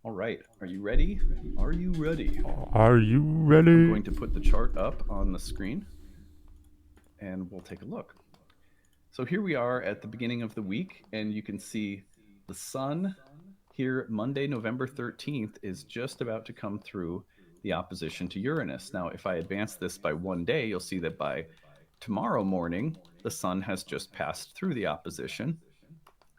All right. Are you ready? Are you ready? Are you ready? I'm going to put the chart up on the screen and we'll take a look. So here we are at the beginning of the week, and you can see the sun here Monday, November 13th, is just about to come through the opposition to Uranus. Now, if I advance this by one day, you'll see that by tomorrow morning, the sun has just passed through the opposition.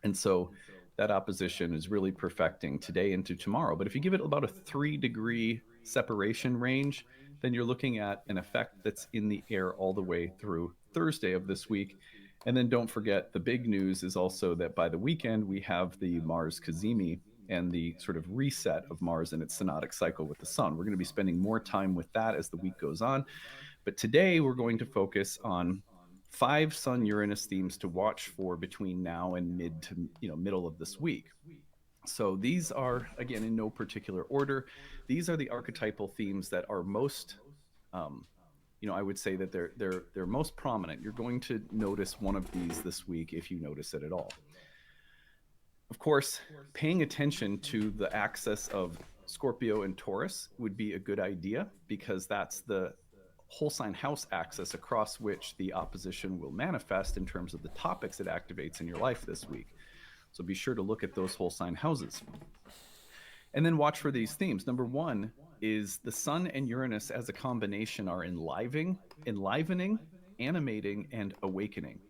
And so that opposition is really perfecting today into tomorrow. But if you give it about a 3-degree separation range, then you're looking at an effect that's in the air all the way through Thursday of this week. And then don't forget, the big news is also that by the weekend, we have the Mars Cazimi and the sort of reset of Mars in its synodic cycle with the sun. We're going to be spending more time with that as the week goes on. But today, we're going to focus on 5 Sun Uranus themes to watch for between now and middle of this week. So these are, again, in no particular order. These are the archetypal themes that are most I would say that they're most prominent. You're going to notice one of these this week if you notice it at all. Of course, paying attention to the axis of Scorpio and Taurus would be a good idea, because that's the whole sign house axis across which the opposition will manifest in terms of the topics it activates in your life this week. So be sure to look at those whole sign houses. And then watch for these themes. Number one is the sun and Uranus as a combination are enlivening, animating, and awakening.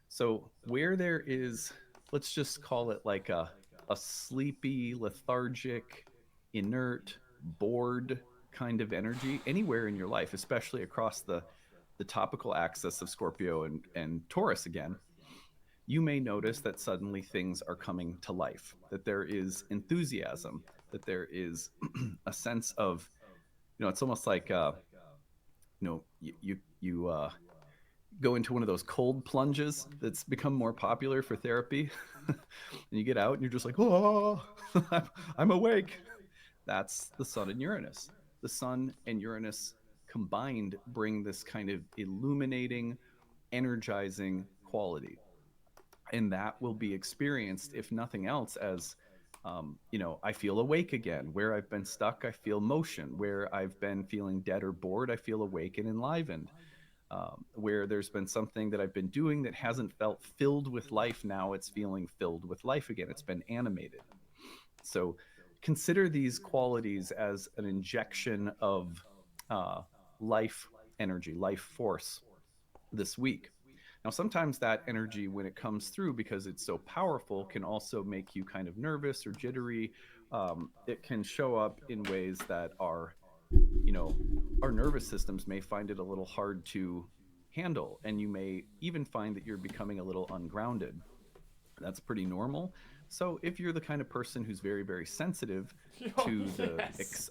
So where there is, let's just call it like a sleepy, lethargic, inert, bored kind of energy anywhere in your life, especially across the topical axis of Scorpio and Taurus again, you may notice that suddenly things are coming to life, that there is enthusiasm, that there is a sense of, it's almost like, you go into one of those cold plunges that's become more popular for therapy, and you get out and you're just like, oh, I'm awake. That's the sun and Uranus. The sun and Uranus combined bring this kind of illuminating, energizing quality. And that will be experienced, if nothing else, as I feel awake again. Where I've been stuck, I feel motion. Where I've been feeling dead or bored, I feel awake and enlivened. Where there's been something that I've been doing that hasn't felt filled with life, now it's feeling filled with life again. It's been animated. So consider these qualities as an injection of life energy, life force this week. Now, sometimes that energy, when it comes through, because it's so powerful, can also make you kind of nervous or jittery. It can show up in ways that are, our nervous systems may find it a little hard to handle. And you may even find that you're becoming a little ungrounded. That's pretty normal. So if you're the kind of person who's very, very sensitive to the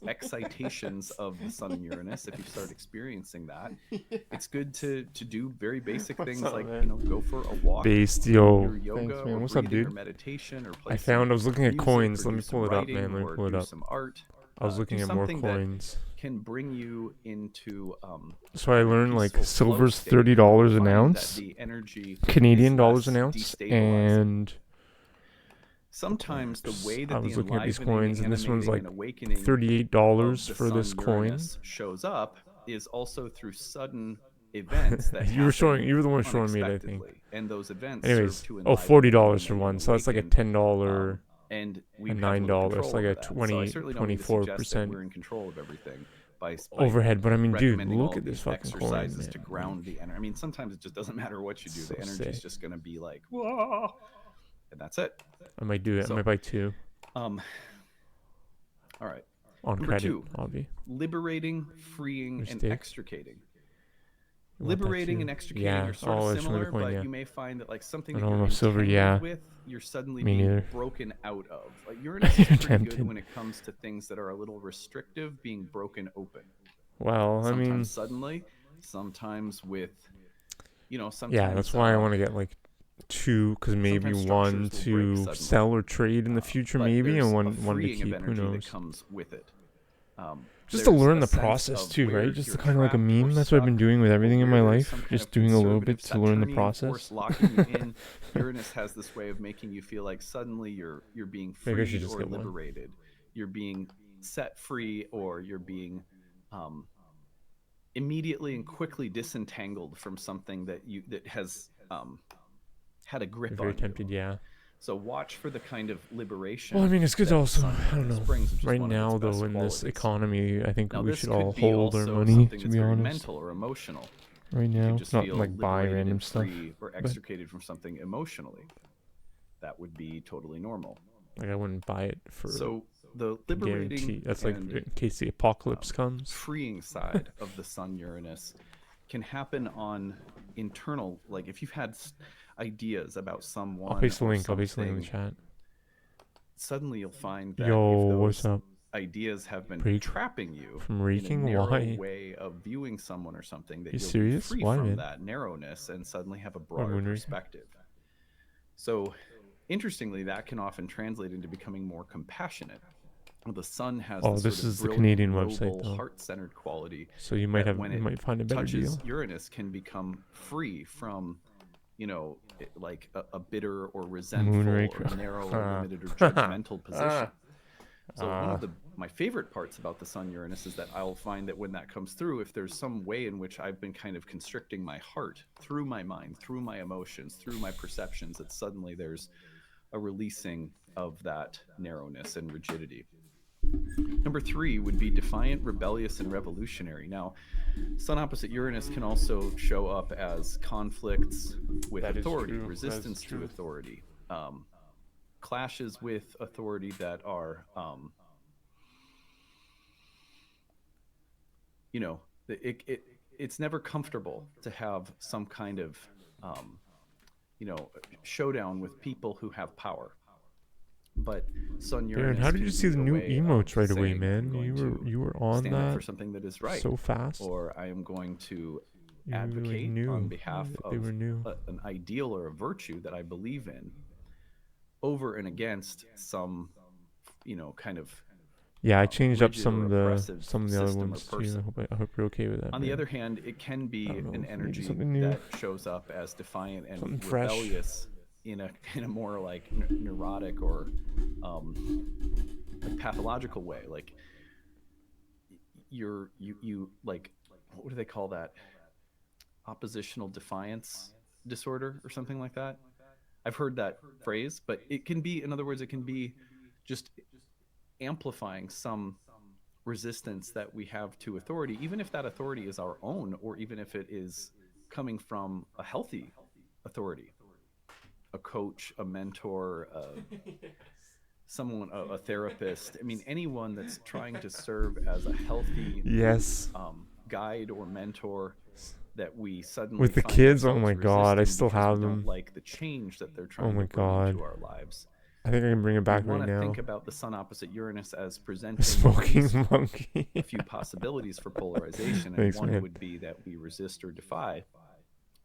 excitations of the sun and Uranus, if you start experiencing that, it's good to do very basic things up, like, man? Go for a walk, Based, or yo. your yoga, Thanks, man. or What's up, breathing, or dude? meditation, or play I some was looking at music, coins. or Let do me some pull it up, writing, man. Let me or pull it do up. some art. I was looking do at more something that coins. can bring you into So I learned like peaceful flow silver's state, where you $30 an find that ounce, the energy Canadian is dollars less an ounce, destabilizing. and Sometimes the way I that the was looking at these enlivening, coins, and this one's animating, like and awakening $38 of the for this sun coin. Uranus shows up is also through sudden events that you were the one showing me it, I unexpectedly, think. and those events Anyways, serve to enliven, $40 for illuminate, one, and so that's like a awaken, $10, and we a have little $9, control like over a that. So I certainly don't mean to suggest that 24% we're in control of everything by overhead. But I mean, dude, recommending look all at this these fucking coin, exercises man. to ground the energy. I mean, sometimes it just doesn't matter what you do. So The energy is sick. just going to be like, whoa, and that's it. I might do it. I might buy 2 All right. on Number credit, 2, obvi. liberating, freeing, There's and Dave. extricating. You want that Liberating too? and extricating Yeah. are sort of show me the similar, coin, but yeah. you may find that like something I that don't you're know, silver, entangled yeah. with, you're suddenly Me being neither. broken out of. Like Uranus is pretty good Tempted. when it comes to things that are a little restrictive being broken open. Well, I mean, Sometimes suddenly, sometimes with, sometimes yeah, that's why I want to get like 2, because maybe sometimes one structures will break to suddenly. sell or trade in the future, But maybe, there's and a one to freeing of keep. Who energy that knows? comes with it. Just to There's learn a the sense process of too, where right? Just you're to kind of like a trapped or meme. That's what I've been stuck, doing with or everything in where my there's some life. kind Just of doing a little bit conservative to learn the Saturnian force process. locking you in. Uranus has this way of making you feel like suddenly you're being Maybe I should freed just or get one. liberated. you're being set free, or you're being um, immediately and quickly disentangled from something that has had a I'm grip very on you. tempted, yeah. So watch for the kind of liberation. Well, I mean, it's good that also. Sun I don't Uranus know. brings, which is Right one of its now, best though, in this qualities. economy, I think Now, we this should all could be hold our also money. something To that's be very honest, mental or emotional. right You could now, just not feel like buy liberated random and stuff, free or but extricated from something emotionally. That would be totally normal. like I wouldn't buy it for So the to liberating guarantee. That's like and in case the apocalypse comes. freeing side of the Sun Uranus can happen on internal, like if you've had ideas about I'll someone paste the or link. I'll paste the link in the something, chat. suddenly you'll find that if Yo, what's those up? ideas have been Break trapping you from in a raking? narrow Why? way of viewing someone or something, that You you'll be serious? free Why, from man? that narrowness and suddenly have a Why broader moon rake? perspective. So interestingly, that can often translate into becoming more compassionate. The Sun has Oh, this sort this of is the brilliant, Canadian website noble, though. heart-centered quality So you might that have when you it might find a better touches deal. Uranus can become free from, like a bitter or resentful or Moonraker. narrow or limited or judgmental position. So one of Ah. my favorite parts about the Sun Uranus is that I'll find that when that comes through, if there's some way in which I've been kind of constricting my heart through my mind, through my emotions, through my perceptions, that suddenly there's a releasing of that narrowness and rigidity. Number 3 would be defiant, rebellious, and revolutionary. Now, Sun opposite Uranus can also show up as conflicts with That is authority, true. resistance to authority, clashes with authority that are, it's never comfortable to have some kind of, um, showdown with people who have power. But Sun Baron, Uranus how did you can see be the a new way of emotes right away, saying, I'm man? going to You were on stand up for that something that is right, so fast. or I am going to You like advocate on knew behalf that they of were new. an ideal or a virtue that I believe in, over and against some, kind of Yeah, I changed up rigid or oppressive some of the other system or ones too. person. I hope you're okay with that. On the Man. other hand, it can I be don't an know, maybe energy something new, that shows up as defiant and something fresh. rebellious in a more like neurotic or like pathological way. Like you like, what do they call that? Oppositional defiance disorder or something like that. I've heard that phrase, but it can be, in other words, it can be just amplifying some resistance that we have to authority, even if that authority is our own, or even if it is coming from a healthy authority, a coach, a mentor, someone, a therapist. I mean, anyone that's trying to serve as a healthy Yes. guide or mentor, that we suddenly With the find kids, oh ourselves my god, I resisting still because have we don't them. like the change that they're Oh trying my to bring god. into our lives. I think I can bring it We back want right to now. think about the Sun opposite Uranus as A presenting smoking monkey. a few possibilities for polarization, and Thanks, one man. would be that we resist or defy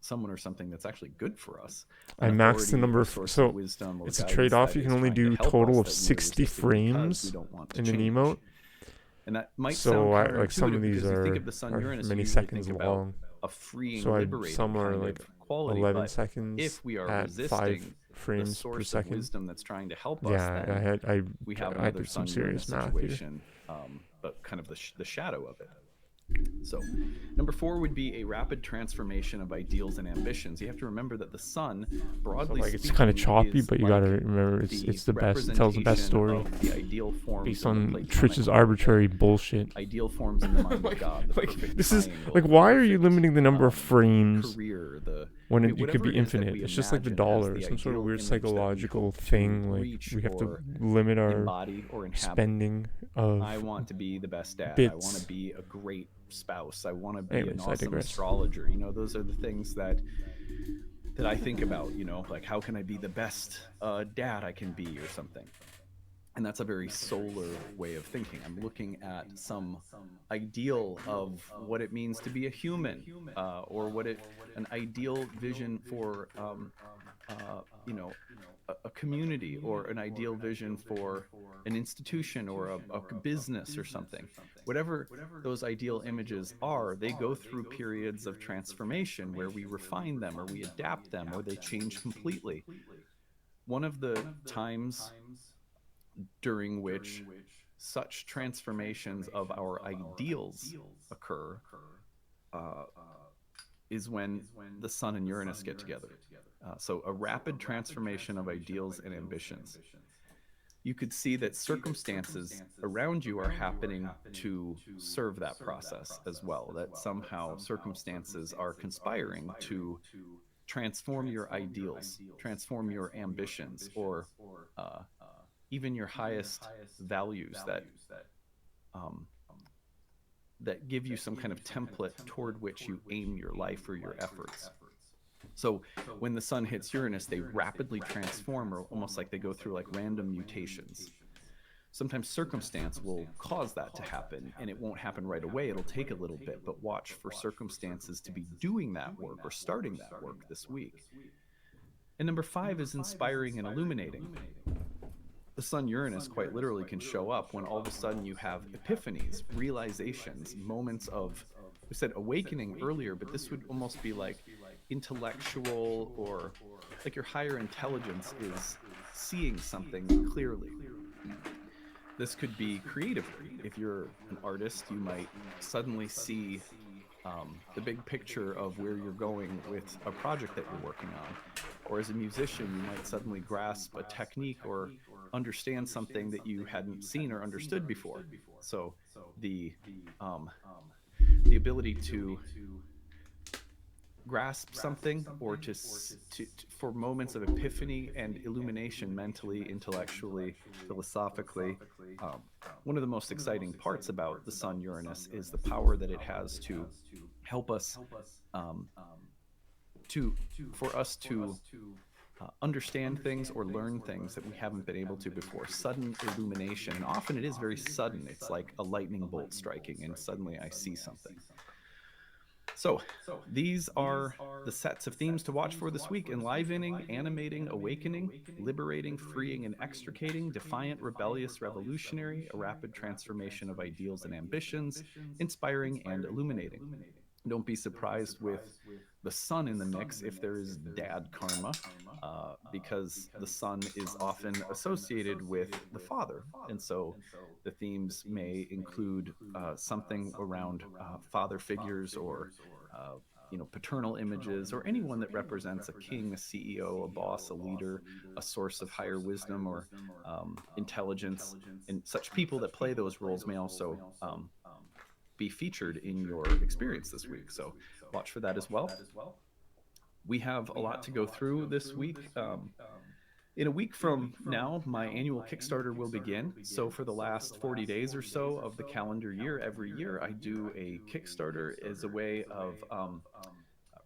someone or something that's actually good for us. I An maxed the authority number or of source so of wisdom or it's a guidance trade-off. that You can is only trying to do help total us, of that we are 60 resisting because we frames don't want to in an change. emote. And that might So sound I like some counterintuitive, of these because you think are of the Sun Uranus, you many usually seconds think about long. a freeing, So liberating some are kind like of quality. 11 But seconds if we are at 5 resisting the frames per source of second. wisdom that's trying to help us, Yeah, then we have I another did some Sun serious Uranus math here. situation, but kind of the shadow of it. So, number 4 would be a rapid transformation of ideals and ambitions. You have to remember that the Sun, So broadly like it's speaking, kind of choppy, is but you like gotta remember it's the best. It tells the best story of the ideal forms based in the on Platonic Trich's world. arbitrary bullshit. Ideal forms in the mind of God. The Like perfect this is triangle, like the why are you perfect, limiting the number of frames career, the when I mean, you could whatever be it is that infinite? we It's just like the imagine as dollar, the some sort of ideal weird image that we psychological hope to thing. Like reach we have to or limit our embody or inhabit. spending of I want to be the best dad. I want to bits. be a great spouse. I want to be Anyways, an I awesome digress. astrologer. Those are the things that I think about. Like, how can I be the best dad I can be, or something. And that's a very solar way of thinking. I'm looking at some ideal of what it means to be a human, or an ideal vision for, a community, or an ideal vision for an institution, or a business or something. Whatever those ideal images are, they go through periods of transformation where we refine them, or we adapt them, or they change completely. One of the times during which such transformations of our ideals occur uh, is when the sun and Uranus get together. So, a rapid transformation of ideals and ambitions. You could see that circumstances around you are happening to serve that process as well, that somehow circumstances are conspiring to transform your ideals, transform your ambitions, or uh, even your highest values um, that give you some kind of template toward which you aim your life or your efforts. So when the sun hits Uranus, they rapidly transform, or almost like they go through like random mutations. Sometimes circumstance will cause that to happen, and it won't happen right away. It'll take a little bit, but watch for circumstances to be doing that work or starting that work this week. And number 5 is inspiring and illuminating. The sun Uranus quite literally can show up when all of a sudden you have epiphanies, realizations, moments of, we said awakening earlier, but this would almost be like intellectual, or like your higher intelligence is seeing something clearly. This could be creatively. If you're an artist, you might suddenly see the big picture of where you're going with a project that you're working on. Or as a musician, you might suddenly grasp a technique or understand something that you hadn't seen or understood before. So the um, the ability to grasp something, or for moments of epiphany and illumination, mentally, intellectually, philosophically. um, One of the most exciting parts about the sun Uranus is the power that it has to help us, um, to for us to understand things or learn things that we haven't been able to before. Sudden illumination, and often it is very sudden. It's like a lightning bolt striking, and suddenly I see something. So these are the sets of themes to watch for this week: enlivening, animating, awakening, liberating, freeing, and extricating, defiant, rebellious, revolutionary, a rapid transformation of ideals and ambitions, inspiring, and illuminating. Don't be surprised with the sun in the mix if there is dad karma, because the sun is often associated with the father. And so the themes may include something around father figures, or uh, paternal images, or anyone that represents a king, a CEO, a boss, a leader, a source of higher wisdom or intelligence. And such people that play those roles may also be featured in your experience this week. So watch for that as well. We have a lot to go through this week. In a week from now, my annual Kickstarter will begin. So, for the last 40 days or so of the calendar year, every year I do a Kickstarter as a way of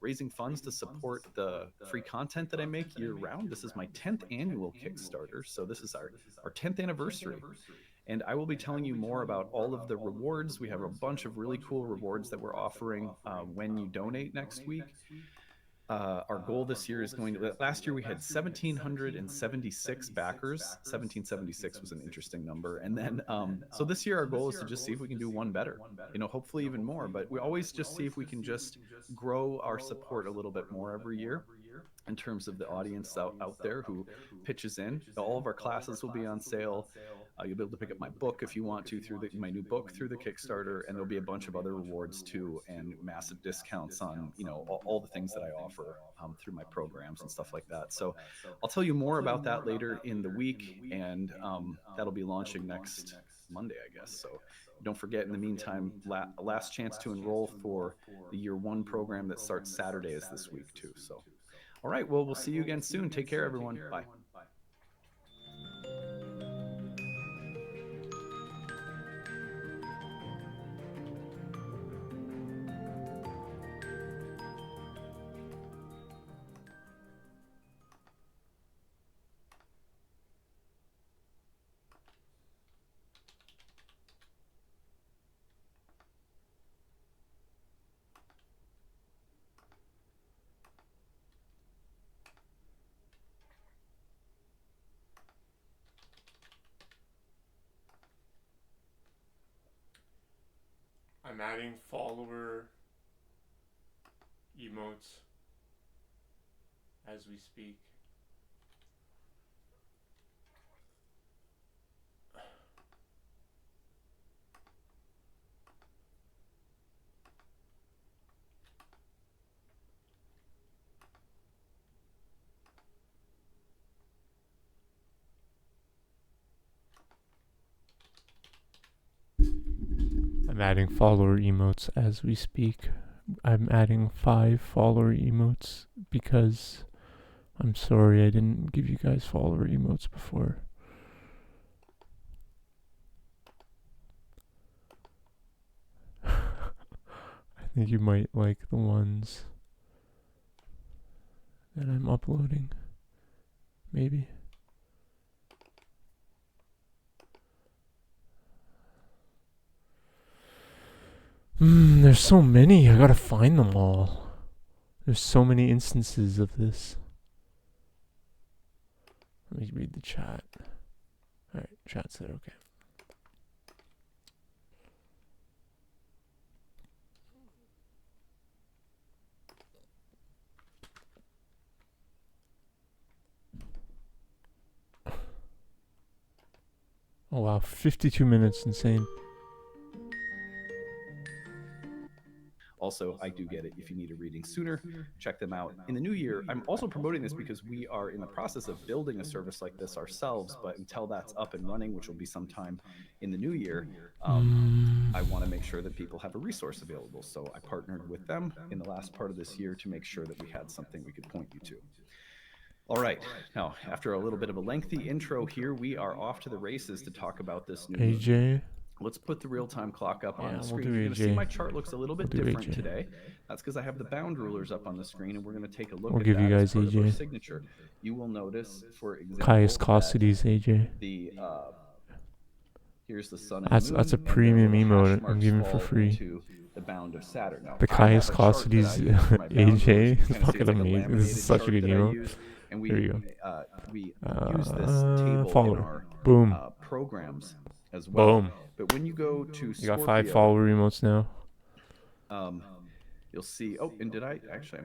raising funds to support the free content that I make year round. This is my 10th annual Kickstarter. So, this is our 10th anniversary. And I will be telling you more about all of the rewards. We have a bunch of really cool rewards that we're offering when you donate next week. Our goal this year is going to, last year we had 1,776 backers. 1,776 was an interesting number. And then, so this year our goal is to just see if we can do one better, hopefully even more. But we always just see if we can just grow our support a little bit more every year, in terms of the audience out there who pitches in. All of our classes will be on sale. You'll be able to pick up my book if you want to through my new book through the Kickstarter, and there'll be a bunch of other rewards too, and massive discounts on all the things that I offer through my programs and stuff like that. So I'll tell you more about that later in the week, and that'll be launching next Monday, I guess. So don't forget, in the meantime, last chance to enroll for the year 1 program that starts Saturdays this week too. So all right, well, we'll see you again soon. Take care, everyone. Bye. I'm adding follower emotes as we speak. I'm adding follower emotes as we speak. I'm adding 5 follower emotes because I'm sorry I didn't give you guys follower emotes before. I think you might like the ones that I'm uploading. Maybe. There's so many. I gotta find them all. There's so many instances of this. Let me read the chat. Alright, chat's there, okay. Oh wow, 52 minutes, insane. Also, I do get it. If you need a reading sooner, check them out. In the new year, I'm also promoting this because we are in the process of building a service like this ourselves. But until that's up and running, which will be sometime in the new year, I want to make sure that people have a resource available. So I partnered with them in the last part of this year to make sure that we had something we could point you to. All right. Now, after a little bit of a lengthy intro here, we are off to the races to talk about this new moon. AJ. Let's put the real-time clock up on the We'll screen. do You're going to see AJ. my chart looks a little bit We'll do different AJ. today. That's because I have the bound rulers up on the screen, and we're going to take a look We'll at give you that as guys part of our AJ. signature. You will notice, for example, Caius Causides AJ. the here's the sun and moon. That's a and their premium little hash emote I'm marks giving for fall free. into the bound of Saturn. Now, The I have Caius a chart that I Causides use for my bound rulers. AJ You is can kind of see fucking it's like a amazing. This laminated is such a chart good that I emote. use, and There you we go. use this table in Follower. our Boom. programs as well. Boom. But when you go to You got Scorpio, 5 follower emotes now. You'll see. Oh, and did I actually?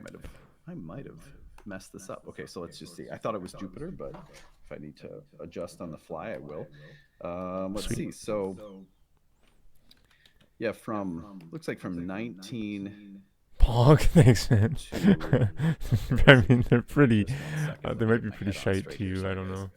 I might have messed this up. Okay, so let's just see. I thought it was Jupiter, but if I need to adjust on the fly, I will. Let's Sweet. see. So, yeah, looks like from 19. Pog, thanks, man. I mean, they're pretty. They might be My pretty head on shite straight to here, you. sorry, I don't guys. know.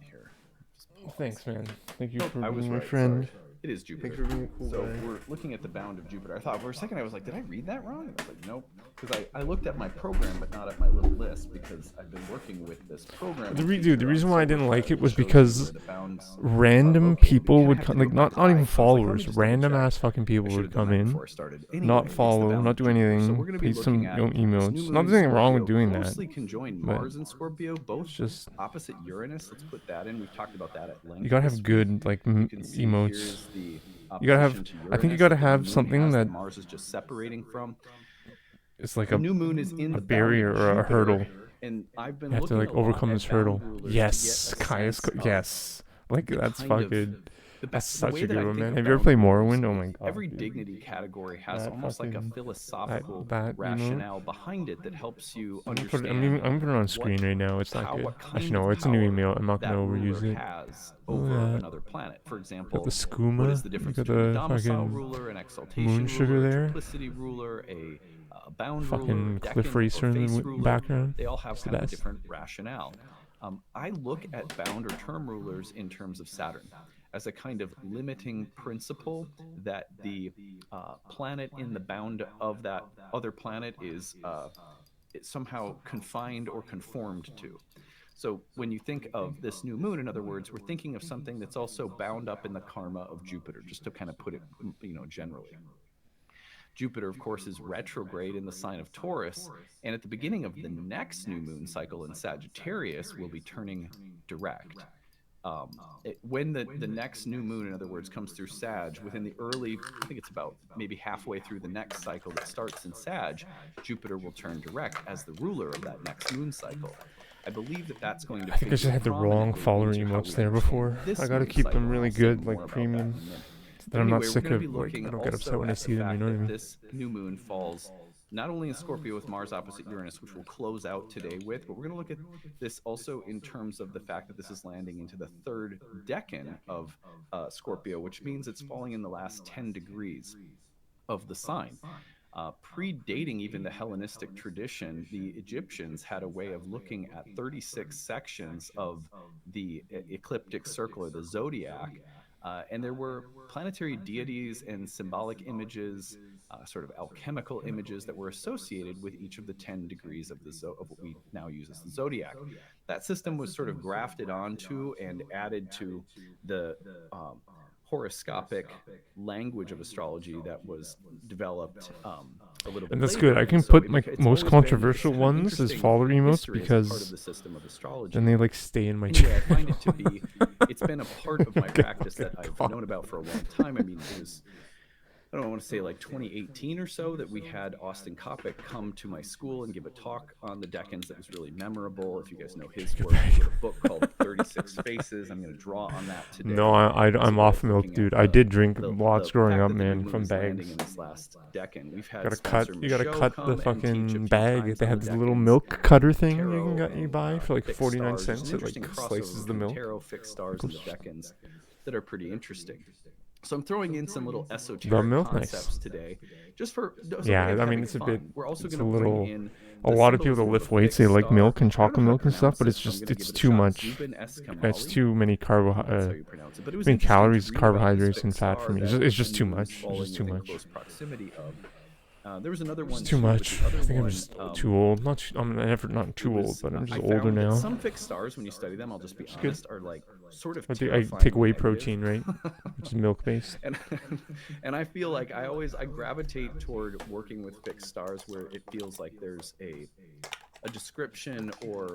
Here. Just pause. Thanks, man. Thank you Nope, for I was being my right. friend. Sorry. It is Jupiter. Thanks for being a cool So guy. we're looking at the bound of Jupiter. I thought for a second I was like, did I read that wrong? And I was like, nope, because I looked at my program but not at my little list because I've been working with this program. The reason why I didn't like it was shows you because where the bounds are random located. You people kinda would have to come, do like it by not eye. even So I was like, let me followers, just double random check. ass fucking I people should would have done come that in, before I started. Anyway, not it's the follow, bound not of do Jupiter. So anything, we're going to be pay some looking at emotes. this new Not moon there's in anything wrong with Scorpio, doing that. closely conjoined but Mars and Scorpio, both It's just opposite Uranus. Let's put that in. We've talked about that at length. you gotta this have week. good like You can see emotes. here's the You gotta have. opposition to I think you Uranus gotta that the new have moon something has that Mars is just separating from. it's like The new moon is in a the bound barrier of or a Jupiter, hurdle. and I've been You have to looking like a lot overcome at this bound hurdle. rulers Yes, to get a Caius. sense of Yes, like the that's kind of fucking. That's the such way a that good I one, think man. of Have you ever bound played rulers. Morrowind? Oh my god. Every Dude. dignity category has That almost like a fucking- philosophical that rationale behind it that helps you I'm understand. gonna put it on screen right now. It's not good. What kind Actually, no, of it's a new power email. I'm not that gonna ruler overuse it. has Look over at that. another planet. For Got example, the skooma. what is the You difference got between a the domicile fucking ruler, an exaltation moon ruler, sugar a there. triplicity ruler, a bound ruler, Fucking a cliff decan racer or in face the ruler? background. They all have It's the kind of a best. different rationale. I look at bound or term rulers in terms of Saturn as a kind of limiting principle that the planet in the bound of that other planet is somehow confined or conformed to. So when you think of this new moon, in other words, we're thinking of something that's also bound up in the karma of Jupiter, just to kind of put it, generally. Jupiter, of course, is retrograde in the sign of Taurus, and at the beginning of the next new moon cycle in Sagittarius, will be turning direct. When the next new moon, in other words, comes through Sag, within the early, I think it's about maybe halfway through the next cycle that starts in Sag, Jupiter will turn direct as the ruler of that next moon cycle. I believe that that's going to. I think I just had the wrong follower emotes there before. I gotta keep them really good, like premium. That I'm not sick of. Like I don't get upset when I see them. You know what I mean? This new moon falls not only in Scorpio with Mars opposite Uranus, which we'll close out today with, but we're going to look at this also in terms of the fact that this is landing into the third decan of Scorpio, which means it's falling in the last 10 degrees of the sign. Predating even the Hellenistic tradition, the Egyptians had a way of looking at 36 sections of the ecliptic circle or the zodiac And there were planetary deities and symbolic images, sort of alchemical images that were associated with each of the 10 degrees of of what we now use as the zodiac. That system was sort of grafted onto and added to the um, horoscopic language of astrology that was developed a little And bit that's later. good. I can And so put my it's most always been this controversial kind of ones as interesting follower emotes history as a part of because the system of astrology. then they like stay in my Anyway, I find it to be, it's been a part of my Okay, practice that okay, I've God. known about for a long time. I mean, it was, I don't want to say like 2018 or so that we had Austin Coppock come to my school and give a talk on the Decans that was really memorable. If you guys know his work, he wrote a book called 36 Faces. I'm going to draw on that today. No, as a I'm way off of milk, looking dude. at I did drink the lots growing fact up, that the new man, moon from is landing bags. in this last Decan. We've had You Spencer gotta Michaud cut come the and teach a fucking few bag. times They on have the this little Decans, milk cutter thing tarot, you buy for like fixed 49 stars. cents. There's an It like interesting slices crossover the between milk. tarot, fixed stars, and the Decans that are pretty interesting. So I'm throwing in some little The esoteric milk, concepts nice. today, just for as a Yeah, way of I mean having it's a fun. bit. We're also It's going a to bring little. in A the lot of people that symbolism of lift a weights, fixed they like star. milk and I don't know chocolate how to milk and stuff, pronounce but it, it's so I'm just going to give it's it a too shot. much. Zubin It's Eskamali. too many That's how you pronounce it. But it was many interesting to calories, read about this carbohydrates, and fixed fat star for me. that It's the just too moon was much. It's falling just too within much. close proximity of. There was another It's one too too, but much. the other I think I'm one, just too old. I'm never not it too old, was but I'm just I older found that now. some fixed stars, when you study them, I'll just be It's good. honest, are like sort of I take terrifyingly whey negative. protein, right? Which is milk based. and and I feel like I gravitate toward working with fixed stars where it feels like there's a description or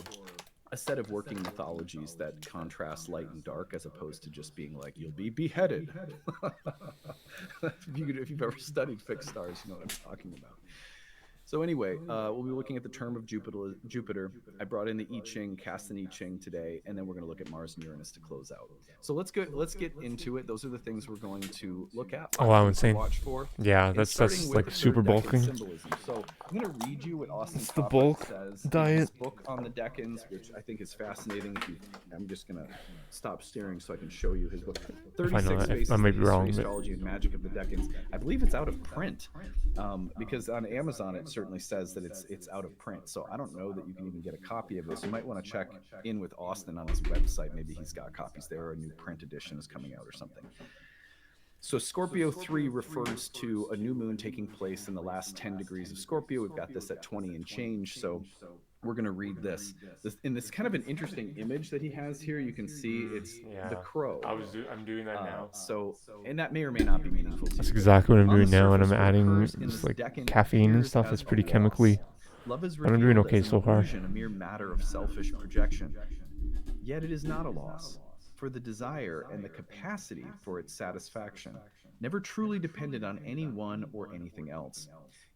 a set of working mythologies that contrast light and dark, as opposed to just being like, you'll be beheaded. If you've ever studied fixed stars, you know what I'm talking about. So anyway, we'll be looking at the term of Jupiter. I brought in the I Ching, cast an I Ching today, and then we're going to look at Mars and Uranus to close out. So let's get into it. Those are the things we're going to look at. Oh wow, things to insane. watch for. Yeah, And that's starting with like the super third decan bulking. symbolism. So I'm going to read you what Austin It's the Coppock bulk says in diet. his book on the decans, which I think is fascinating. I'm just going to stop staring so I can show you his book. If I know, 36 Faces, I might the be History, wrong, but Astrology, and Magic of the Decans. I believe it's out of print, because on Amazon it certainly says that it's out of print. So I don't know that you can even get a copy of this. You might want to check in with Austin on his website. Maybe he's got copies there, or a new print edition is coming out or something. So Scorpio 3 refers to a new moon taking place in the last 10 degrees of Scorpio. We've got this at 20 and change. So we're going to read this in this kind of an interesting image that he has here. You can see it's the crow. I'm doing that now. And that may or may not be meaningful to you. that's exactly what I'm On the doing now, and surface, I'm what adding occurs in just this like decan caffeine and appears stuff. as It's a pretty loss. chemically. Love is But I'm doing revealed okay as an so far. illusion, a mere matter of selfish projection. Yet it is not a loss, for the desire and the capacity for its satisfaction never truly depended on anyone or anything else.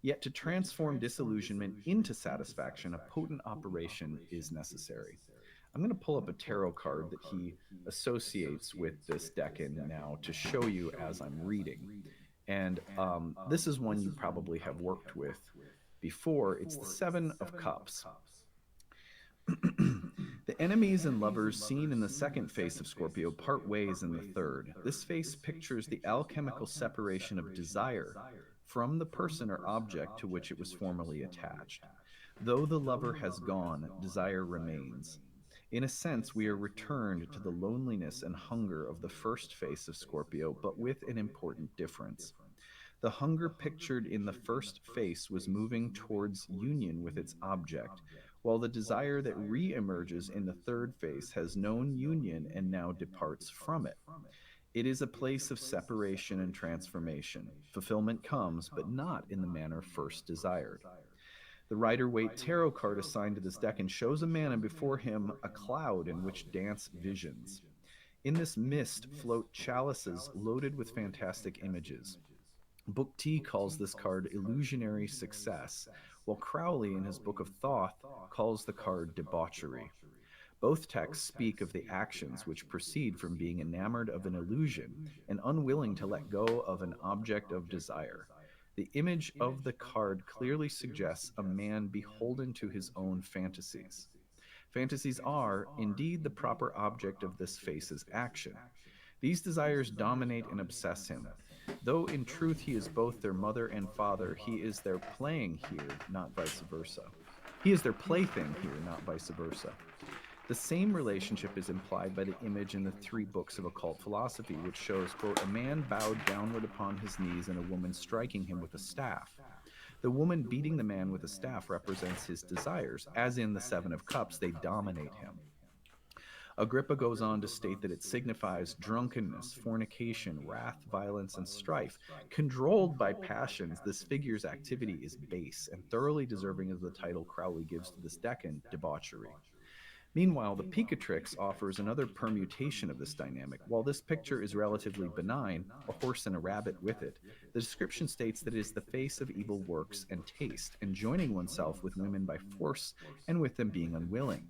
Yet to transform disillusionment into satisfaction, a potent operation is necessary. I'm going to pull up a tarot card that he associates with this decan now to show you as I'm reading. And this is one you probably have worked with before. It's the Seven of Cups. The enemies and lovers seen in the second face of Scorpio part ways in the third. This face pictures the alchemical separation of desire from the person or object to which it was formerly attached. Though the lover has gone, desire remains. In a sense, we are returned to the loneliness and hunger of the first face of Scorpio, but with an important difference. The hunger pictured in the first face was moving towards union with its object, while the desire that re-emerges in the third face has known union and now departs from it. It is a place of separation and transformation. Fulfillment comes, but not in the manner first desired. The Rider-Waite tarot card assigned to this decan shows a man, and before him a cloud in which dance visions. In this mist float chalices loaded with fantastic images. Book T calls this card illusionary success, while Crowley in his Book of Thoth calls the card debauchery. Both texts speak of the actions which proceed from being enamored of an illusion and unwilling to let go of an object of desire. The image of the card clearly suggests a man beholden to his own fantasies. Fantasies are, indeed, the proper object of this face's action. These desires dominate and obsess him. Though in truth he is both their mother and father, he is their playing here, not vice versa. He is their plaything here, not vice versa. The same relationship is implied by the image in the three books of occult philosophy, which shows, quote, a man bowed downward upon his knees and a woman striking him with a staff. The woman beating the man with a staff represents his desires. As in the Seven of Cups, they dominate him. Agrippa goes on to state that it signifies drunkenness, fornication, wrath, violence, and strife. Controlled by passions, this figure's activity is base and thoroughly deserving of the title Crowley gives to this decan, debauchery. Meanwhile, the Picatrix offers another permutation of this dynamic. While this picture is relatively benign, a horse and a rabbit with it, the description states that it is the face of evil works and taste, and joining oneself with women by force and with them being unwilling.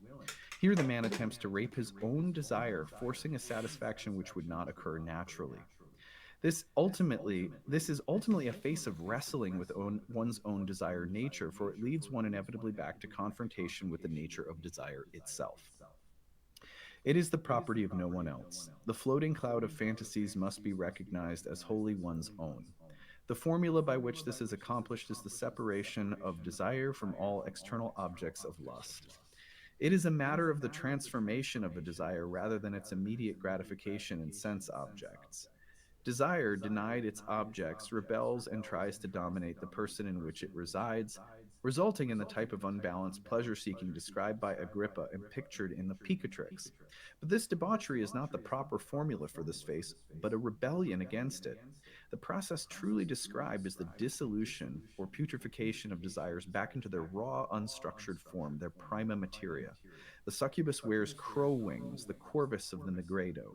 Here, the man attempts to rape his own desire, forcing a satisfaction which would not occur naturally. This is ultimately a face of wrestling with one's own desired nature, for it leads one inevitably back to confrontation with the nature of desire itself. It is the property of no one else. The floating cloud of fantasies must be recognized as wholly one's own. The formula by which this is accomplished is the separation of desire from all external objects of lust. It is a matter of the transformation of a desire rather than its immediate gratification in sense objects. Desire, denied its objects, rebels and tries to dominate the person in which it resides, resulting in the type of unbalanced pleasure seeking described by Agrippa and pictured in the Picatrix. But this debauchery is not the proper formula for this face, but a rebellion against it. The process truly described is the dissolution or putrefaction of desires back into their raw, unstructured form, their prima materia. The succubus wears crow wings, the corvus of the Negredo.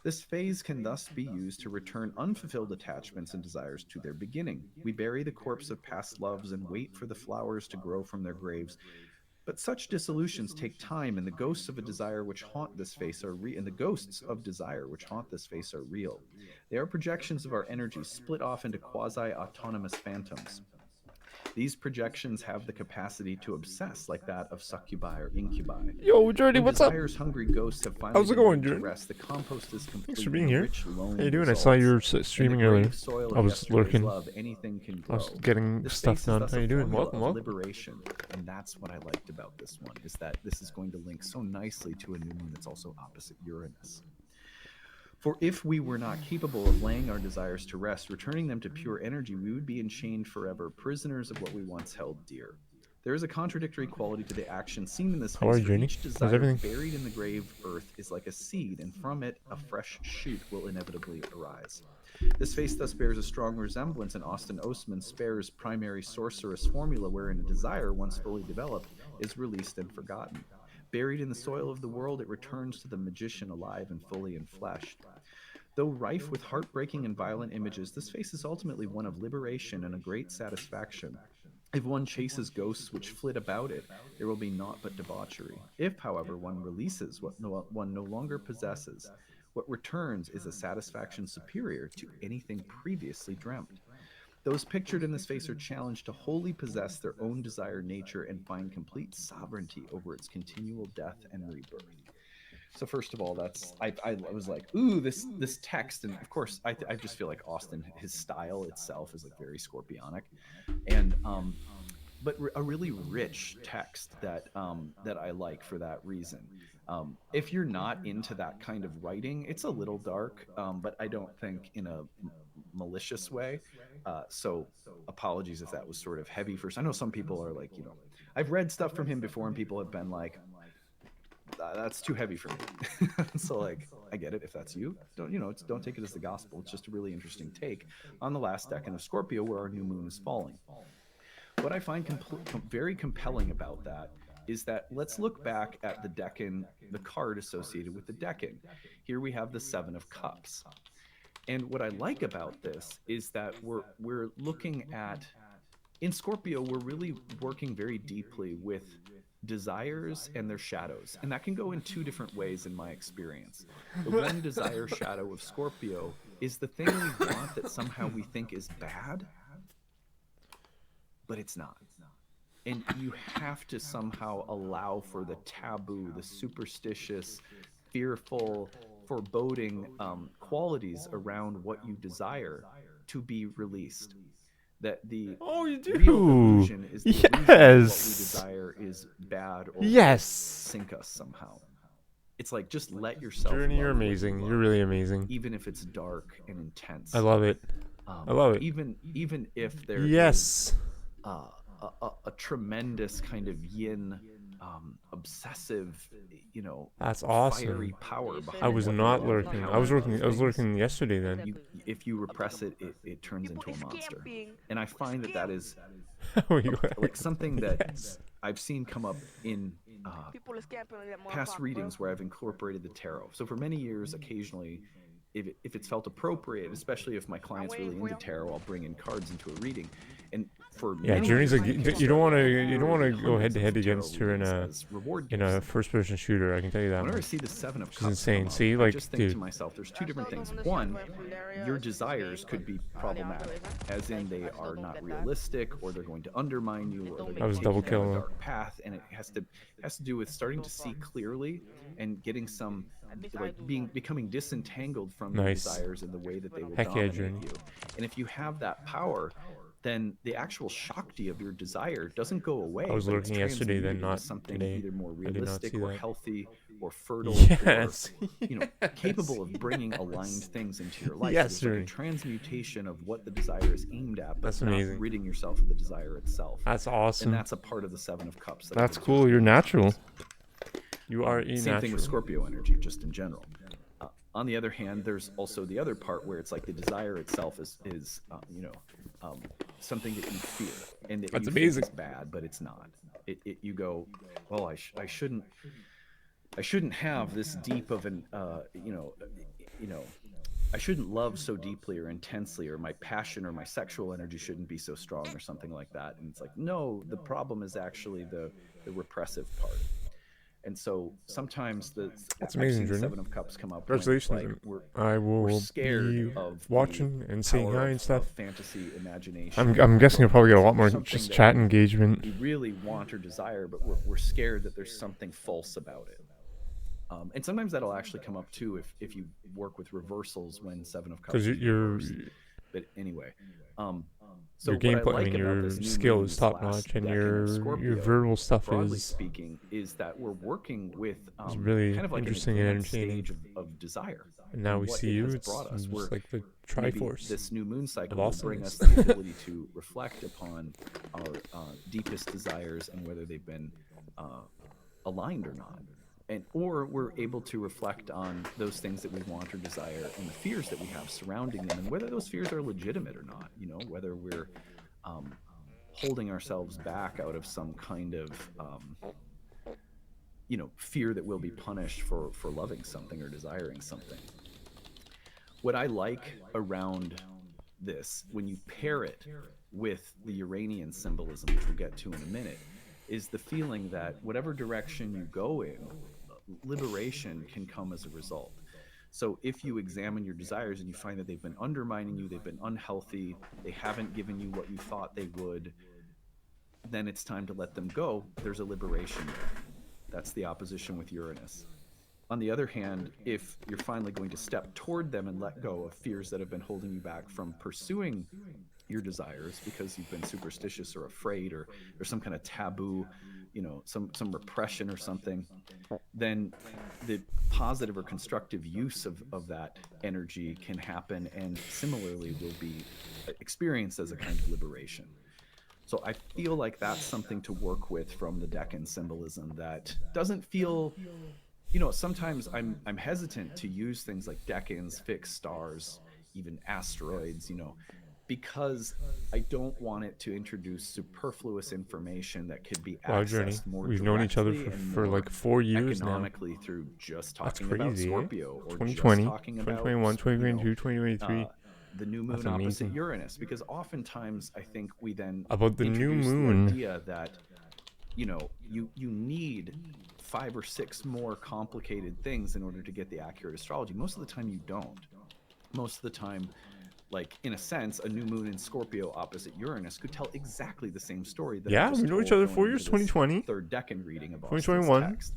This phase can thus be used to return unfulfilled attachments and desires to their beginning. We bury the corpse of past loves and wait for the flowers to grow from their graves. But such dissolutions take time, and the ghosts of a desire which haunt this face are and the ghosts of desire which haunt this face are real. They are projections of our energy split off into quasi-autonomous phantoms. These projections have the capacity to obsess like that of succubi or incubi. Yo, Jordy, When what's up? desire's hungry ghosts have finally How's it been going, laid to Jordan? rest, the compost is Thanks complete for being and here. rich loam How you doing? I saw you were results. In the streaming earlier. grave soil I of was yesterday's lurking. love, anything can I was grow. getting This stuff space is done. thus How a you doing? formula Welcome, of welcome. liberation, and that's what I liked about this one, is that this is going to link so nicely to a new moon that's also opposite Uranus. For if we were not capable of laying our desires to rest, returning them to pure energy, we would be enchained forever, prisoners of what we once held dear. There is a contradictory quality to the action seen in this How are face, you, for Journey? each How's desire everything? buried in the grave earth is like a seed, and from it a fresh shoot will inevitably arise. This face thus bears a strong resemblance in Austin Ostman Spare's primary sorceress formula, wherein a desire, once fully developed, is released and forgotten. Buried in the soil of the world, it returns to the magician alive and fully enfleshed. Though rife with heartbreaking and violent images, this face is ultimately one of liberation and a great satisfaction. If one chases ghosts which flit about it, there will be naught but debauchery. If, however, one releases what one no longer possesses, what returns is a satisfaction superior to anything previously dreamt. Those pictured in this face are challenged to wholly possess their own desired nature and find complete sovereignty over its continual death and rebirth. So first of all, I was like, ooh, this text, and of course I just feel like Austin, his style itself is like very scorpionic, and but a really rich text that I like for that reason. If you're not into that kind of writing, it's a little dark, but I don't think in a malicious way. So apologies if that was sort of heavy for. I know some people are like, I've read stuff from him before, and people have been like, that's too heavy for me. So like, I get it. If that's you, don't take it as the gospel. It's just a really interesting take on the last decan of Scorpio, where our new moon is falling. What I find very compelling about that is that let's look back at the decan, the card associated with the decan. Here we have the Seven of Cups. And what I like about this is that we're looking at, in Scorpio, we're really working very deeply with desires and their shadows. And that can go in two different ways in my experience. The one desire shadow of Scorpio is the thing we want that somehow we think is bad, but it's not. And you have to somehow allow for the taboo, the superstitious, fearful, foreboding qualities around what you desire to be released. that the Oh, you real do. illusion is the illusion that what we Yes. desire is bad or Yes. sink us somehow. It's like just let yourself Journey, you're love what you amazing. You're love, really amazing. even if it's dark and intense. I love it. I love it. Even if there is Yes. a tremendous kind of yin, obsessive, That's fiery awesome. power behind. I was what you not want and lurking. how I was you lurking. love I was things. lurking yesterday then. If you repress it, it turns into a monster. And I find that is like something that Yes. I've seen come up in past readings where I've incorporated the tarot. So for many years, occasionally, if it's felt appropriate, especially if my client's really into tarot, I'll bring in cards into a reading. And for Yeah, many Journey's years, like you don't want to go hundreds head to head of tarot against her in readings as reward a gifts. first person shooter. I can tell you that Whenever I much. see the Seven of Which is Cups insane. come up, See, I like, just think to dude. myself, there's two different things. One, your desires could be problematic, as in they are not realistic, or they're going to undermine you, or they're I was going to double take you down a killing. dark path, and it has to do with starting to see clearly and getting some becoming disentangled from your Nice. desires in the way that they will Heck yeah, dominate Journey. you. And if you have that power, then the actual shakti of your desire doesn't go away. I was but it's lurking yesterday, then transmuted into not something today. either more I did not realistic see or that. healthy or fertile Yes. or capable of bringing aligned things into your life. Yes, It's like a Journey. transmutation of what the desire is aimed at, but That's not amazing. ridding yourself of the desire itself. That's And awesome. that's a part of the Seven of Cups. That's cool. You're natural. You are a Same natural. thing with Scorpio energy, just in general. On the other hand, there's also the other part where it's like the desire itself is something that you fear and that That's you amazing. think is bad, but it's not. You go, well, I shouldn't have this deep of an I shouldn't love so deeply or intensely, or my passion or my sexual energy shouldn't be so strong, or something like that. And it's like, no, the problem is actually the repressive part. And so sometimes That's I've amazing, seen the Journey. Seven of Cups come up. When it's Congratulations. like I will scared be of watching the and saying power hi and of stuff. fantasy, imagination. I'm guessing you'll probably get a lot more Something just that chat engagement. we really want or desire, but we're scared that there's something false about it. And sometimes that'll actually come up too if you work with reversals when Seven of Cups. Because is you're reversed. But anyway, so your what I gameplay, like about your this new skill moon, is this top last notch, and decan of your Scorpio, verbal stuff broadly is speaking, is that we're working with really kind of like interesting an and advanced entertaining. stage of desire. And now and we what see it you. has It's brought us. We're just like the maybe Triforce. this new moon cycle of will bring us awesomeness. the ability to reflect upon our deepest desires and whether they've been aligned or not. Or we're able to reflect on those things that we want or desire and the fears that we have surrounding them, and whether those fears are legitimate or not. Whether we're holding ourselves back out of some kind of fear that we'll be punished for loving something or desiring something. What I like around this, when you pair it with the Uranian symbolism, which we'll get to in a minute, is the feeling that whatever direction you go in, liberation can come as a result. So if you examine your desires and you find that they've been undermining you, they've been unhealthy, they haven't given you what you thought they would, then it's time to let them go. There's a liberation there. That's the opposition with Uranus. On the other hand, if you're finally going to step toward them and let go of fears that have been holding you back from pursuing your desires because you've been superstitious or afraid, or there's some kind of taboo, some repression or something, then the positive or constructive use of that energy can happen, and similarly will be experienced as a kind of liberation. So I feel like that's something to work with from the Decan symbolism that doesn't feel, sometimes I'm hesitant to use things like decans, fixed stars, even asteroids, because I don't want it to introduce superfluous information that could be Wow, Journey. accessed more We've known each other directly and for more like 4 years now. economically through just That's talking about crazy, eh? Scorpio, or 2020, just talking about 2021, 2022, 2023. the new moon That's opposite amazing. Uranus, because oftentimes I think we then About the new introduce moon. the idea that you need 5 or 6 more complicated things in order to get the accurate astrology. Most of the time you don't. Most of the time, like, in a sense, a new moon in Scorpio opposite Uranus could tell exactly the same story that I Yeah, just we know each told other going 4 into years, this 2020. third decan reading of Austin's 2021. text.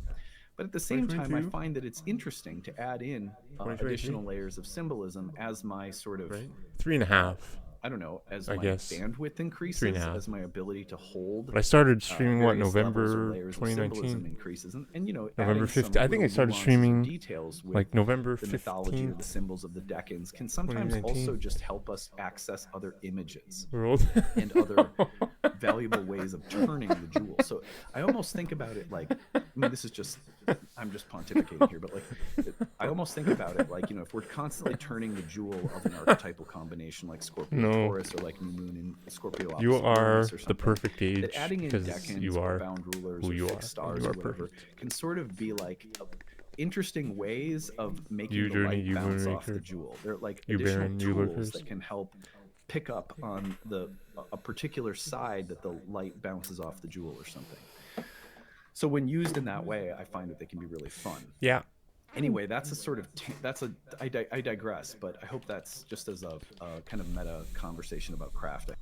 But at the same time, I 2022. find that it's interesting to add in 2023. additional layers of symbolism as my sort of Right? 3.5. I don't know, as I my guess bandwidth 3.5. increases, as my ability to hold But I started streaming what, various levels or November layers of symbolism 2019, increases, and you know, November adding some 15th. I think I little started nuances or streaming details with like November the mythology or the 15th, symbols of the decans can sometimes 2019. also just help us access other images We're old. and other valuable ways of turning the jewel. So I almost think about it like, I mean, this is just, I'm just pontificating here, but like, I almost think about it like, you know, if we're constantly turning the jewel of an archetypal combination like Scorpio No. Taurus, or like New Moon and Scorpio You opposite are Uranus or the something, perfect age that adding in because decans you or are bound rulers who or you fixed are. stars You or are whatever perfect. can sort of be like interesting ways of making You the journey, light you bounce off the moonraker. jewel. They're like You additional Baron, you tools lurkers. that can help pick up on a particular side that the light bounces off the jewel or something. So when used in that way, I find that they can be really fun. Yeah. Anyway, that's a sort of I digress, but I hope that's just as a kind of meta conversation about crafting.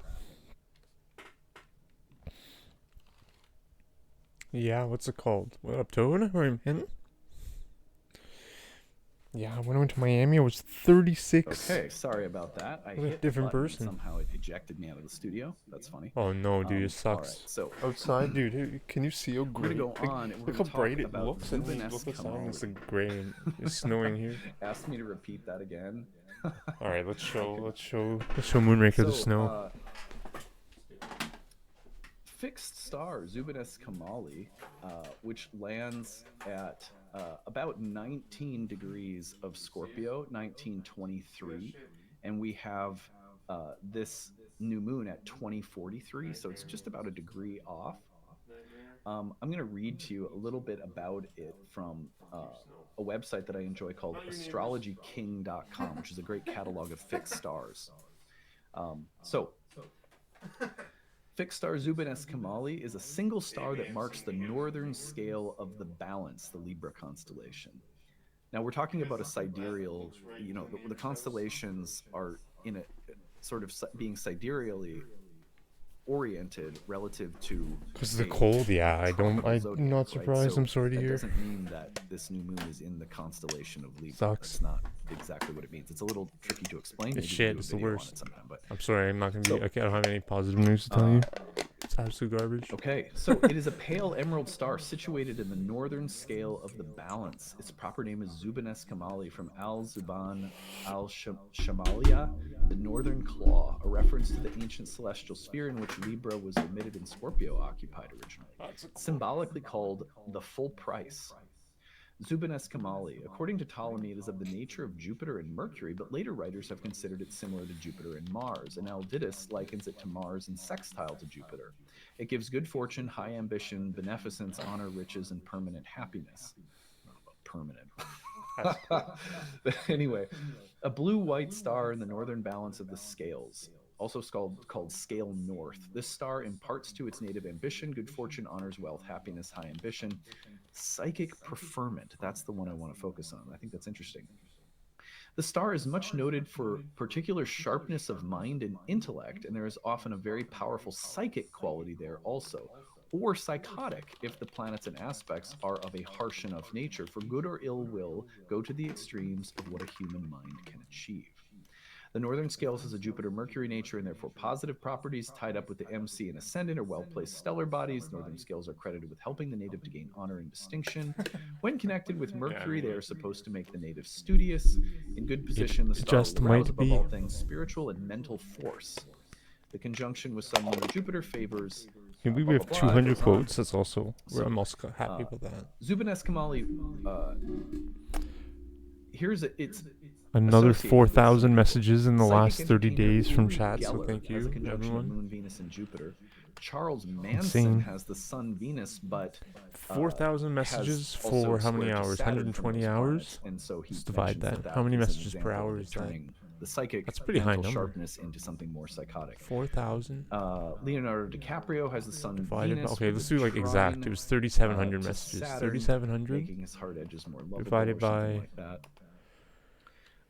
Yeah, what's it called? What, up Toad? Or in? Yeah, when I went to Miami, I was 36. Okay, sorry about that. I What a hit different the button and person. somehow it ejected me out of the studio. That's funny. Oh no, dude, it All right, sucks. so Outside, dude, hey, can you see how we're great? gonna go on and we're Look how gonna bright talk it about looks, and Zubin look outside, and it's Eskamali. like gray and it's snowing here. Asked me to repeat that again. All right, let's show Moonraker the snow. Fixed star Zubin Eskamali, which lands at about 19 degrees of Scorpio, 1923, and we have this new moon at 2043, so it's just about a degree off. I'm going to read to you a little bit about it from a website that I enjoy called astrologyking.com, which is a great catalog of fixed stars. Fixed star Zubin Eskamali is a single star that marks the northern scale of the balance, the Libra constellation. Now we're talking about a sidereal, you know, the constellations are in a sort of being sidereally oriented relative to Because the cold, yeah, I'm zodiac, not surprised. Right? So I'm sorry to that hear. doesn't mean that this new moon is in the constellation of Libra. Sucks. That's not exactly what it means. It's a little tricky to explain. It's shit. It's the worst. Sometime, but I'm sorry. I'm not gonna be. I don't have any positive news to tell you. It's absolute garbage. Okay, so it is a pale emerald star situated in the northern scale of the balance. Its proper name is Zubin Eskamali, from Al-Zuban al-Shamalia, the northern claw, a reference to the ancient celestial sphere in which Libra was omitted and Scorpio occupied originally. Symbolically called the full price. Zubin Eskamali, according to Ptolemy, it is of the nature of Jupiter and Mercury, but later writers have considered it similar to Jupiter and Mars, and Alditus likens it to Mars and sextile to Jupiter. It gives good fortune, high ambition, beneficence, honor, riches, and permanent happiness. Permanent. But anyway, a blue-white star in the northern balance of the scales, also called scale north. This star imparts to its native ambition, good fortune, honors, wealth, happiness, high ambition, psychic preferment. That's the one I want to focus on. I think that's interesting. The star is much noted for particular sharpness of mind and intellect, and there is often a very powerful psychic quality there also, or psychotic if the planets and aspects are of a harsh enough nature, for good or ill will go to the extremes of what a human mind can achieve. The northern scales has a Jupiter-Mercury nature and therefore positive properties tied up with the MC and ascendant or well-placed stellar bodies. Northern scales are credited with helping the native to gain honor and distinction. When connected with Mercury, they are supposed to make the native studious. In good position, the star will arouse above all things spiritual and mental force. The conjunction with Sun, Moon, and Jupiter favors... We have 200 quotes. That's also where I'm also happy with that. Zubin Eskamali, it's another 4,000 messages in the last 30 days from chat, so thank you, everyone. Moon, Venus, and Jupiter. Charles Manson has the Sun, Venus, but 4,000 messages for how many hours? 120 hours? And so let's divide that. How many messages per hour is that? The psychic, that's pretty high number. Sharpness into something more psychotic. 4,000. Leonardo DiCaprio has the Sun, divided Venus. Okay, let's do like exact. It was 3,700 messages. 3,700 making his hard edges more lovable, divided by like that.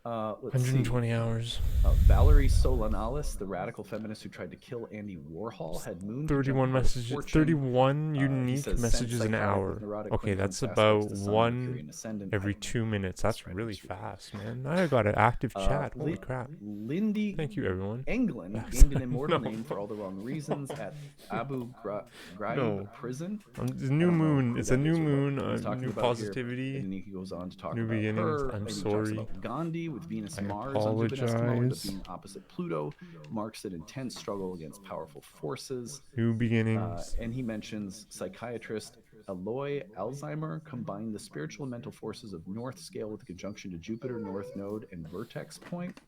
Let's see. 120 hours. Valerie Solanas, the radical feminist who tried to kill Andy Warhol, had Moon 31 messages. 31 unique says, messages an psychotic hour. with neurotic Okay, clinical that's aspects about to Sun, one Mercury, and Ascendant. every 2 minutes. That's right really up the street. fast, man. I got an active chat. Holy Li- crap. Lindy Thank you, everyone. Englund That's- gained an immortal no. name for all the wrong reasons at Abu Ghraib No. prison. The new moon. It's a new moon. He's talking New about positivity. Here. And then he goes on to talk New about beginnings. her. I'm and he sorry. talks about Gandhi with Venus I and Mars on Zubin Eskimo, apologize. being opposite Pluto, marks an intense struggle against powerful forces. New beginnings. And he mentions psychiatrist Aloy Alzheimer combined the spiritual and mental forces of North Scale with the conjunction to Jupiter, North Node, and Vertex Point.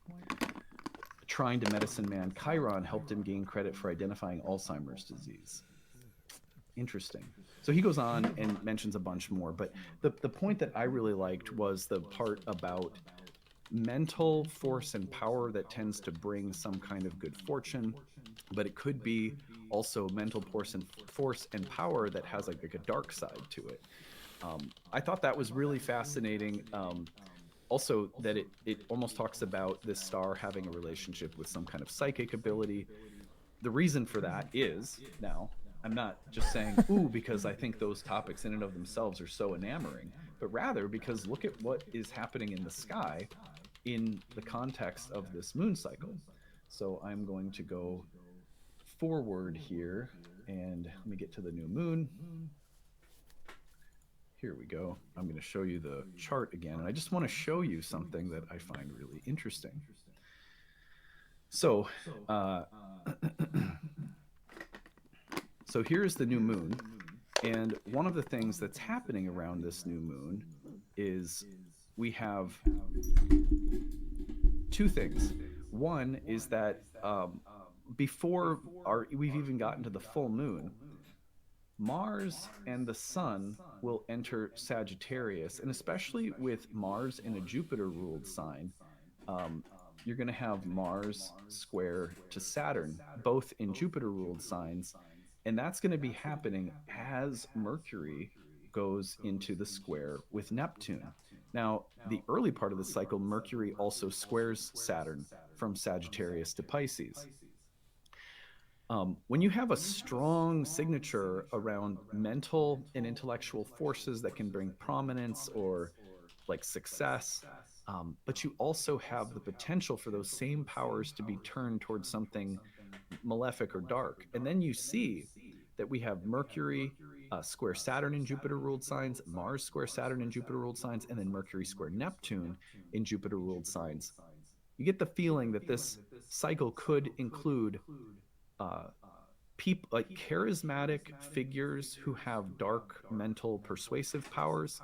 Trying to medicine man Chiron helped him gain credit for identifying Alzheimer's disease. Interesting. So he goes on and mentions a bunch more, but the point that I really liked was the part about mental force and power that tends to bring some kind of good fortune, but it could be also mental force and power that has like a dark side to it. I thought that was really fascinating. Also, that it almost talks about this star having a relationship with some kind of psychic ability. The reason for that is, now, I'm not just saying, ooh, because I think those topics in and of themselves are so enamoring, but rather because look at what is happening in the sky in the context of this moon cycle. So I'm going to go forward here, and let me get to the new moon. Here we go. I'm going to show you the chart again, and I just want to show you something that I find really interesting. So, so here's the new moon, and one of the things that's happening around this new moon is we have two things. One is that before we've even gotten to the full moon, Mars and the Sun will enter Sagittarius, and especially with Mars in a Jupiter-ruled sign, you're going to have Mars square to Saturn, both in Jupiter-ruled signs, and that's going to be happening as Mercury goes into the square with Neptune. Now, the early part of the cycle, Mercury also squares Saturn from Sagittarius to Pisces. When you have a strong signature around mental and intellectual forces that can bring prominence or like success, but you also have the potential for those same powers to be turned towards something malefic or dark. And then you see that we have Mercury square Saturn in Jupiter ruled signs, Mars square Saturn in Jupiter ruled signs, and then Mercury square Neptune in Jupiter ruled signs. You get the feeling that this cycle could include people like charismatic figures who have dark mental persuasive powers.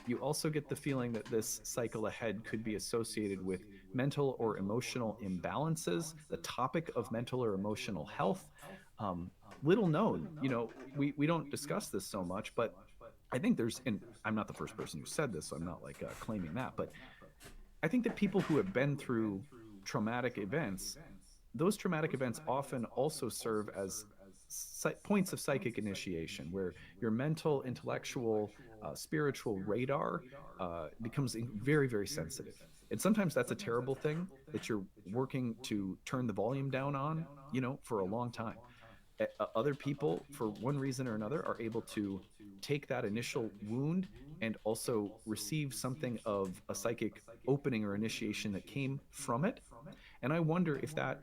You also get the feeling that this cycle ahead could be associated with mental or emotional imbalances, the topic of mental or emotional health. Little known, we don't discuss this so much, but I think and I'm not the first person who said this, so I'm not like claiming that, but I think that people who have been through traumatic events, those traumatic events often also serve as points of psychic initiation where your mental, intellectual, spiritual radar becomes very, very sensitive. And sometimes that's a terrible thing that you're working to turn the volume down on, for a long time. Other people, for one reason or another, are able to take that initial wound and also receive something of a psychic opening or initiation that came from it. And I wonder if that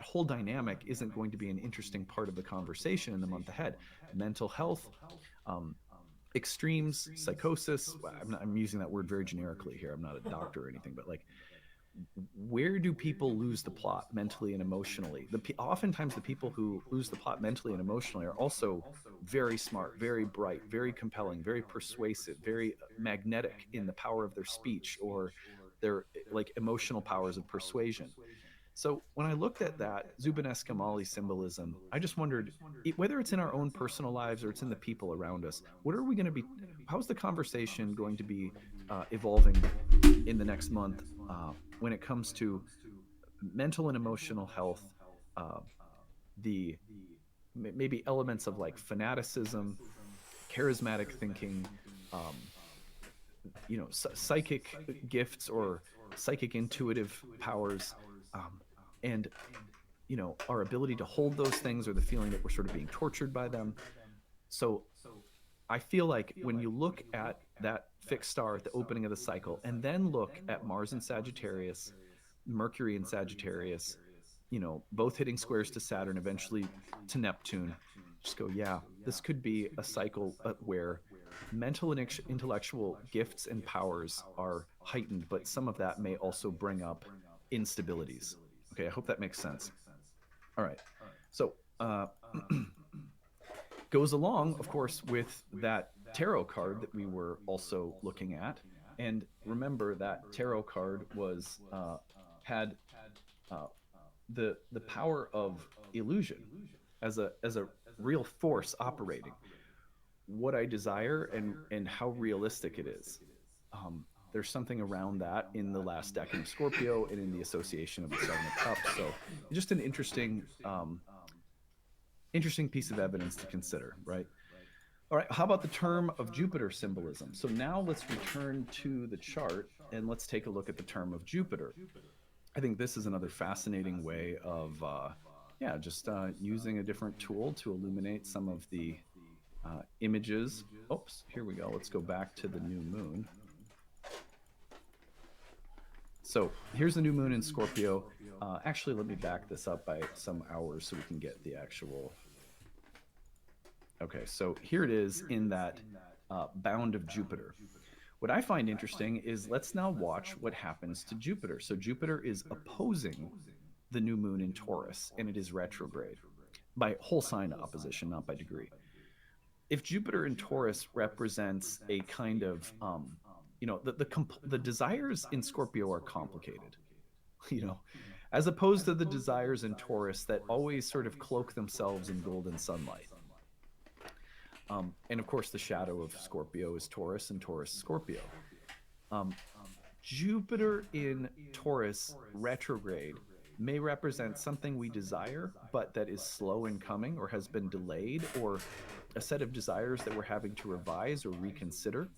whole dynamic isn't going to be an interesting part of the conversation in the month ahead. Mental health, extremes, psychosis. I'm using that word very generically here. I'm not a doctor or anything, but like, where do people lose the plot mentally and emotionally? Oftentimes the people who lose the plot mentally and emotionally are also very smart, very bright, very compelling, very persuasive, very magnetic in the power of their speech or their like emotional powers of persuasion. So when I looked at that Zubin-esque symbolism, I just wondered whether it's in our own personal lives or it's in the people around us, what are we going to be, how's the conversation going to be evolving in the next month when it comes to mental and emotional health, the maybe elements of like fanaticism, charismatic thinking, psychic gifts or psychic intuitive powers, um, and our ability to hold those things, or the feeling that we're sort of being tortured by them. So I feel like when you look at that fixed star at the opening of the cycle, and then look at Mars in Sagittarius, Mercury in Sagittarius, both hitting squares to Saturn, eventually to Neptune, just go, yeah, this could be a cycle where mental and intellectual gifts and powers are heightened, but some of that may also bring up instabilities. Okay, I hope that makes sense. All right. So, goes along, of course, with that tarot card that we were also looking at. And remember that tarot card was had uh, the power of illusion as a real force operating. What I desire and how realistic it is. There's something around that in the last decan of Scorpio and in the association of the Seven of Cups. So just an interesting piece of evidence to consider, right? All right, how about the term of Jupiter symbolism? So now let's return to the chart and let's take a look at the term of Jupiter. I think this is another fascinating way of, just using a different tool to illuminate some of the images. Oops, here we go. Let's go back to the new moon. So here's the new moon in Scorpio. Actually, let me back this up by some hours so we can get the actual. Okay, so here it is in that bound of Jupiter. What I find interesting is, let's now watch what happens to Jupiter. So Jupiter is opposing the new moon in Taurus, and it is retrograde by whole sign opposition, not by degree. If Jupiter in Taurus represents a kind of, the desires in Scorpio are complicated, as opposed to the desires in Taurus that always sort of cloak themselves in golden sunlight. And of course, the shadow of Scorpio is Taurus, and Taurus Scorpio. Jupiter in Taurus retrograde may represent something we desire, but that is slow in coming or has been delayed, or a set of desires that we're having to revise or reconsider,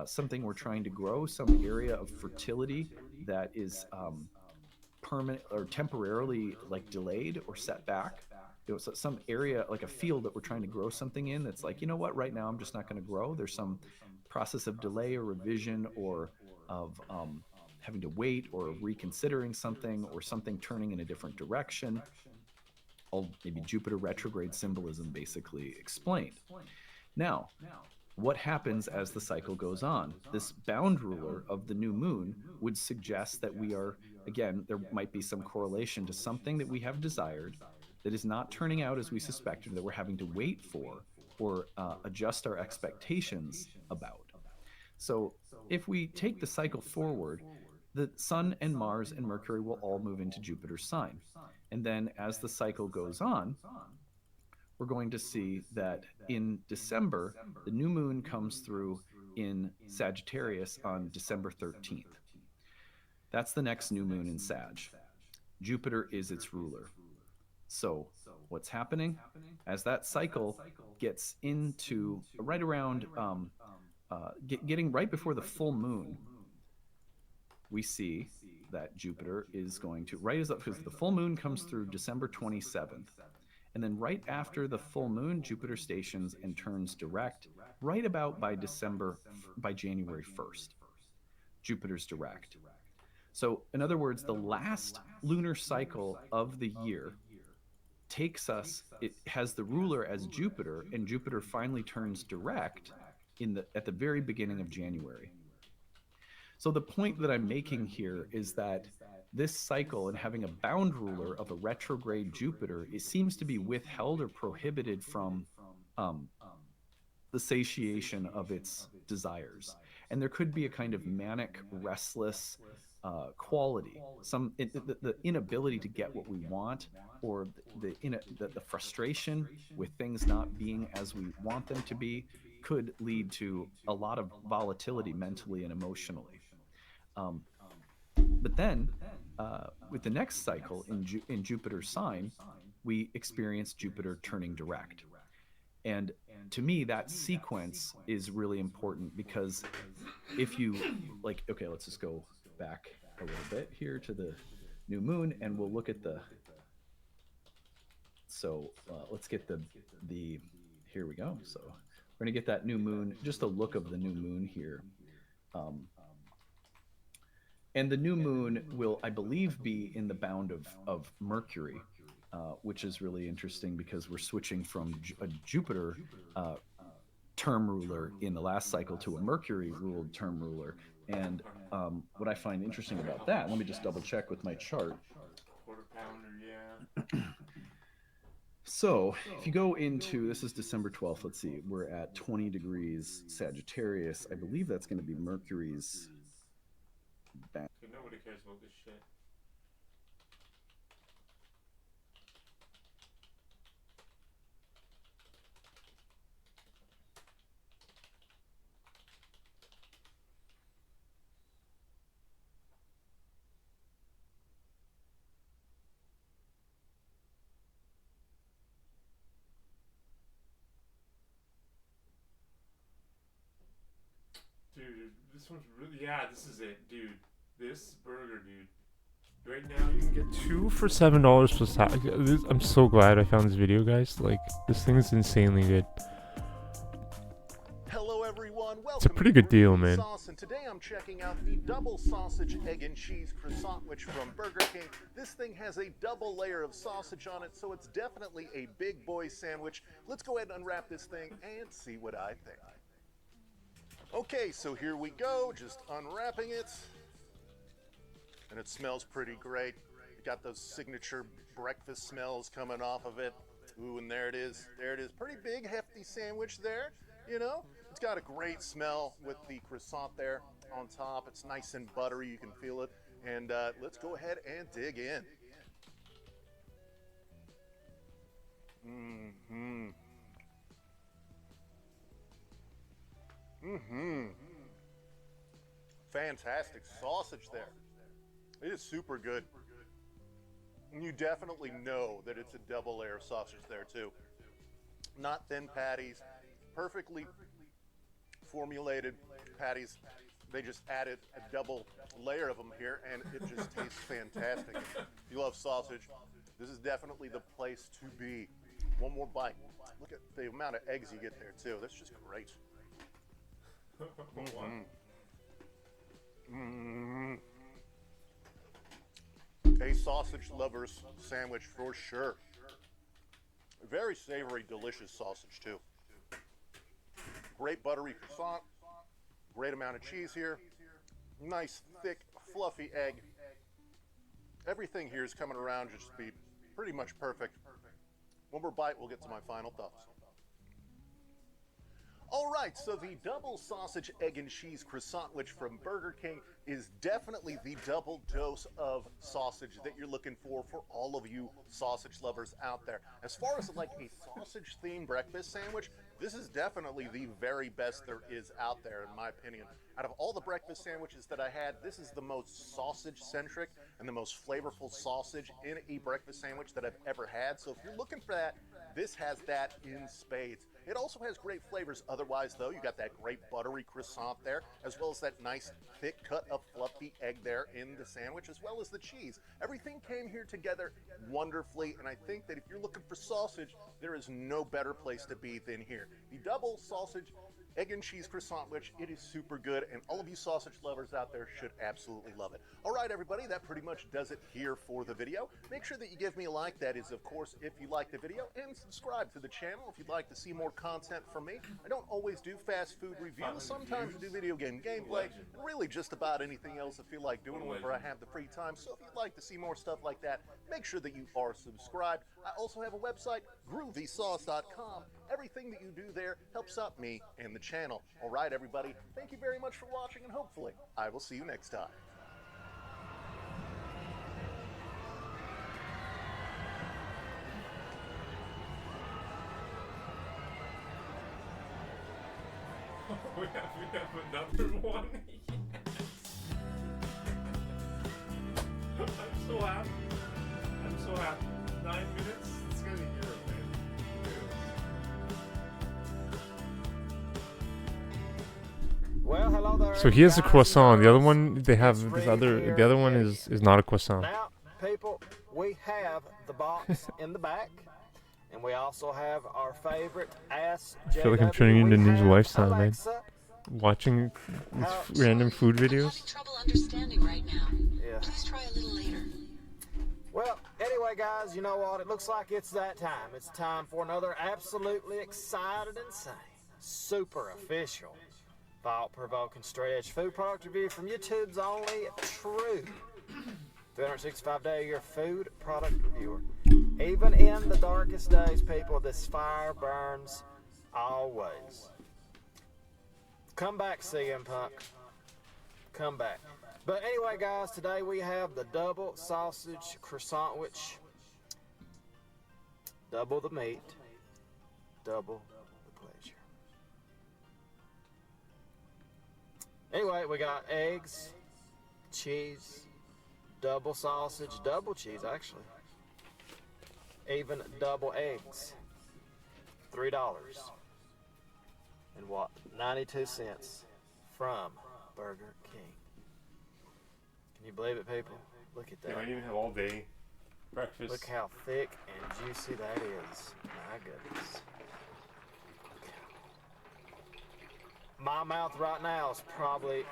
something we're trying to grow, some area of fertility that is permanent or temporarily like delayed or set back. So some area, like a field that we're trying to grow something in, that's like, what, right now I'm just not going to grow. There's some process of delay or revision, or of having to wait, or reconsidering something, or something turning in a different direction. All maybe Jupiter retrograde symbolism basically explained. Now, what happens as the cycle goes on? This bound ruler of the new moon would suggest that we are, again, there might be some correlation to something that we have desired that is not turning out as we suspected, that we're having to wait for, or adjust our expectations about. So if we take the cycle forward, the Sun and Mars and Mercury will all move into Jupiter's sign. And then as the cycle goes on, we're going to see that in December, the new moon comes through in Sagittarius on December 13th. That's the next new moon in Sag. Jupiter is its ruler. So what's happening? As that cycle gets into right around, getting right before the full moon, we see that Jupiter is going to, right as up, because the full moon comes through December 27th. And then right after the full moon, Jupiter stations and turns direct right about by January 1st. Jupiter's direct. So in other words, the last lunar cycle of the year takes us, it has the ruler as Jupiter, and Jupiter finally turns direct at the very beginning of January. So the point that I'm making here is that this cycle, and having a bound ruler of a retrograde Jupiter, it seems to be withheld or prohibited from the satiation of its desires. And there could be a kind of manic, restless quality, the inability to get what we want, or the frustration with things not being as we want them to be, could lead to a lot of volatility mentally and emotionally. But then, with the next cycle in Jupiter's sign, we experience Jupiter turning direct. And to me, that sequence is really important, because if you, like, okay, let's just go back a little bit here to the new moon, and we'll look at the. So let's get the. Here we go. So we're gonna get that new moon, just a look of the new moon here. And the new moon will, I believe, be in the bound of Mercury, which is really interesting because we're switching from a Jupiter term ruler in the last cycle to a Mercury ruled term ruler. And what I find interesting about that, let me just double check with my chart. Quarter pounder, yeah. So if you go into, this is December 12th, let's see, we're at 20 degrees Sagittarius. I believe that's going to be Mercury's back. Nobody cares about this shit. Dude, this one's really, yeah, this is it, dude. This burger, dude. Right now you can get Two for $7 plus tax. I'm so glad I found this video, guys. Like, this thing is insanely good. Hello everyone, welcome. It's a pretty good deal, man. Sauce, and today I'm checking out the double sausage, egg and cheese croissant which from Burger King. This thing has a double layer of sausage on it, so it's definitely a big boy sandwich. Let's go ahead and unwrap this thing and see what I think. Okay, so here we go, just unwrapping it. And it smells pretty great. You got those signature breakfast smells coming off of it. Ooh, and there it is. There it is. Pretty big, hefty sandwich there, you know? It's got a great smell with the croissant there on top. It's nice and buttery, you can feel it. And let's go ahead and dig in. Fantastic sausage there. It is super good. And you definitely know that it's a double layer sausage there too. Not thin patties, perfectly formulated patties. They just added a double layer of them here and it just tastes fantastic. If you love sausage, this is definitely the place to be. One more bite. Look at the amount of eggs you get there too. That's just great. A sausage lover's sandwich for sure. Very savory, delicious sausage too. Great buttery croissant. Great amount of cheese here. Nice, thick, fluffy egg. Everything here is coming around just to be pretty much perfect. One more bite, we'll get to my final thoughts. All right, so the double sausage, egg, and cheese croissant, which from Burger King is definitely the double dose of sausage that you're looking for all of you sausage lovers out there. As far as like a sausage-themed breakfast sandwich, this is definitely the very best there is out there, in my opinion. Out of all the breakfast sandwiches that I had, this is the most sausage-centric and the most flavorful sausage in a breakfast sandwich that I've ever had. So if you're looking for that, this has that in spades. It also has great flavors. Otherwise, though, you got that great buttery croissant there, as well as that nice thick cut of fluffy egg there in the sandwich, as well as the cheese. Everything came here together wonderfully, and I think that if you're looking for sausage, there is no better place to be than here. The double sausage, egg and cheese croissant, which it is super good, and all of you sausage lovers out there should absolutely love it. All right, everybody, that pretty much does it here for the video. Make sure that you give me a like, that is, of course, if you like the video, and subscribe to the channel if you'd like to see more content from me. I don't always do fast food reviews. Sometimes I do video game gameplay, and really just about anything else I feel like doing whenever I have the free time. So if you'd like to see more stuff like that, make sure that you are subscribed. I also have a website, groovysauce.com. Everything that you do there helps out me and the channel. All right, everybody, thank you very much for watching, and hopefully I will see you next time. we have another one. Yes. I'm so happy. I'm so happy. 9 minutes. It's gonna be here, man. Well, hello there. So he has a guys and croissant. The other girls. one, they have It's this ready other. here The other one and is not a croissant. Now, people, we have the box in the back, and we also have our favorite Ask I feel like I'm JW. turning into We Ninja have Lifestyle, man. Alexa. Watching these How- random food I'm having videos. trouble understanding right now. Yeah. Please try a little later. Well, anyway, guys, you know what? It looks like it's that time. It's time for another absolutely excited, insane, super official, thought-provoking, straight-edge food product review from YouTube's only true 365-day-a-year food product reviewer. Even in the darkest days, people, this fire burns always. Come back, CM Punk. Come back. But anyway, guys, today we have the double sausage croissantwich. Double the meat, double the pleasure. Anyway, we got eggs, cheese, double sausage, double cheese, actually. Even double eggs. $3. And what? 92 cents from Burger King. Can you believe it, people? Look at You that. don't even have all day breakfast. Look how thick and juicy that is. My goodness. My mouth right now is probably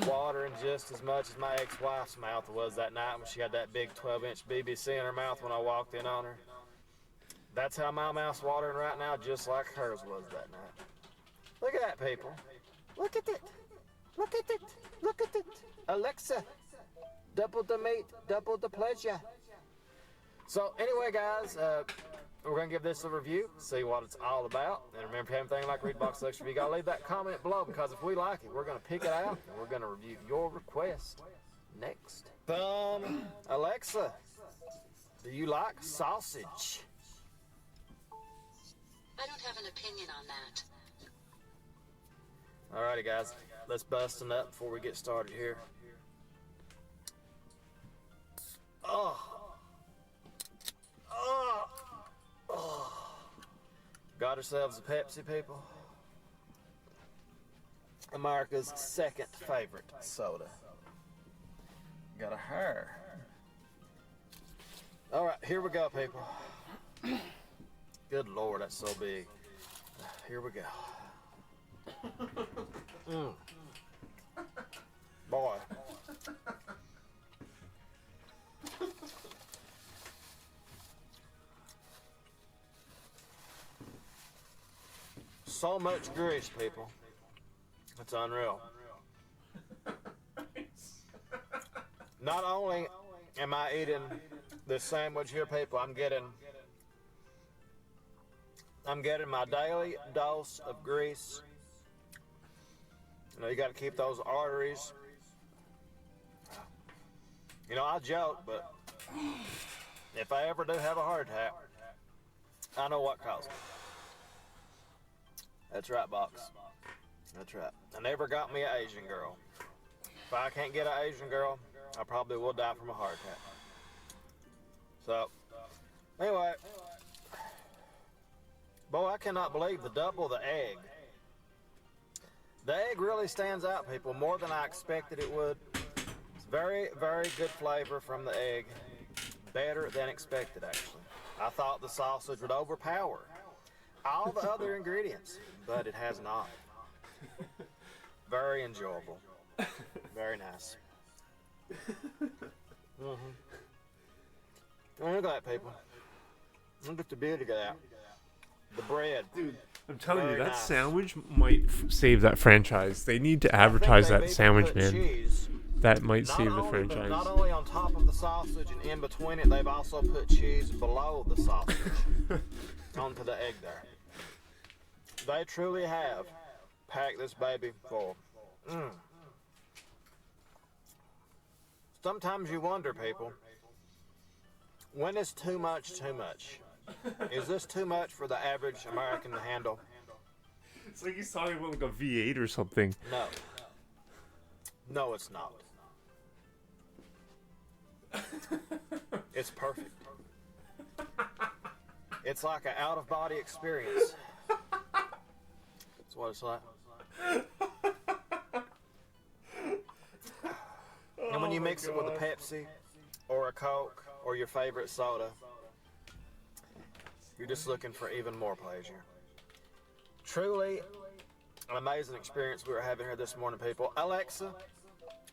watering just as much as my ex-wife's mouth was that night when she had that big 12-inch BBC in her mouth when I walked in on her. That's how my mouth's watering right now, just like hers was that night. Look at that, people. Look at it. Look at it. Look at it. Alexa, double the meat, double the pleasure. So anyway, guys, we're going to give this a review, see what it's all about. And remember, if you have anything like Read Box Lecture, you got to leave that comment below, because if we like it, we're going to pick it out and we're going to review your request next. Alexa, do you like sausage? I don't have an opinion on that. Alrighty, guys, let's bust it up before we get started here. Got ourselves a Pepsi, people. America's second favorite soda. Got a hair. Alright, here we go, people. Good Lord, that's so big. Here we go. Boy. So much grease, people. It's unreal. Not only am I eating this sandwich here, people, I'm getting my daily dose of grease. You know, you got to keep those arteries. You know, I joke, but if I ever do have a heart attack, I know what caused it. That's right, Box. That's right. I never got me an Asian girl. If I can't get an Asian girl, I probably will die from a heart attack. So, anyway. Boy, I cannot believe the double the egg. The egg really stands out, people, more than I expected it would. It's very, very good flavor from the egg. Better than expected, actually. I thought the sausage would overpower all the other ingredients, but it has not. Very enjoyable. Very nice. Look at that, people. Look at the beauty of that. The bread. Dude, I'm telling Very you, that nice. sandwich might save that franchise. They need to advertise that sandwich, man. Cheese. That might Not save the only- franchise. Not only on top of the sausage and in between it, they've also put cheese below the sausage onto the egg there. They truly have packed this baby full. Sometimes you wonder, people, when is too much too much? Is this too much for the average American to handle? It's like he's talking about like a V8 or something. No. No, it's not. It's perfect. It's like an out-of-body experience. That's what it's like. you mix it with a Pepsi or a Coke or your favorite soda, you're just looking for even more pleasure. Truly an amazing experience we were having here this morning, people. Alexa,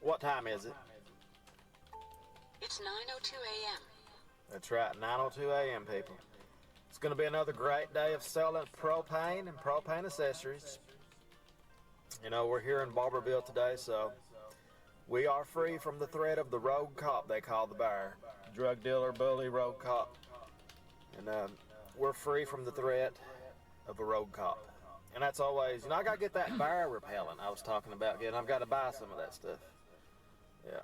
what time is it? It's 9:02 a.m. That's right, 9:02 a.m., people. It's going to be another great day of selling propane and propane accessories. You know, we're here in Barberville today, so we are free from the threat of the rogue cop, they call the buyer. Drug dealer, bully, rogue cop. And we're free from the threat of a rogue cop. And that's always, you know, I got to get that buyer repellent I was talking about getting. I've got to buy some of that stuff. Yeah.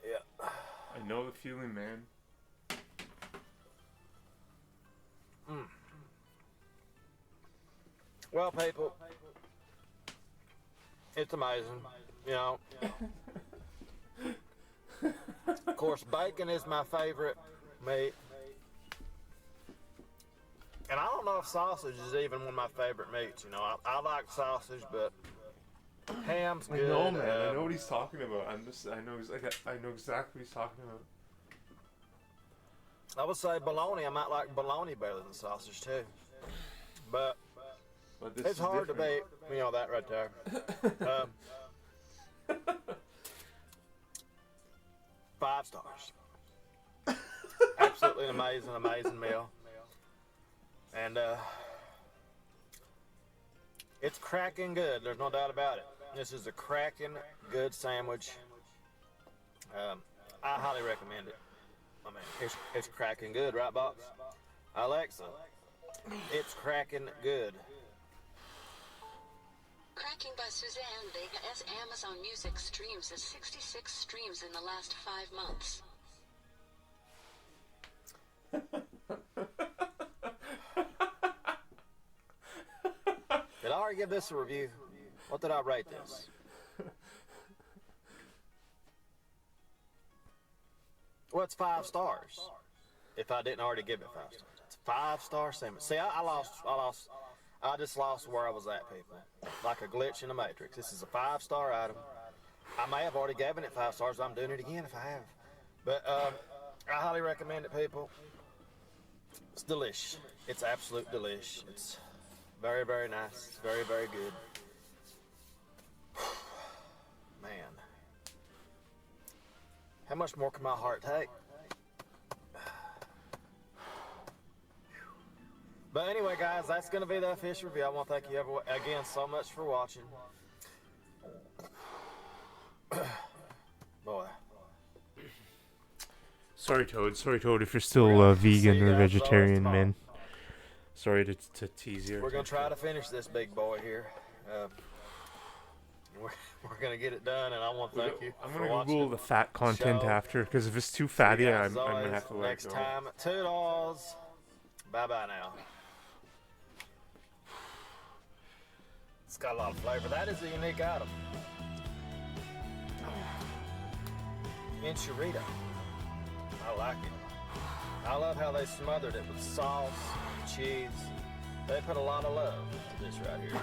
Yeah. I know the feeling, man. Well, people, it's amazing, you know. Of course, bacon is my favorite meat. And I don't know if sausage is even one of my favorite meats, you know. I like sausage, but ham's I good. know, man. I know what he's talking about. I know exactly what he's talking about. I would say bologna. I might like bologna better than sausage, too. But This it's is hard to different. beat, you know, that right there. 5 stars. Absolutely an amazing meal. And it's cracking good. There's no doubt about it. This is a cracking good sandwich. I highly recommend it. I mean, it's cracking good, right, Box? Alexa, it's cracking good. Cracking by Suzanne Vega as Amazon Music streams has 66 streams in the last 5 months. Did I already give this a review? What did I rate this? Well, it's 5 stars. If I didn't already give it 5 stars. It's a 5-star sandwich. See, I just lost where I was at, people. Like a glitch in the Matrix. This is a 5-star item. I may have already given it 5 stars. I'm doing it again if I have. But I highly recommend it, people. It's delish. It's absolute delish. It's very, very nice. It's very, very good. Man. How much more can my heart take? But anyway, guys, that's going to be the fish review. I want to thank you again so much for watching. Boy. Sorry, Toad, if you're still vegan or vegetarian, man. Sorry to tease you. We're going to try to finish this big boy here. We're going to get it done, and I want to thank you I'm for going to watching. Google the fat content show. after, because if it's too See you fatty, guys, I'm as going to always, have to let it next go. time, toodles. Bye-bye now. It's got a lot of flavor. That is a unique item. Enchilada. I like it. I love how they smothered it with sauce, cheese. They put a lot of love into this right here.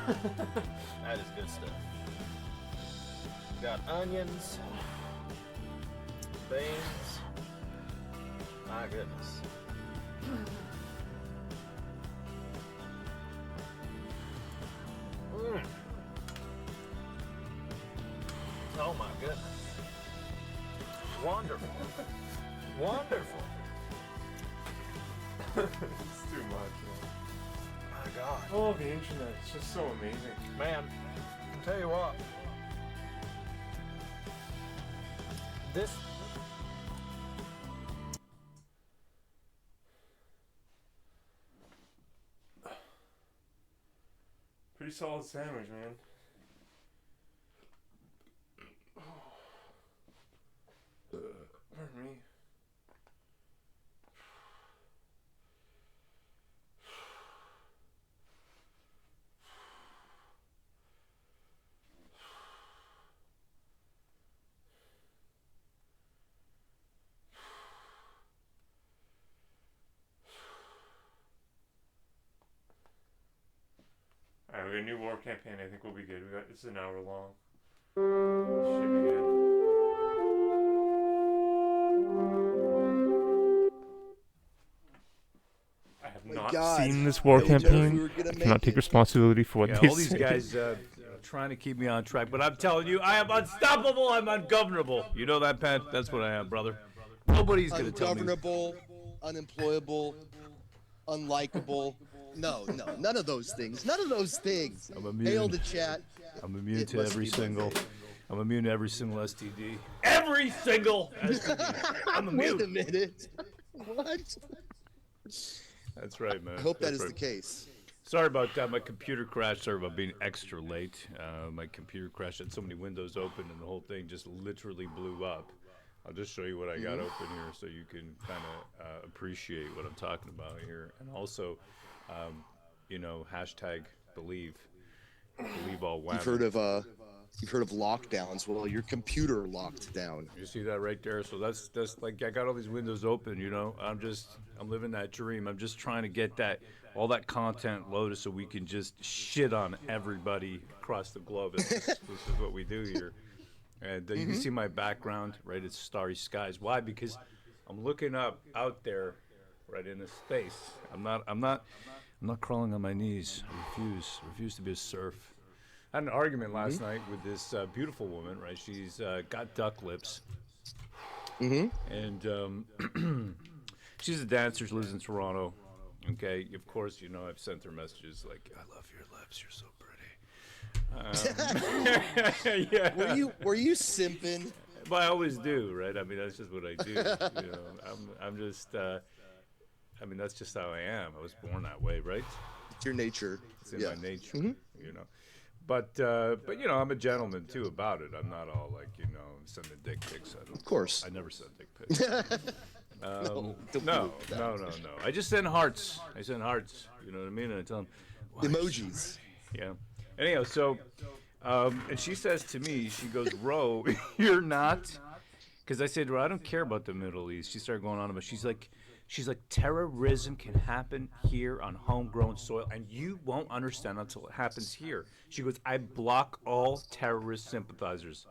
That is good stuff. Got onions, beans. My goodness. Oh my goodness. Wonderful. Wonderful. It's too much, man. My God. Oh, the internet. It's just so amazing. Man, I'll tell you what. This Pretty solid sandwich, man. Pardon me. Alright, we got a new war campaign. I think we'll be good. It's an hour long. Should be good. not God. seen this war I told you we campaign. were gonna I cannot make take it. responsibility for what Yeah, they all these say. guys trying to keep me on track, but I'm telling you, I am unstoppable. I'm ungovernable. You know that, Pat? That's what I am, brother. Nobody's gonna tell me. Ungovernable, unemployable, unlikable. No, none of those things. None of those things. I'm immune. Hail the chat. I'm immune It to must every be single. Monday. I'm immune to every single STD. Every single STD. I'm immune. Wait a minute. What? That's right, man. I hope that That's is right. the case. Sorry about that. My computer crashed. Sorry about being extra late. My computer crashed. Had so many windows open, and the whole thing just literally blew up. I'll just show you what I got open here, so you can kind of appreciate what I'm talking about here. And also, hashtag believe all women. You've heard of lockdowns. Well, your computer locked down. You see that right there? So that's like I got all these windows open. I'm living that dream. I'm just trying to get all that content loaded so we can just shit on everybody across the globe. This is what we do here. And you can see my background, right? It's starry skies. Why? Because I'm looking out there, right in the space. I'm not crawling on my knees. I refuse to be a serf. I had an argument last night with this beautiful woman, right? She's got duck lips. And she's a dancer. She lives in Toronto. Okay, of course, I've sent her messages like, "I love your lips. You're so pretty." Yeah. Were you simping? But I always do, right? I mean, that's just what I do. I'm just. That's just how I am. I was born that way, right? It's your nature. It's in my nature, But I'm a gentleman too about it. I'm not all like sending dick pics. Of course. I never send dick pics. No. I just send hearts. I send hearts. You know what I mean? And I tell them Emojis. Yeah. Anyhow, so and she says to me, she goes, "Ro, you're not," because I said, "Ro, I don't care about the Middle East." She started going on about. She's like, terrorism can happen here on homegrown soil, and you won't understand until it happens here. She goes, "I block all terrorist sympathizers."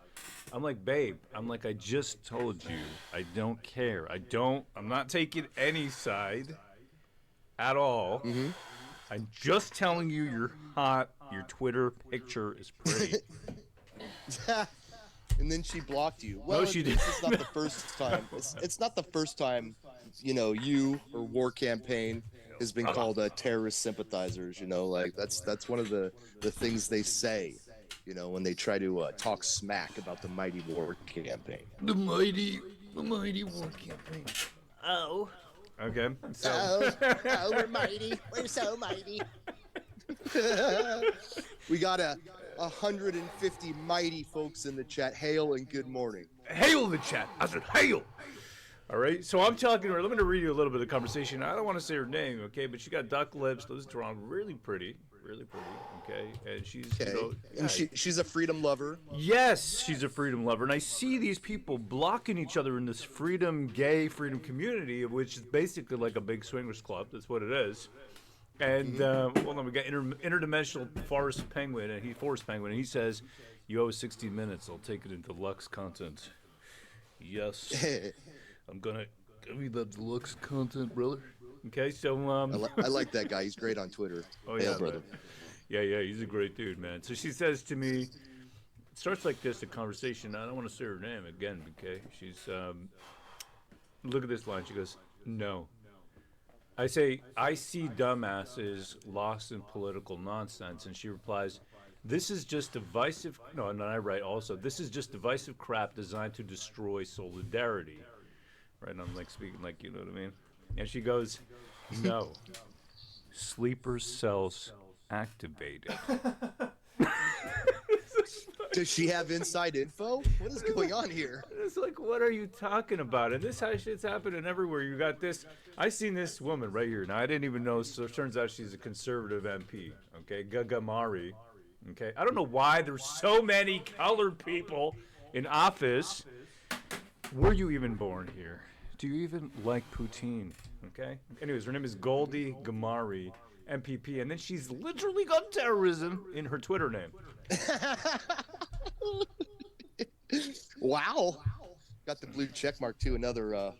I'm like, "Babe," I just told you, I don't care. I'm not taking any side at all. I'm just telling you you're hot. Your Twitter picture is pretty. And then she blocked you. Well, No, she didn't. This is not the first time. It's not the first time, you or War Campaign has been called terrorist sympathizers. That's one of the things they say, when they try to talk smack about the mighty War Campaign. The mighty War Campaign. Oh. Okay. So. Oh, we're mighty. We're so mighty. We got 150 mighty folks in the chat. Hail and good morning. Hail the chat. I said hail. All right. So I'm talking to her. Let me read you a little bit of the conversation. I don't want to say her name, okay? But she got duck lips. Lives in Toronto. Really pretty. Okay. And she's, And she's a freedom lover. Yes, she's a freedom lover. And I see these people blocking each other in this gay freedom community, which is basically like a big swingers club. That's what it is. And we got interdimensional forest penguin, and he says, "You owe 60 minutes. I'll take it into Lux content." Yes, I'm gonna give you that Lux content, brother. Okay, so I like that guy. He's great on Twitter. Oh Hail, yeah, brother. Yeah, he's a great dude, man. So she says to me, it starts like this, a conversation. I don't want to say her name again, okay? She's look at this line. She goes, "No." I say, "I see dumbasses lost in political nonsense," and she replies, "This is just divisive." No, and I write also, "This is just divisive crap designed to destroy solidarity." Right? And I'm like speaking like, you know what I mean? And she goes, "No, sleeper cells activated." Does she have inside info? What is going on here? It's like, what are you talking about? And this shit's happening everywhere. You got this. I seen this woman right here. Now I didn't even know. So it turns out she's a conservative MP. Okay, Gagamari. Okay, I don't know why there's so many colored people in office. Were you even born here? Do you even like poutine? Okay. Anyways, her name is Goldie Gamari, MPP, and then she's literally got terrorism in her Twitter name. Wow. Got the blue check mark too. Another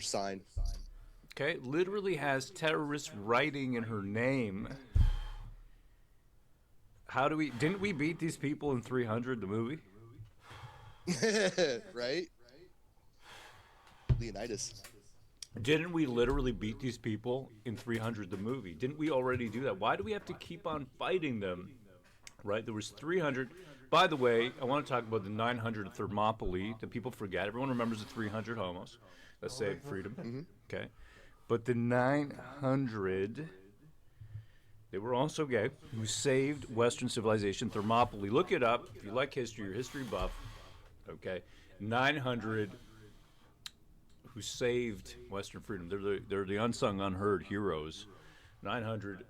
sign. Okay, literally has terrorist writing in her name. Didn't we beat these people in 300, the movie? Right? Leonidas. Didn't we literally beat these people in 300, the movie? Didn't we already do that? Why do we have to keep on fighting them? Right, there was 300. By the way, I want to talk about the 900 Thermopylae that people forget. Everyone remembers the 300 homos that saved freedom. Okay, but the 900, they were also gay, who saved Western civilization. Thermopylae, look it up if you like history, you're a history buff. Okay, 900 who saved Western freedom. They're the unsung, unheard heroes. 900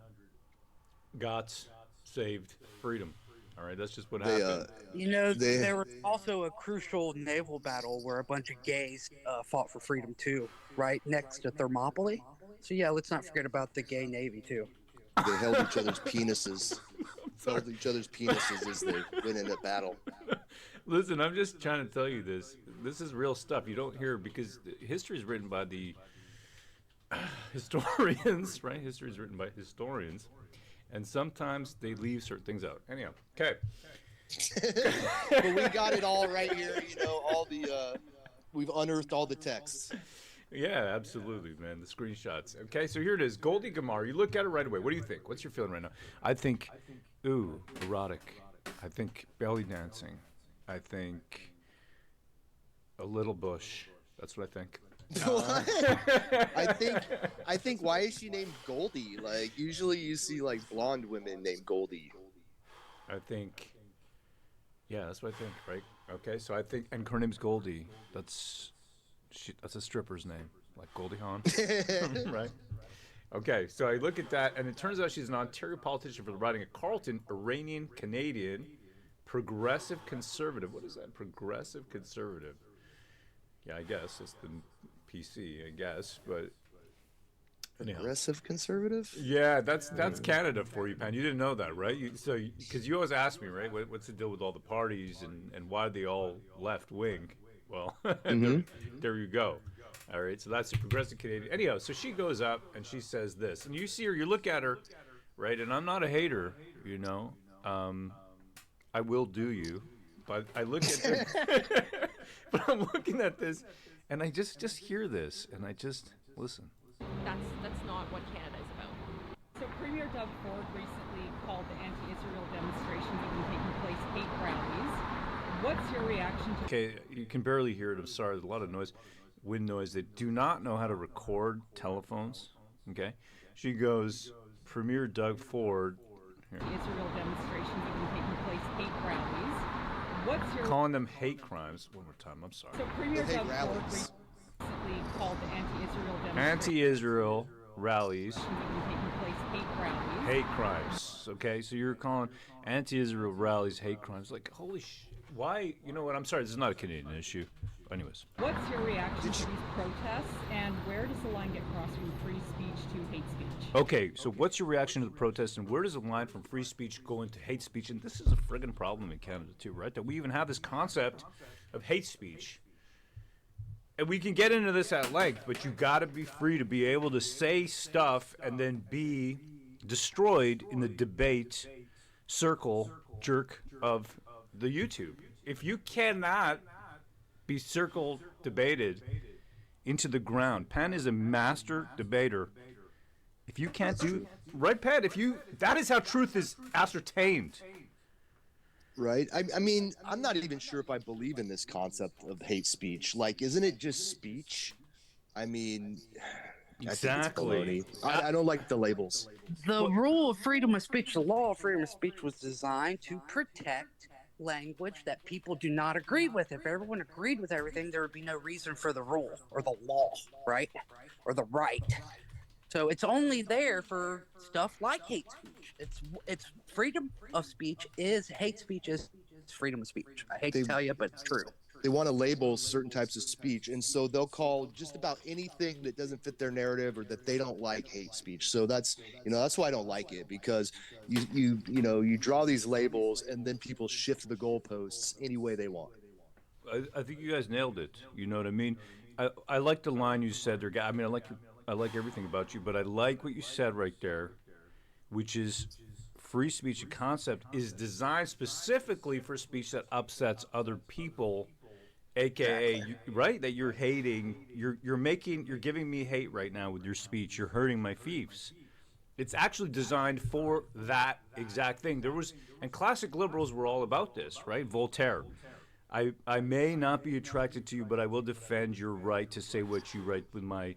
gots saved freedom. All right, that's just what happened. There was also a crucial naval battle where a bunch of gays fought for freedom too, right next to Thermopylae. So yeah, let's not forget about the gay navy too. They held each other's penises. Held each other's penises as they went into battle. Listen, I'm just trying to tell you this. This is real stuff. You don't hear, because history is written by the historians, right? History is written by historians, and sometimes they leave certain things out. Anyhow, okay. But we got it all right here. All the we've unearthed all the texts. Yeah, absolutely, man. The screenshots. Okay, so here it is. Goldie Gamar. You look at it right away. What do you think? What's your feeling right now? I think, ooh, erotic. I think belly dancing. I think a little bush. That's what I think. I think why is she named Goldie? Like usually you see like blonde women named Goldie. I think, yeah, that's what I think, right? Okay, so I think, and her name's Goldie. That's a stripper's name, like Goldie Hawn, right? Okay, so I look at that, and it turns out she's an Ontario politician for the riding of Carleton, Iranian Canadian, progressive conservative. What is that? Progressive conservative. Yeah, I guess it's the PC, I guess, but anyhow. Progressive conservative? Yeah, that's Canada for you, Pan. You didn't know that, right? Because you always ask me, right? What's the deal with all the parties and why are they all left wing? Well, there you go. All right, so that's the progressive Canadian. Anyhow, so she goes up and she says this, and you see her, you look at her, right? And I'm not a hater, I will do you, but I look at this, but I'm looking at this, and I just hear this, and I just listen. That's not what Canada is about. So Premier Doug Ford recently called the anti-Israel demonstrations that have been taking place hate rallies. What's your reaction to? Okay, you can barely hear it. I'm sorry. There's a lot of noise, wind noise. They do not know how to record telephones. Okay, she goes, Premier Doug Ford. Israel demonstrations that have been taking place hate rallies. What's your calling them hate crimes? One more time. I'm sorry. So Premier Doug Ford recently called the anti-Israel demonstrations. Anti-Israel rallies. That have been taking place hate rallies. Hate crimes. Okay, so you're calling anti-Israel rallies hate crimes? Like, holy shit. Why? You know what? I'm sorry. This is not a Canadian issue. Anyways. What's your reaction to these protests, and where does the line get crossed from free speech to hate speech? Okay, so what's your reaction to the protests, and where does the line from free speech go into hate speech? And this is a friggin' problem in Canada too, right? That we even have this concept of hate speech. And we can get into this at length, but you got to be free to be able to say stuff and then be destroyed in the debate circle jerk of the YouTube. If you cannot be circle debated into the ground, Pan is a master debater. If you can't do right, Pan, that is how truth is ascertained. Right. I mean, I'm not even sure if I believe in this concept of hate speech. Like, isn't it just speech? I mean, exactly. I don't like the labels. The rule of freedom of speech, the law of freedom of speech was designed to protect language that people do not agree with. If everyone agreed with everything, there would be no reason for the rule or the law, right? Or the right. So it's only there for stuff like hate speech. It's freedom of speech is hate speech is freedom of speech. I hate to tell you, but it's true. They want to label certain types of speech, and so they'll call just about anything that doesn't fit their narrative or that they don't like hate speech. So that's why I don't like it, because you draw these labels and then people shift the goalposts any way they want. I think you guys nailed it. You know what I mean? I like the line you said there. I mean, I like I like everything about you, but I like what you said right there, which is free speech. The concept is designed specifically for speech that upsets other people, aka right, that you're hating. You're giving me hate right now with your speech. You're hurting my fiefs. It's actually designed for that exact thing. And classic liberals were all about this, right? Voltaire. I may not be attracted to you, but I will defend your right to say what you write with my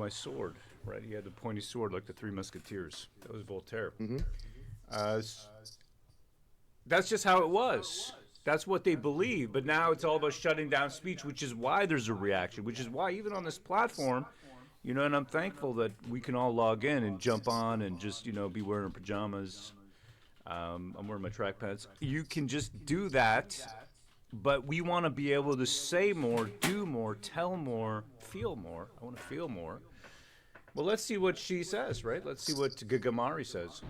sword, right? He had the pointy sword like the Three Musketeers. That was Voltaire. That's just how it was. That's what they believe. But now it's all about shutting down speech, which is why there's a reaction, which is why even on this platform, and I'm thankful that we can all log in and jump on and just, be wearing pajamas. I'm wearing my track pants. You can just do that, but we want to be able to say more, do more, tell more, feel more. I want to feel more. Well, let's see what she says, right? Let's see what Gagamari says.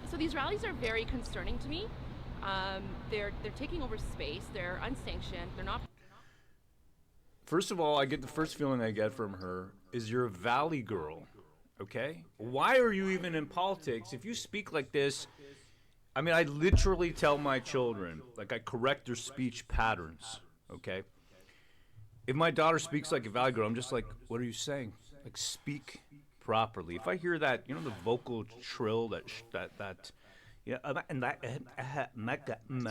So these rallies are very concerning to me. They're taking over space. They're unsanctioned. They're not. First of all, the first feeling I get from her is you're a valley girl, okay? Why are you even in politics? If you speak like this, I literally tell my children, I correct their speech patterns, okay? If my daughter speaks like a valley girl, I'm just like, what are you saying? Speak properly. If I hear that, the vocal trill, that and that,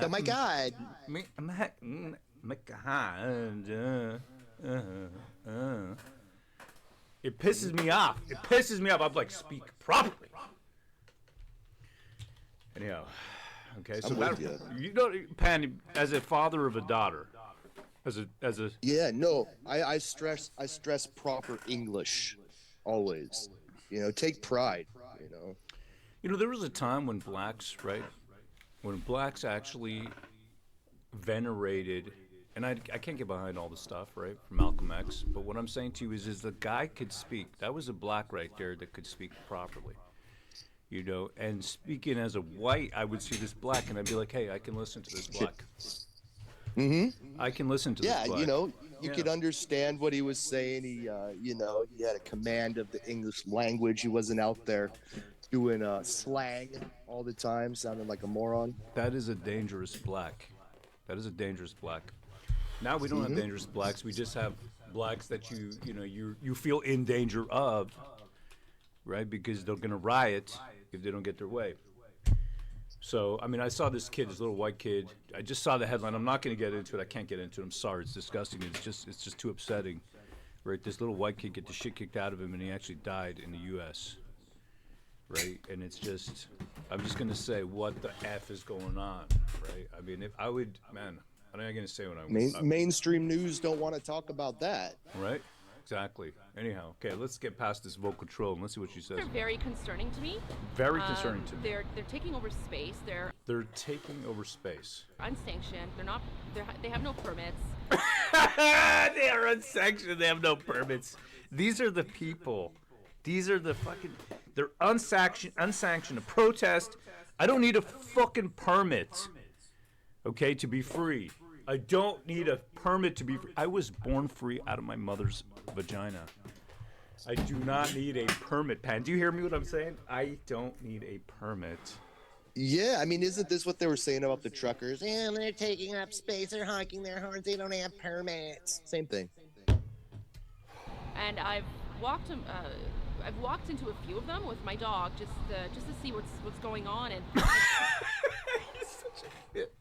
oh my God. It pisses me off. I'm like, speak properly. Anyhow, okay. So Pan, as a father of a daughter, as a yeah, no, I stress proper English, always. Take pride. There was a time when blacks, right? When blacks actually venerated, and I can't get behind all the stuff, right, from Malcolm X, but what I'm saying to you is the guy could speak. That was a black right there that could speak properly. And speaking as a white, I would see this black, and I'd be like, hey, I can listen to this black. I can listen to this black. Yeah, you could understand what he was saying. He had a command of the English language. He wasn't out there doing slang all the time, sounding like a moron. That is a dangerous black. Now we don't have dangerous blacks. We just have blacks that you feel in danger of, right? Because they're gonna riot if they don't get their way. So I saw this little white kid. I just saw the headline. I'm not gonna get into it. I can't get into it. I'm sorry. It's disgusting. It's just too upsetting, right? This little white kid get the shit kicked out of him, and he actually died in the U.S. Right? And it's just, I'm just gonna say, what the F is going on, right? If I would, man, I'm not gonna say what I want. Mainstream news don't want to talk about that. Right? Exactly. Anyhow, okay, let's get past this vocal troll and let's see what she says. They're very concerning to me. Very concerning to me. They're taking over space. They're taking over space. Unsanctioned. They have no permits. They are unsanctioned. They have no permits. These are the people. These are the fucking. They're unsanctioned to protest. I don't need a fucking permit, okay, to be free. I don't need a permit to be free. I was born free out of my mother's vagina. I do not need a permit, Pan. Do you hear me what I'm saying? I don't need a permit. Yeah, isn't this what they were saying about the truckers? Yeah, they're taking up space. They're honking their horns. They don't have permits. Same thing. And I've walked into a few of them with my dog just to see what's going on, and He's such a shit.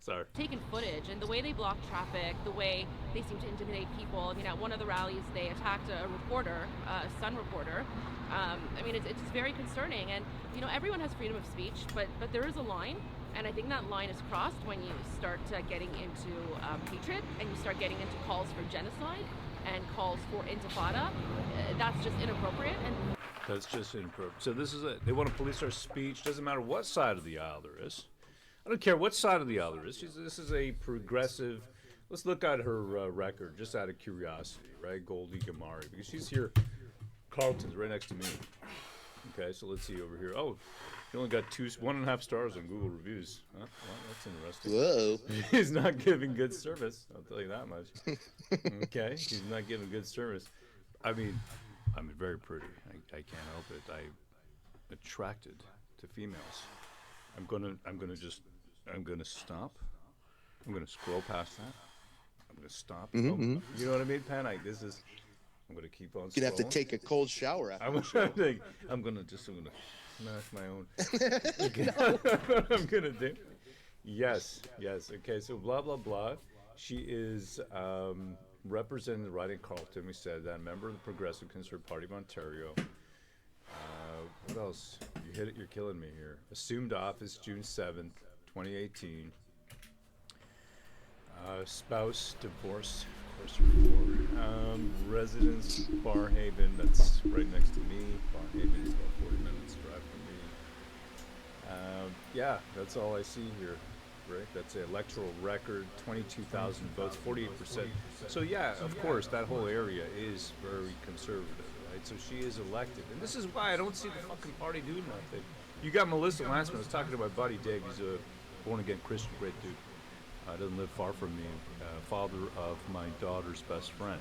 Sorry. Taking footage, and the way they block traffic, the way they seem to intimidate people. At one of the rallies, they attacked a reporter, a Sun reporter. It's very concerning, and everyone has freedom of speech, but there is a line, and I think that line is crossed when you start getting into hatred, and you start getting into calls for genocide and calls for intifada. That's just inappropriate. That's just inappropriate. So this is it. They want to police our speech. Doesn't matter what side of the aisle there is. I don't care what side of the aisle there is. This is a progressive. Let's look at her record, just out of curiosity, right? Goldie Gamari, because she's here. Carlton's right next to me. Okay, so let's see over here. Oh, He only got 1.5 stars on Google reviews. Huh? Well, that's interesting. Whoa. He's not giving good service. I'll tell you that much. Okay, he's not giving good service. I mean, I'm very pretty. I can't help it. I'm attracted to females. I'm gonna stop. I'm gonna scroll past that. I'm gonna stop. You know what I mean, Pan? I'm gonna keep on. You're gonna have to take a cold shower after. I'm gonna smash my own. What I'm gonna do. Yes. Okay, so blah blah blah. She is representing the riding Carleton. We said that, member of the Progressive Conservative Party of Ontario. What else? You hit it. You're killing me here. Assumed office June 7th, 2018. Spouse divorced, of course. Residence Barhaven. That's right next to me. Barhaven is about 40 minutes drive from me. Yeah, that's all I see here. Right, that's the electoral record, 22,000 votes, 48%. So yeah, of course, that whole area is very conservative, right? So she is elected, and this is why I don't see the fucking party doing nothing. You got Melissa Lansman. I was talking to my buddy Dave. He's a born-again Christian, great dude. Doesn't live far from me. Father of my daughter's best friend,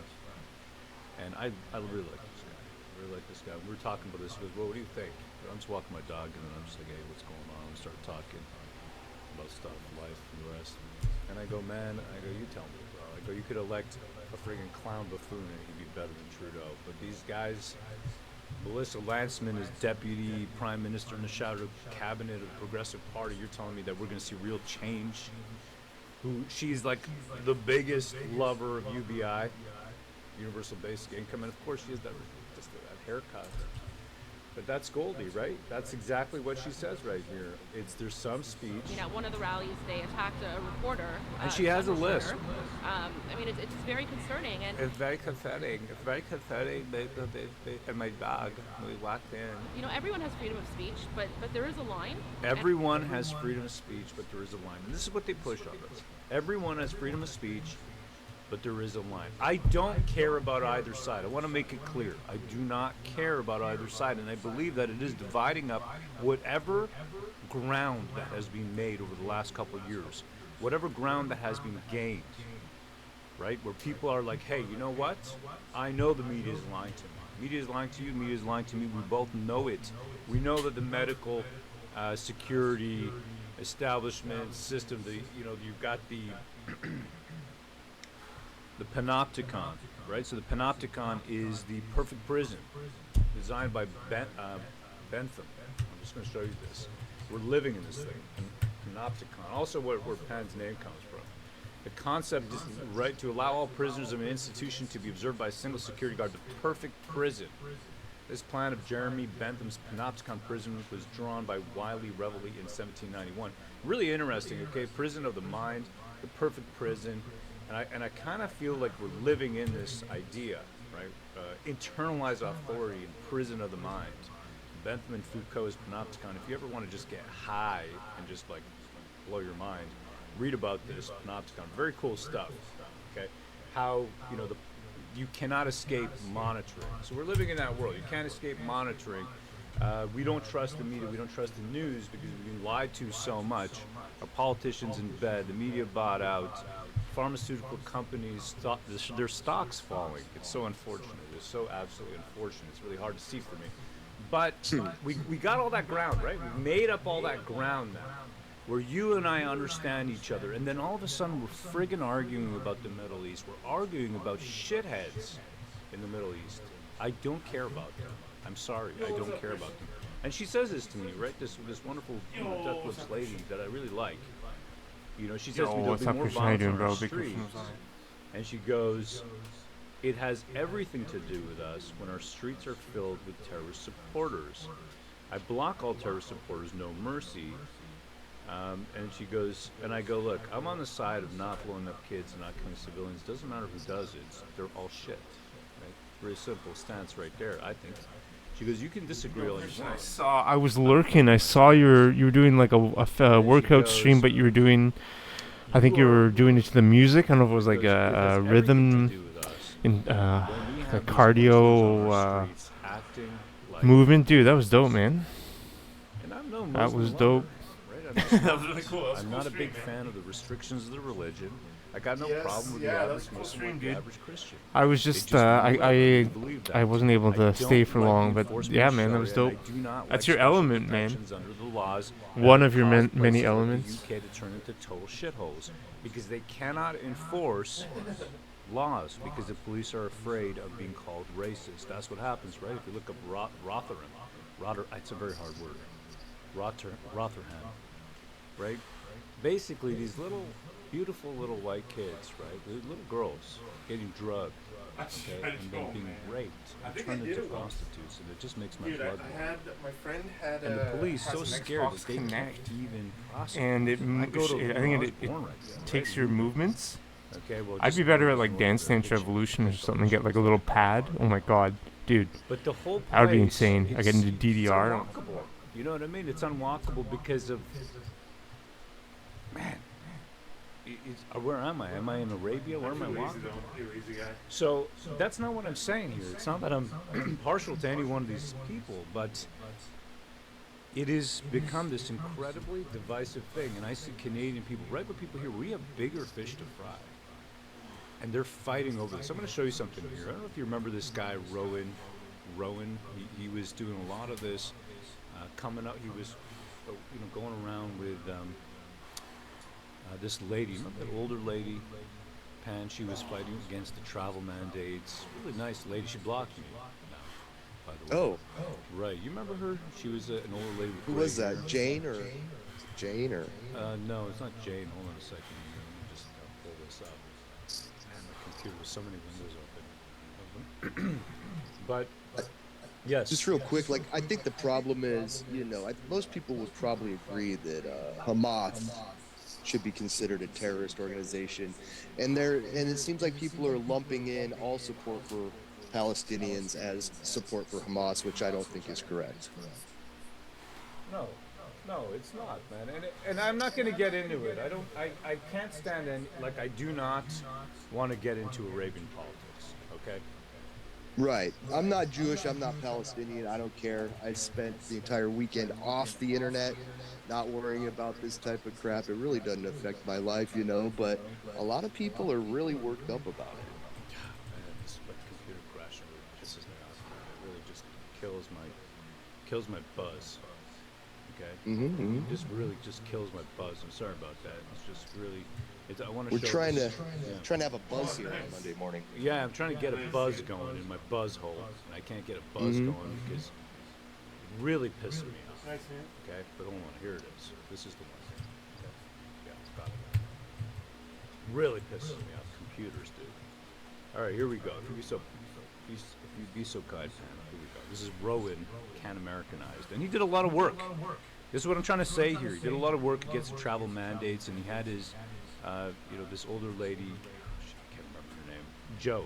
and I really like this guy. I really like this guy. We were talking about this. He goes, "Well, what do you think?" I'm just walking my dog, and then I'm just like, "Hey, what's going on?" We start talking about stuff, life, and the rest. And I go, man, you tell me, bro. I go, you could elect a friggin' clown buffoon and he'd be better than Trudeau. But these guys, Melissa Lansman is deputy prime minister in the shadow cabinet of the Progressive Party. You're telling me that we're going to see real change? She's like the biggest lover of UBI, universal basic income, and of course she has that haircut. But that's Goldie, right? That's exactly what she says right here. There's some speech. At one of the rallies, they attacked a reporter. And she has a list. I mean, it's very concerning. And it's very concerning. It's very concerning. And my dog, we walked in. Everyone has freedom of speech, but there is a line. Everyone has freedom of speech, but there is a line. And this is what they push on us. Everyone has freedom of speech, but there is a line. I don't care about either side. I want to make it clear. I do not care about either side, and I believe that it is dividing up whatever ground that has been made over the last couple of years, whatever ground that has been gained, right? Where people are like, hey, you know what? I know the media is lying to me. Media is lying to you, media is lying to me. We both know it. We know that the medical security establishment system, you've got the Panopticon, right? So the Panopticon is the perfect prison designed by Bentham. I'm just going to show you this. We're living in this thing, Panopticon. Also where Pan's name comes from. The concept is right to allow all prisoners of an institution to be observed by a single security guard. The perfect prison. This plan of Jeremy Bentham's Panopticon prison was drawn by Wiley Reveley in 1791. Really interesting, okay? Prison of the mind, the perfect prison. And I kind of feel like we're living in this idea, right? Internalized authority and prison of the mind. Bentham and Foucault's Panopticon. If you ever want to just get high and just like blow your mind, read about this Panopticon. Very cool stuff. Okay, how you cannot escape monitoring. So we're living in that world. You can't escape monitoring. We don't trust the media. We don't trust the news because we've been lied to so much. Our politicians in bed. The media bought out. Pharmaceutical companies, their stocks falling. It's so unfortunate. It's so absolutely unfortunate. It's really hard to see for me. But we got all that ground, right? We made up all that ground now, where you and I understand each other. And then all of a sudden we're friggin' arguing about the Middle East. We're arguing about shitheads in the Middle East. I don't care about them. I'm sorry, I don't care about them. And she says this to me, right? This wonderful Death Lips lady that I really like. She says to me, there'll be more violence on our streets. And she goes, it has everything to do with us when our streets are filled with terrorist supporters. I block all terrorist supporters, no mercy. And she goes, and I go, look, I'm on the side of not blowing up kids and not killing civilians. Doesn't matter who does it. They're all shit. Right? Very simple stance right there, I think. She goes, you can disagree all you want. I was lurking. I saw you were doing like a workout stream, but you were doing, I think you were doing it to the music. I don't know if it was like a rhythm, a cardio movement. Dude, that was dope, man. And I'm no, That Muslim was lover, dope. Right? That was really cool. That was a I'm cool not a stream, big man. fan of the restrictions of the religion. I got no Yes, problem with yeah, the that average was a cool Muslim stream, or the dude. average Christian. I was They just do whatever they believe I that. wasn't able I to stay don't for like long, the but enforcement yeah, of man, that was Sharia, dope. and I do not That's like your special element, man. protections under the laws that One have of your caused many places elements. like the UK to turn into total shitholes because they cannot enforce laws because the police are afraid of being called racist. That's what happens, right? If you look up Rotherham, it's a very hard word. Rotherham, right? Basically, these little, beautiful little white kids, right? Little girls getting drugged, okay, and then being raped I and think I turned did into it once. prostitutes, and it just makes my Dude, blood I boil. had my friend had And the police has so an scared Xbox that they Connect. can't even prosecute. And it, I go to I when think I was it born right there, takes right? your movements. Okay, well, I'd just be better at moving like north Dance of there, Dance itchy. Revolution or That's all something. Get like a shit. little pad. Oh my god, dude, But the whole place, that would be insane. I get into it's DDR. unwalkable. You know what I mean? It's unwalkable because of, man. Where am I? Am I in Arabia? Where am I You're lazy, walking? though. You're a lazy guy. So that's not what I'm saying here. It's not that I'm partial to any one of these people, but it has become this incredibly divisive thing. And I see Canadian people, regular people here, we have bigger fish to fry. And they're fighting over this. I'm going to show you something here. I don't know if you remember this guy, Rowan. He was doing a lot of this, coming up. He was, going around with this lady. Remember that older lady? Pan. She was fighting against the travel mandates. Really nice lady. She blocked me. By the way. Oh, Right. You remember her? She was an older lady. with who gray was that? hair. Jane or Jane or? No, it's not Jane. Hold on a second. Let me just pull this up. Man, my computer with so many windows open. But yes. Just real quick, like I think the problem is, most people would probably agree that Hamas should be considered a terrorist organization, and it seems like people are lumping in all support for Palestinians as support for Hamas, which I don't think is correct. No, it's not, man. And I'm not going to get into it. I can't stand I do not want to get into Arabian politics, okay? Right. I'm not Jewish. I'm not Palestinian. I don't care. I spent the entire weekend off the internet, not worrying about this type of crap. It really doesn't affect my life, but a lot of people are really worked up about it. Man, this computer crash really pisses me off. It really just kills my buzz. Okay? Mm-hmm. Just really just kills my buzz. I'm sorry about that. It's just really. I want to We're show trying this. to have a buzz here on Monday morning. Yeah, I'm trying to get a buzz going in my buzz hole, and I can't get a buzz going because it really pisses me off. Nice, man. Okay, but hold on, here it is. This is the one. Okay. Yeah, got it. Really pisses me off. Computers, dude. All right, here we go. If you'd be so kind, Pam, here we go. This is Rowan, Can Americanized, and he did a lot of work. This is what I'm trying to say here. He did a lot of work against the travel mandates, and he had his, this older lady. I can't remember her name. Joe.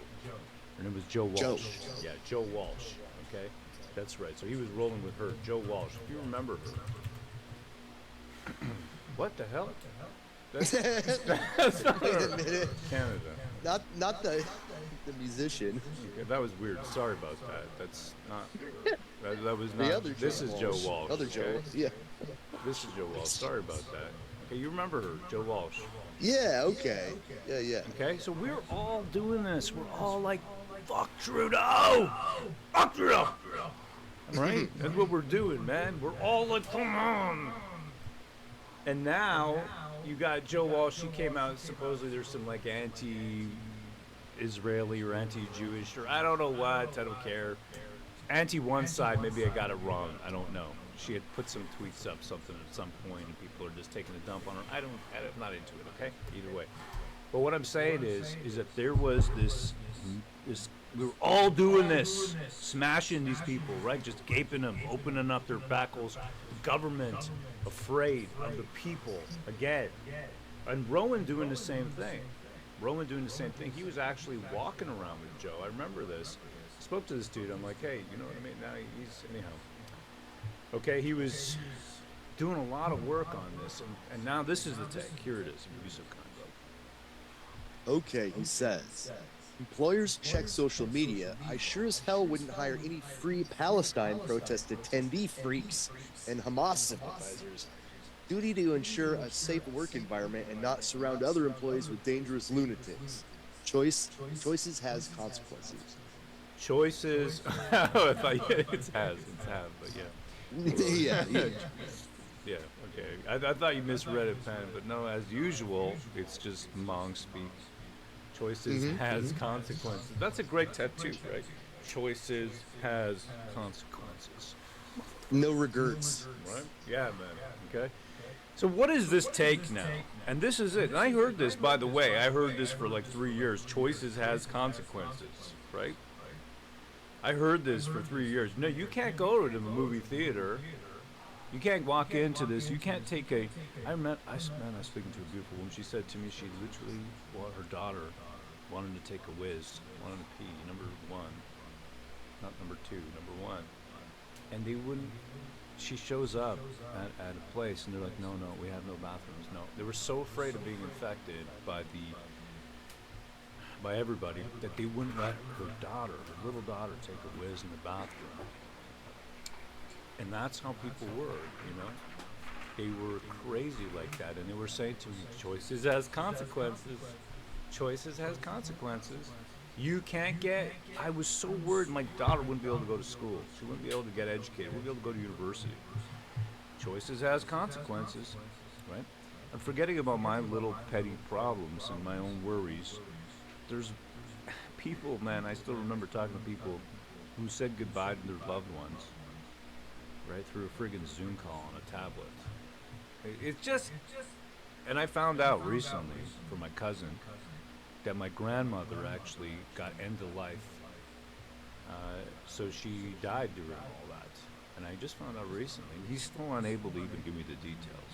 Her name was Joe Walsh. Joe. Yeah, Joe Walsh. Okay, that's right. So he was rolling with her, Joe Walsh. If you remember her. What the hell? That's not Wait her. a minute. Canada. Not the musician. Okay, that was weird. Sorry about that. That's not. That was not. The other This Joe is Walsh. Joe Walsh. Other Joe. okay? Yeah. This is Joe Walsh. Sorry about that. Okay, you remember her, Joe Walsh. Yeah. Okay. Yeah. Okay, so we're all doing this. We're all like, fuck Trudeau! Fuck Trudeau! Right? That's what we're doing, man. We're all like, come on! And now, you got Joe Walsh. She came out, supposedly there's some like anti-Israeli or anti-Jewish, or I don't know what, I don't care. Anti one side, maybe I got it wrong. I don't know. She had put some tweets up, something at some point, and people are just taking a dump on her. I'm not into it, okay? Either way. But what I'm saying is that there was this, we were all doing this, smashing these people, right? Just gaping them, opening up their back holes. Government afraid of the people again. And Rowan doing the same thing. He was actually walking around with Joe. I remember this. I spoke to this dude. I'm like, hey, you know what I mean? Now anyhow. Okay, he was doing a lot of work on this, and now this is the take. Here it is. If you'd be so kind, bro. Okay, he says, Employers check social media. I sure as hell wouldn't hire any free Palestine protest attendee freaks and Hamas sympathizers. Duty to ensure a safe work environment and not surround other employees with dangerous lunatics. Choices has consequences. Choices. If I, it's have, but yeah. yeah. Yeah, okay. I thought you misread it, Pen, but no, as usual, it's just Hmong speak. Choices has consequences. That's a great tattoo, right? Choices has consequences. No regrets. Right? Yeah, man. Okay. So what does this take now? And this is it. And I heard this, by the way. I heard this for like 3 years. Choices has consequences, right? I heard this for 3 years. No, you can't go to the movie theater. You can't walk into this. You can't take a. I was speaking to a beautiful woman. She said to me, she literally, her daughter wanted to take a whiz, wanted to pee, number one, not number two, number one, and they wouldn't. She shows up at a place, and they're like, no, we have no bathrooms. No, they were so afraid of being infected by everybody that they wouldn't let her little daughter, take a whiz in the bathroom. And that's how people were, you know? They were crazy like that, and they were saying to me, choices has consequences. Choices has consequences. You can't get, I was so worried my daughter wouldn't be able to go to school. She wouldn't be able to get educated, wouldn't be able to go to university. Choices has consequences, right? I'm forgetting about my little petty problems and my own worries. There's people, man, I still remember talking to people who said goodbye to their loved ones. Right through a friggin' Zoom call on a tablet. It's just, and I found out recently from my cousin that my grandmother actually got end of life. So she died during all that. And I just found out recently. He's still unable to even give me the details.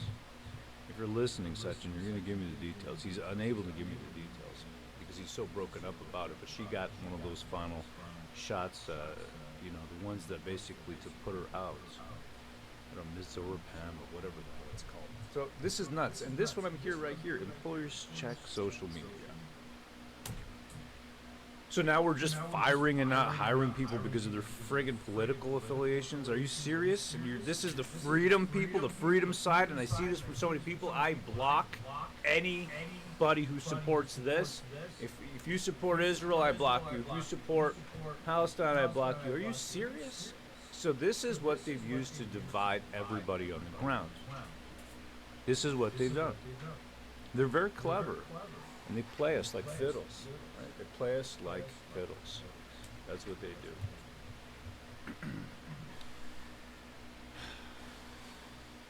If you're listening, Sachin, you're going to give me the details. He's unable to give me the details because he's so broken up about it. But she got one of those final shots, you know, the ones that basically to put her out. I don't know, Mizoram or whatever the hell it's called. So this is nuts. And this one I'm here right here. Employers check social media. So now we're just firing and not hiring people because of their friggin' political affiliations? Are you serious? This is the freedom people, the freedom side, and I see this from so many people. I block anybody who supports this. If you support Israel, I block you. If you support Palestine, I block you. Are you serious? So this is what they've used to divide everybody on the ground. This is what they've done. They're very clever, and they play us like fiddles. Right? They play us like fiddles. That's what they do.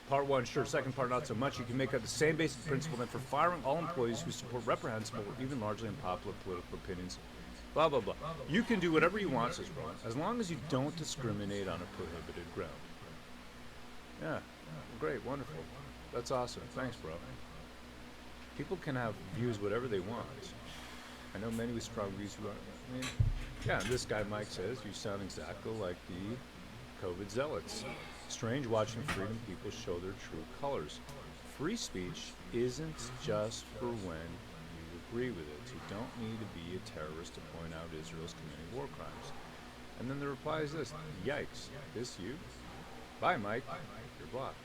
Part one, sure. Second part, not so much. You can make up the same basic principle then for firing all employees who support reprehensible or even largely unpopular political opinions. Blah, blah, blah. You can do whatever you want, says Ron, as long as you don't discriminate on a prohibited ground. Yeah. Great. Wonderful. That's awesome. Thanks, bro. People can have views whatever they want. I know many with strong views who are, I mean, yeah, this guy Mike says, you sound exactly like the COVID zealots. Strange watching freedom people show their true colors. Free speech isn't just for when you agree with it. You don't need to be a terrorist to point out Israel's committing war crimes. And then the reply is this, yikes, this you? Bye, Mike, you're blocked.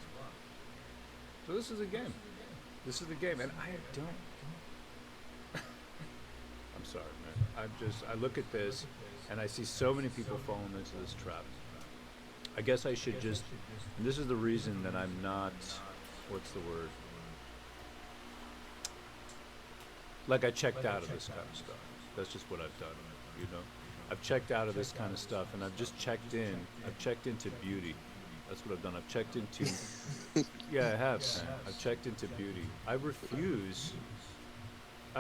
So this is a game. This is the game, and I don't... I'm sorry, man. I look at this, and I see so many people falling into this trap. I guess I should just, and this is the reason that I'm not, what's the word? Like I checked out of this kind of stuff. That's just what I've done, you know? I've checked out of this kind of stuff, and I've just checked in. I've checked into beauty. That's what I've done. I've checked into, yeah, I have, man. I've checked into beauty. I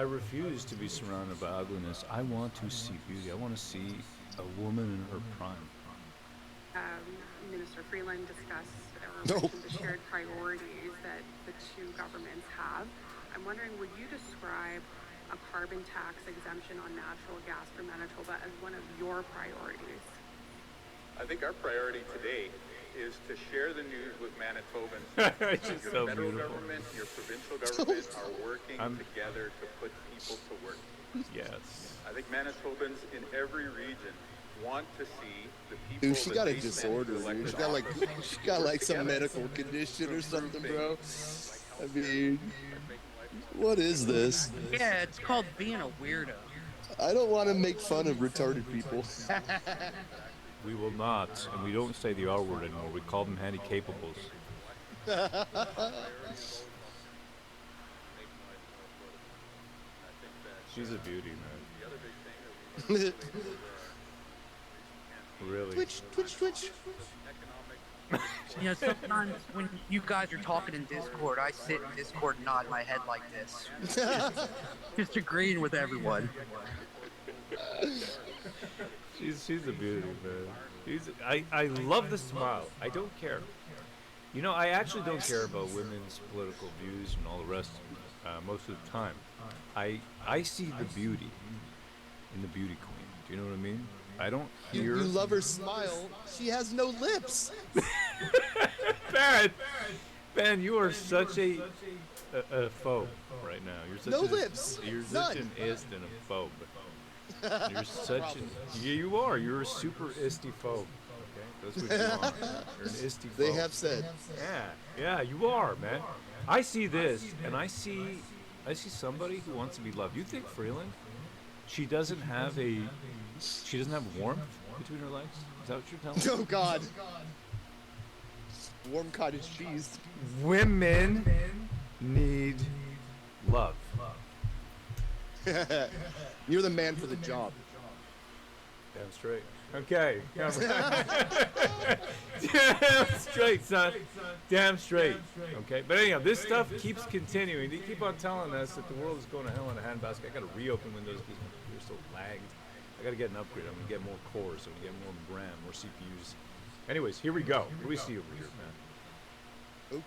refuse to be surrounded by ugliness. I want to see beauty. I want to see a woman in her prime. Minister Freeland discussed or mentioned the shared priorities that the two governments have. I'm wondering, would you describe a carbon tax exemption on natural gas for Manitoba as one of your priorities? I think our priority today is to share the news with Manitobans. Your so federal government, your provincial government are working together to put people to work. Yes. I think Manitobans in every region want to see the people. Dude, she that got a they send disorder, to dude. elected She got like office she got like some together medical to condition or improve something, bro. things I mean, what is this? Yeah, it's called being a weirdo. I don't want to make fun of retarded people. We will not, and we don't say the R word anymore. We call them handicapables. She's a beauty, man. Really. Twitch. You know, sometimes when you guys are talking in Discord, I sit in Discord and nod my head like this. Just agreeing with everyone. She's a beauty, man. I love the smile. I don't care. You know, I actually don't care about women's political views and all the rest most of the time. I see the beauty in the beauty queen. Do you know what I mean? I don't hear. You love her smile. She has no lips. Ben, you are such a phobe right now. You're such No a, lips. You're None. such an ist and a phobe. You're such an. Yeah, you are. You're a super isty phobe. Okay, that's what you are. You're an isty phobe. They have said. Yeah, you are, man. I see this, and I see somebody who wants to be loved. You think Freeland? She doesn't have warmth between her legs? Is that what you're telling me? Oh God. Warm cottage cheese. Women need love. You're the man for the job. Damn straight. Okay. Damn straight, son. Damn straight. Okay. But anyhow, this stuff keeps continuing. They keep on telling us that the world is going to hell in a handbasket. I got to reopen Windows because my computer's so lagged. I got to get an upgrade. I'm going to get more cores. So I'm going to get more RAM, more CPUs. Anyways, here we go. What do we see over here, man?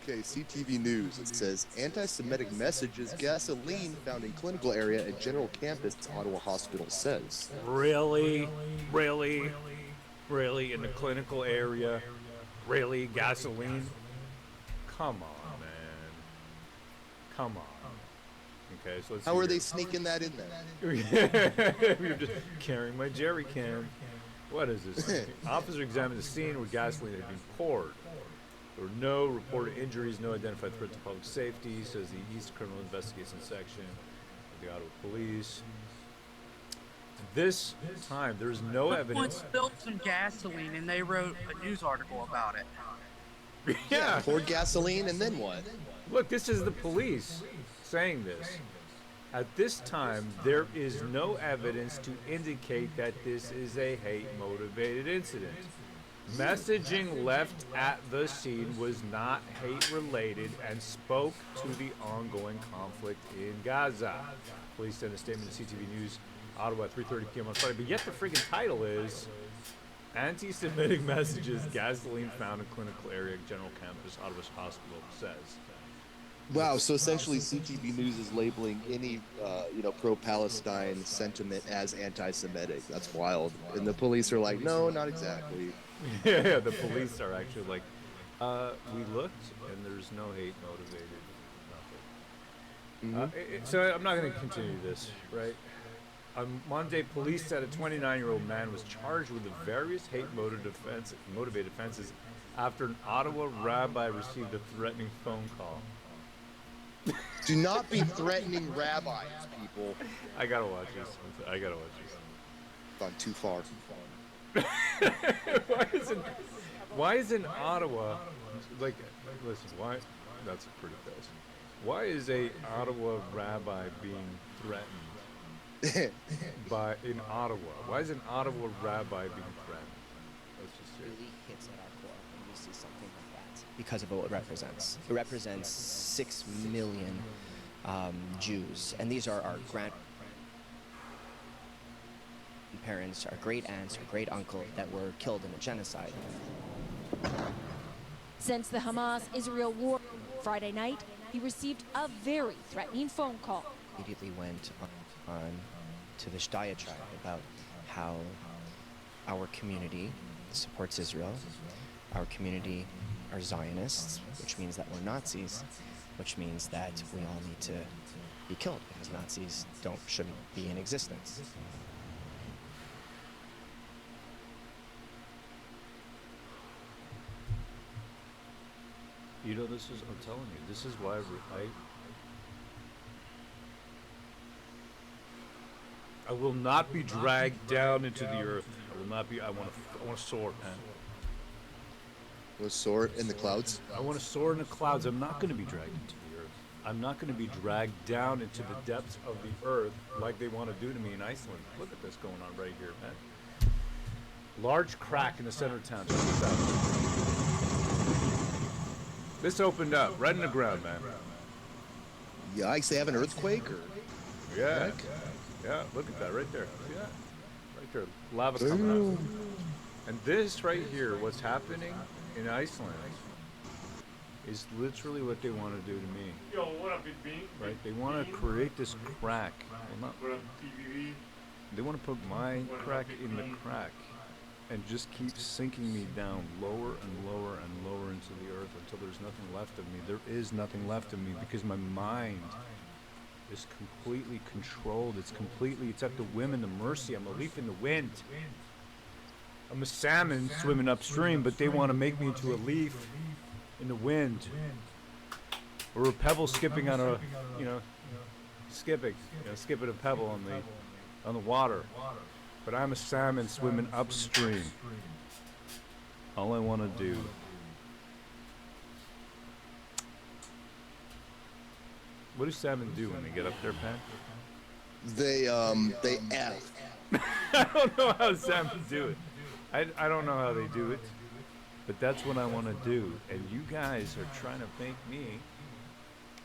Okay, CTV News. It says anti-Semitic messages gasoline found in clinical area at General Campus, Ottawa Hospital says. Really? In the clinical area? Really? Gasoline? Come on, man. Come on. Okay, so let's How see are here. they sneaking that in there? We were just carrying my jerry can. What is this? Officer examined the scene where gasoline had been poured. There were no reported injuries, no identified threat to public safety, says the East Criminal Investigation Section of the Ottawa Police. This time, there's no Someone evidence. spilled some gasoline and they wrote a news article about it. Yeah. Poured gasoline and then what? Look, this is the police saying this. At this time, there is no evidence to indicate that this is a hate-motivated incident. Messaging left at the scene was not hate-related and spoke to the ongoing conflict in Gaza. Police sent a statement to CTV News, Ottawa at 3:30 p.m. on Friday, but yet the friggin' title is Anti-Semitic Messages, Gasoline Found in Clinical Area, General Campus, Ottawa's Hospital says. Wow, so essentially CTV News is labeling any, pro-Palestine sentiment as anti-Semitic. That's wild. And the police are like, no, not exactly. Yeah, the police are actually like, we looked and there's no hate motivated, nothing. So I'm not going to continue this, right? On Monday, police said a 29-year-old man was charged with the various hate-motivated offenses after an Ottawa rabbi received a threatening phone call. Do not be threatening rabbis, people. I gotta watch this. Gone too far. Why isn't Ottawa, like, listen, why, that's pretty fast. Why is a Ottawa rabbi being threatened in Ottawa? Why is an Ottawa rabbi being threatened? Let's just see. Really hits at our core when you see something like that because of what it represents. It represents 6 million Jews, and these are our grandparents, our great aunts, our great uncle that were killed in a genocide. Since the Hamas-Israel war Friday night, he received a very threatening phone call. Immediately went on to this diatribe about how our community supports Israel, our community are Zionists, which means that we're Nazis, which means that we all need to be killed because Nazis shouldn't be in existence. You know, I'm telling you, this is why I will not be dragged down into the earth. I will not be, I want to soar, man. Was soar in the clouds? I want to soar in the clouds. I'm not going to be dragged into the earth. I'm not going to be dragged down into the depths of the earth like they want to do to me in Iceland. Look at this going on right here, man. Large crack in the center of town. Check this out. This opened up right in the ground, man. Yikes, they have an earthquake? Or yeah. Yeah, look at that right there. See that? Right there. Lava coming out. And this right here, what's happening in Iceland, is literally what they want to do to me. Yo, what up, Big Bean? Right? They want to create this crack. Well, What up, PVV? they want to put my crack in the crack and just keep sinking me down lower and lower and lower into the earth until there's nothing left of me. There is nothing left of me because my mind is completely controlled. It's at the whim and the mercy. I'm a leaf in the wind. I'm a salmon swimming upstream, but they want to make me into a leaf in the wind, or a pebble skipping on a, skipping a pebble on the water. But I'm a salmon swimming upstream. All I want to do What do salmon do when they get up there, Pat? They F. I don't know how salmon do it. I don't know how they do it, but that's what I want to do. And you guys are trying to make me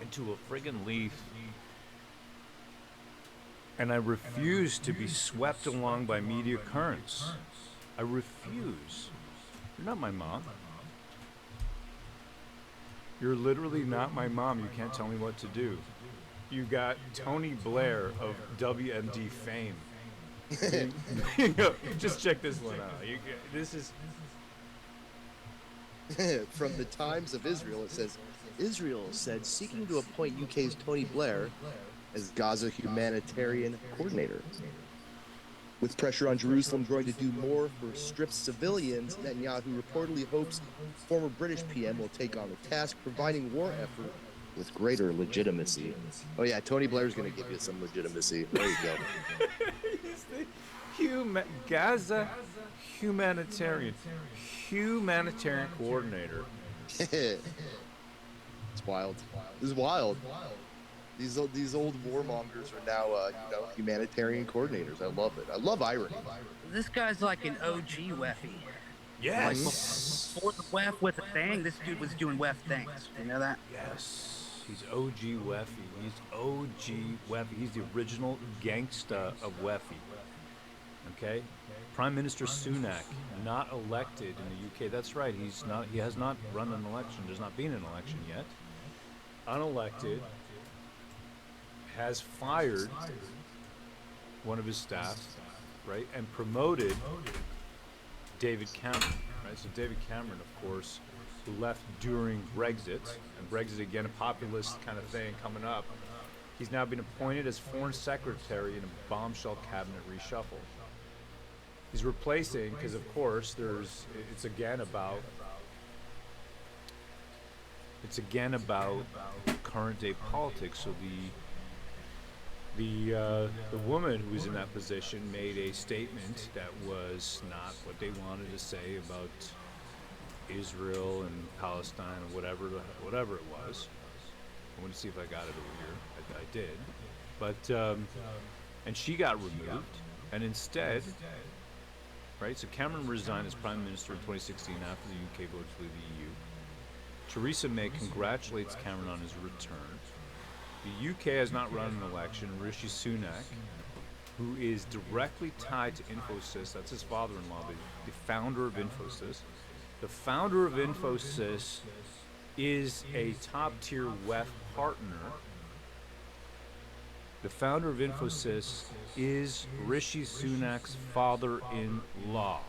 into a friggin' leaf. And I refuse to be swept along by media currents. I refuse. You're not my mom. You're literally not my mom. You can't tell me what to do. You got Tony Blair of WMD fame. Just check this one out. This is from the Times of Israel. It says, Israel said seeking to appoint UK's Tony Blair as Gaza humanitarian coordinator. With pressure on Jerusalem growing to do more for stripped civilians, Netanyahu reportedly hopes former British PM will take on the task, providing war effort with greater legitimacy. Oh yeah, Tony Blair's going to give you some legitimacy. There you go. He's the Gaza humanitarian coordinator. It's wild. This is wild. These old warmongers are now, humanitarian coordinators. I love it. I love irony. This guy's like an OG Weffy. Yes. Like before the Weff with a thing, this dude was doing Weff things. You know that? Yes. He's OG Weffy. He's OG Weffy. He's the original gangsta of Weffy. Okay? Prime Minister Sunak, not elected in the UK. That's right. He has not run an election. There's not been an election yet. Unelected. Has fired one of his staff, right, and promoted David Cameron, right? So David Cameron, of course, who left during Brexit, and Brexit again, a populist kind of thing coming up. He's now been appointed as Foreign Secretary in a bombshell cabinet reshuffle. He's replacing, because of course, it's again about current day politics. So the woman who was in that position made a statement that was not what they wanted to say about Israel and Palestine or whatever it was. I want to see if I got it over here. I did. But and she got removed, and instead, right, so Cameron resigned as Prime Minister in 2016 after the UK voted to leave the EU. Theresa May congratulates Cameron on his return. The UK has not run an election. Rishi Sunak, who is directly tied to Infosys, that's his father-in-law, the founder of Infosys. The founder of Infosys is a top-tier WEF partner. The founder of Infosys is Rishi Sunak's father-in-law.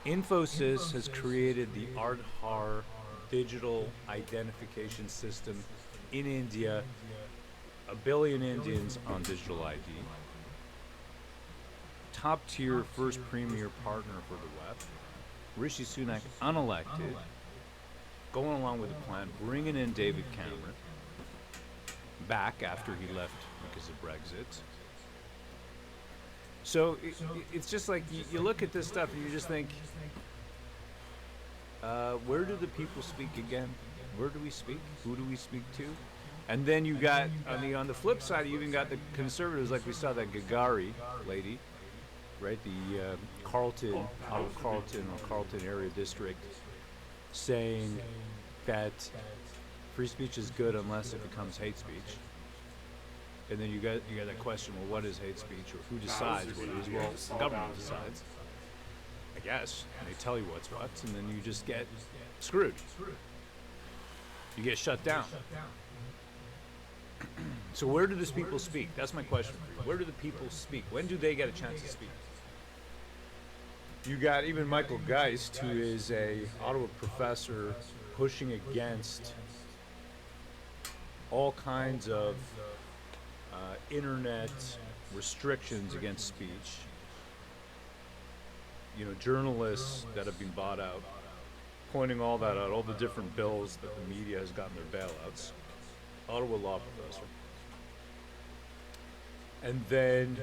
Infosys has created the Aadhaar digital identification system in India, a billion Indians on digital ID, top tier first premier partner for the West, Rishi Sunak unelected, going along with the plan, bringing in David Cameron back after he left because of Brexit. So it's just like you look at this stuff and you just think, where do the people speak again? Where do we speak? Who do we speak to? And then you got on the flip side, you even got the conservatives, like we saw that Gagari lady, right? The Carlton area district, saying that free speech is good unless it becomes hate speech. And then you got that question, well, what is hate speech, or who decides what it is? Well, the government decides, I guess. And they tell you what's what, and then you just get screwed. You get shut down. So where do these people speak? That's my question for you. Where do the people speak? When do they get a chance to speak? You got even Michael Geist, who is a Ottawa professor, pushing against all kinds of internet restrictions against speech. You know, journalists that have been bought out, pointing all that out, all the different bills that the media has gotten their bailouts. Ottawa law professor. And then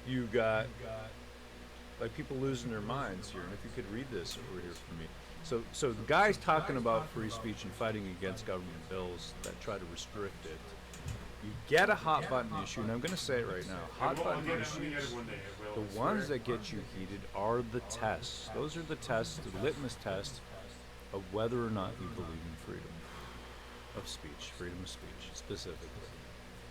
you got like people losing their minds here. And if you could read this over here for me. So the guy's talking about free speech and fighting against government bills that try to restrict it. You get a hot button issue, and I'm going to say it right now. Hot button issues, the ones that get you heated are the tests. Those are the tests, the litmus tests of whether or not you believe in freedom of speech, freedom of speech specifically.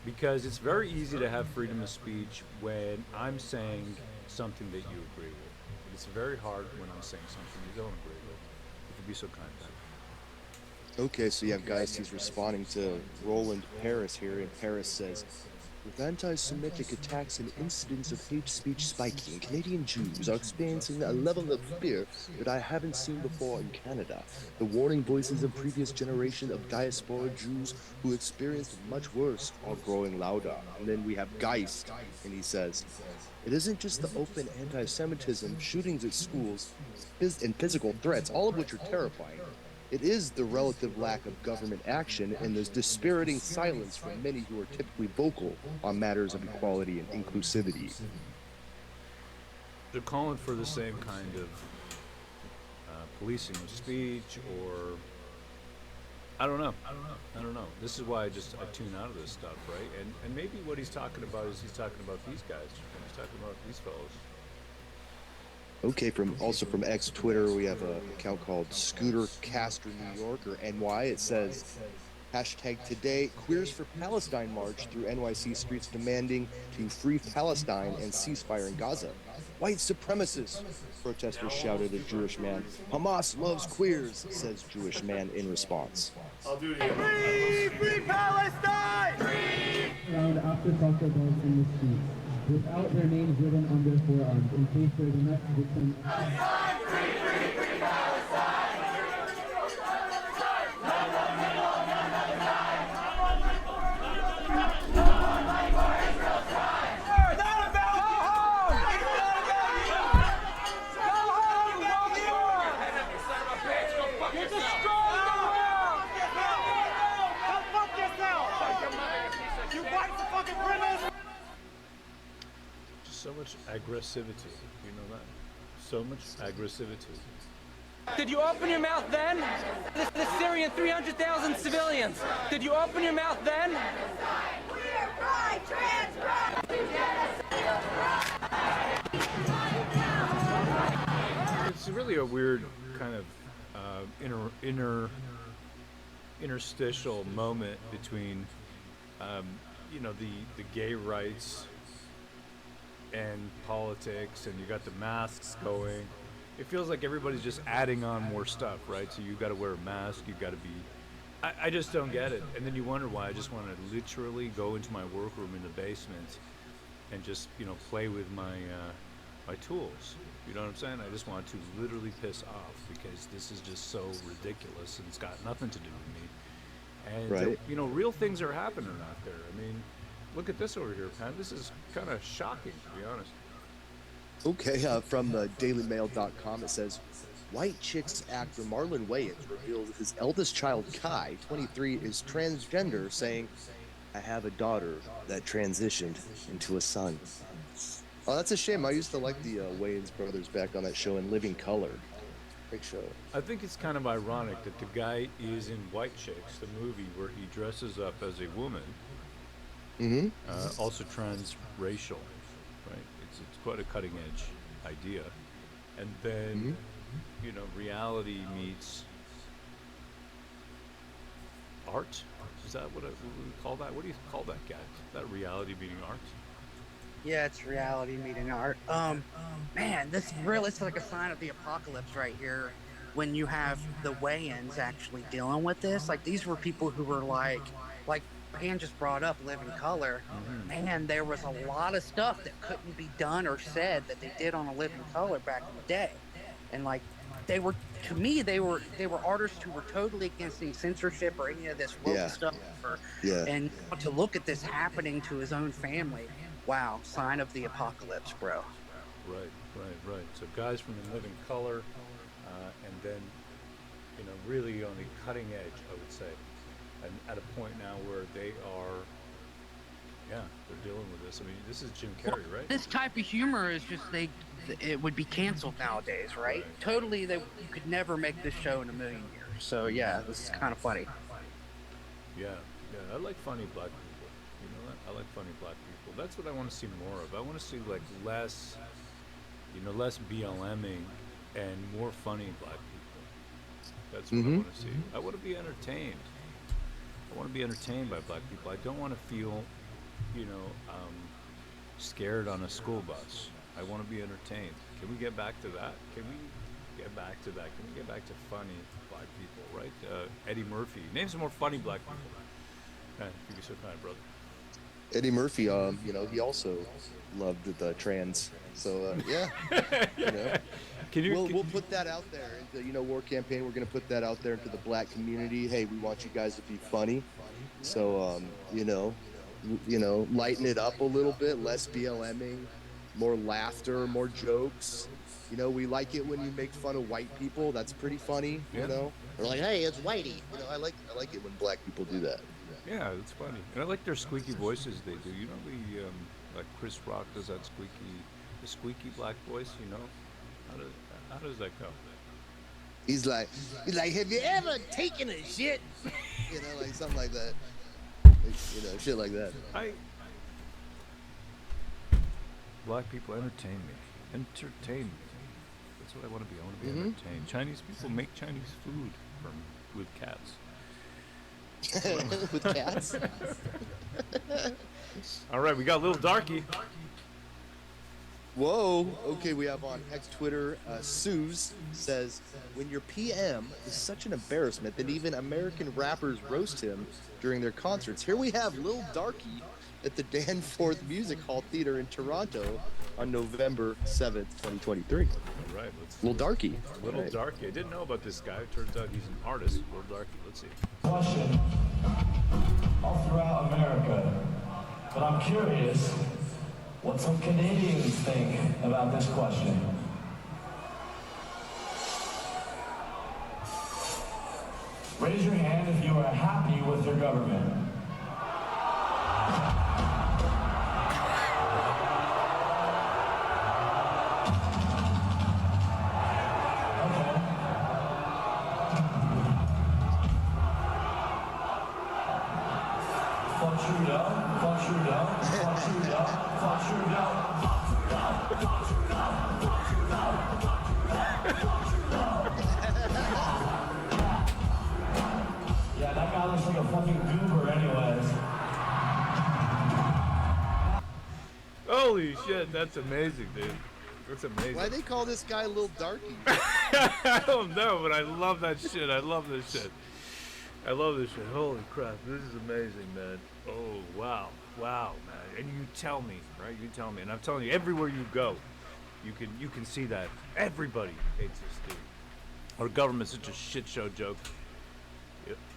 Because it's very easy to have freedom of speech when I'm saying something that you agree with. But it's very hard when I'm saying something you don't agree with. If you'd be so kind, Ben. Okay, so you have guys, he's responding to Roland Paris here, and Paris says, with anti-Semitic attacks and incidents of hate speech spiking, Canadian Jews are experiencing a level of fear that I haven't seen before in Canada. The warning voices of previous generation of diaspora Jews who experienced much worse are growing louder. And then we have Geist, and he says, it isn't just the open anti-Semitism, shootings at schools, and physical threats, all of which are terrifying. It is the relative lack of government action and the dispiriting silence from many who are typically vocal on matters of equality and inclusivity. They're calling for the same kind of policing of speech, or I don't know. This is why I tune out of this stuff, right? And maybe what he's talking about is he's talking about these guys. He's talking about these fellows. Okay, from X Twitter, we have an account called Scooter Caster New York, or NY. It says, hashtag today, Queers for Palestine march through NYC streets demanding to free Palestine and ceasefire in Gaza. White supremacists, protesters shouted at Jewish man. Hamas loves queers, says Jewish man in response. I'll do it again. Free Palestine! Free! Around after soccer balls in the streets, without their names written on their forearms, in case they're the next victim. Palestine! Free, free, free Palestine! So much aggressivity, you know that? So much aggressivity. Did you open your mouth then? The Syrian 300,000 civilians. Did you open your mouth then? We are pride, trans pride. It's really a weird kind of interstitial moment between, the gay rights and politics, and you got the masks going. It feels like everybody's just adding on more stuff, right? So you got to wear a mask, you got to be. I just don't get it, and then you wonder why. I just want to literally go into my workroom in the basement and just play with my my tools. You know what I'm saying? I just want to literally piss off because this is just so ridiculous, and it's got nothing to do with me. And Right. you know, real things are happening out there. I mean, look at this over here, Pam. This is kind of shocking, to be honest. Okay, from dailymail.com, it says, White Chicks actor Marlon Wayans reveals his eldest child, Kai, 23, is transgender, saying, I have a daughter that transitioned into a son. Oh, that's a shame. I used to like the Wayans brothers back on that show in Living Color. Great show. I think it's kind of ironic that the guy is in White Chicks, the movie where he dresses up as a woman, also transracial, right? It's quite a cutting edge idea. And then, you know, reality meets art. Is that what we call that? What do you call that, guy? Is that reality meeting art? Yeah, it's reality meeting art. Man, this really is like a sign of the apocalypse right here. When you have the Wayans actually dealing with this, like these were people who were like Pan just brought up Living Color. Man, there was a lot of stuff that couldn't be done or said that they did on a Living Color back in the day, and like they were, to me, they were artists who were totally against any censorship or any of this woke stuff. And to look at this happening to his own family, wow, sign of the apocalypse, bro. Right. So guys from the Living Color, and then, you know, really on the cutting edge, I would say, and at a point now where they are, they're dealing with this. I mean, this is Jim Carrey, right? This type of humor is just it would be canceled nowadays, right? Totally, you could never make this show in a million years. So yeah, this is kind of funny. Yeah, I like funny black people. You know that? I like funny black people. That's what I want to see more of. I want to see like less BLMing and more funny black people. That's what I want to see. I want to be entertained. I want to be entertained by black people. I don't want to feel, scared on a school bus. I want to be entertained. Can we get back to that? Can we get back to funny black people, right? Eddie Murphy. Name some more funny black people. If you be so kind, brother. Eddie Murphy, he also loved the trans. So, we'll put that out there. The, War Campaign, we're going to put that out there into the black community. Hey, we want you guys to be funny. So, lighten it up a little bit, less BLMing, more laughter, more jokes. We like it when you make fun of white people. That's pretty funny, We're like, hey, it's whitey. I like it when black people do that. Yeah, it's funny. And I like their squeaky voices they do. Like Chris Rock does that squeaky black voice, How does that go? He's like, have you ever taken a shit? Like something like that. Shit like that. Black people entertain me. That's what I want to be. I want to be entertained. Chinese people make Chinese food with cats. With cats? All right, we got a little darky. Whoa. Okay, we have on X Twitter, Suze says, when your PM is such an embarrassment that even American rappers roast him during their concerts. Here we have Lil Darky at the Danforth Music Hall Theater in Toronto on November 7th, 2023. All right, Lil Darky. Little Darky. I didn't know about this guy. Turns out he's an artist. Lil Darky. Let's see. Question all throughout America, but I'm curious what some Canadians think about this question. Raise your hand if you are happy with your government. Yeah, that guy looks like a fucking goober anyways. Holy shit, that's amazing, dude. That's amazing. Why they call this guy Lil Darky? I don't know, but I love that shit. I love this shit. Holy crap, this is amazing, man. Oh, wow, man. And you tell me, right? You tell me, and I'm telling you, everywhere you go, you can see that everybody hates this dude. Our government's such a shit show joke.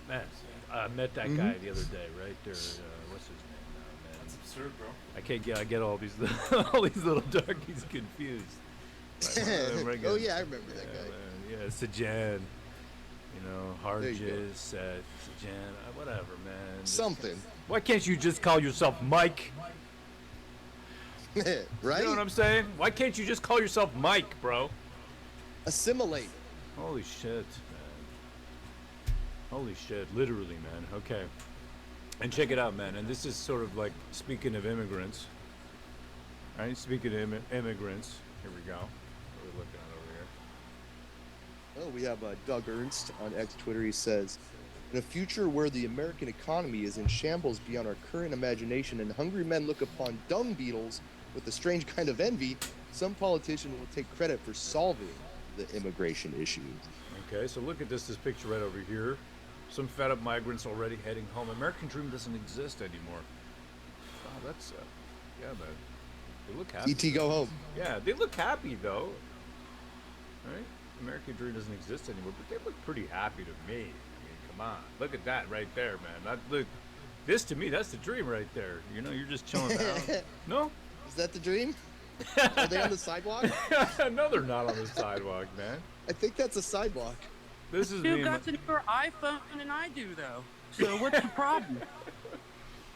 Man, I met that guy the other day, right there. What's his name now, man? That's absurd, bro. I get all these all these little darkies confused. Oh yeah, I remember that guy. Yeah, Sajan. You know, Harges, Sajan, whatever, man. Something. Why can't you just call yourself Mike? Right? You know what I'm saying? Why can't you just call yourself Mike, bro? Assimilate. Holy shit, man. Holy shit, literally, man. Okay. And check it out, man. And this is sort of like, speaking of immigrants. Right? Speaking of immigrants. Here we go. What are we looking at over here? Oh, we have Doug Ernst on X Twitter. He says, in a future where the American economy is in shambles beyond our current imagination and hungry men look upon dung beetles with a strange kind of envy, some politician will take credit for solving the immigration issue. Okay, so look at this picture right over here. Some fed up migrants already heading home. American dream doesn't exist anymore. Wow, that's, yeah, man. They look happy. E.T. go home. Yeah, they look happy, though. Right? American dream doesn't exist anymore, but they look pretty happy to me. I mean, come on. Look at that right there, man. Look, this to me, that's the dream right there. You know, you're just chilling out. No? Is that the dream? Are they on the sidewalk? No, they're not on the sidewalk, man. I think that's a sidewalk. This is You me. got the newer iPhone than I do, though. So what's the problem?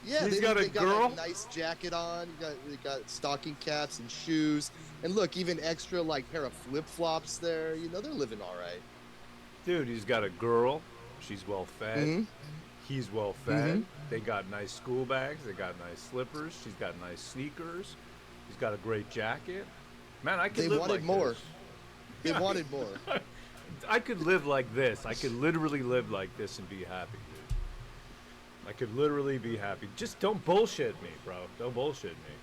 Yeah, He's they got a girl? a nice jacket on. They got stocking caps and shoes. And look, even extra like pair of flip-flops there. You know, they're living all right. Dude, he's got a girl. She's well fed. He's well fed. They got nice school bags. They got nice slippers. She's got nice sneakers. He's got a great jacket. Man, I could They live wanted like more. this. They wanted more. I could live like this. I could literally live like this and be happy, dude. I could literally be happy. Just don't bullshit me, bro. Don't bullshit me.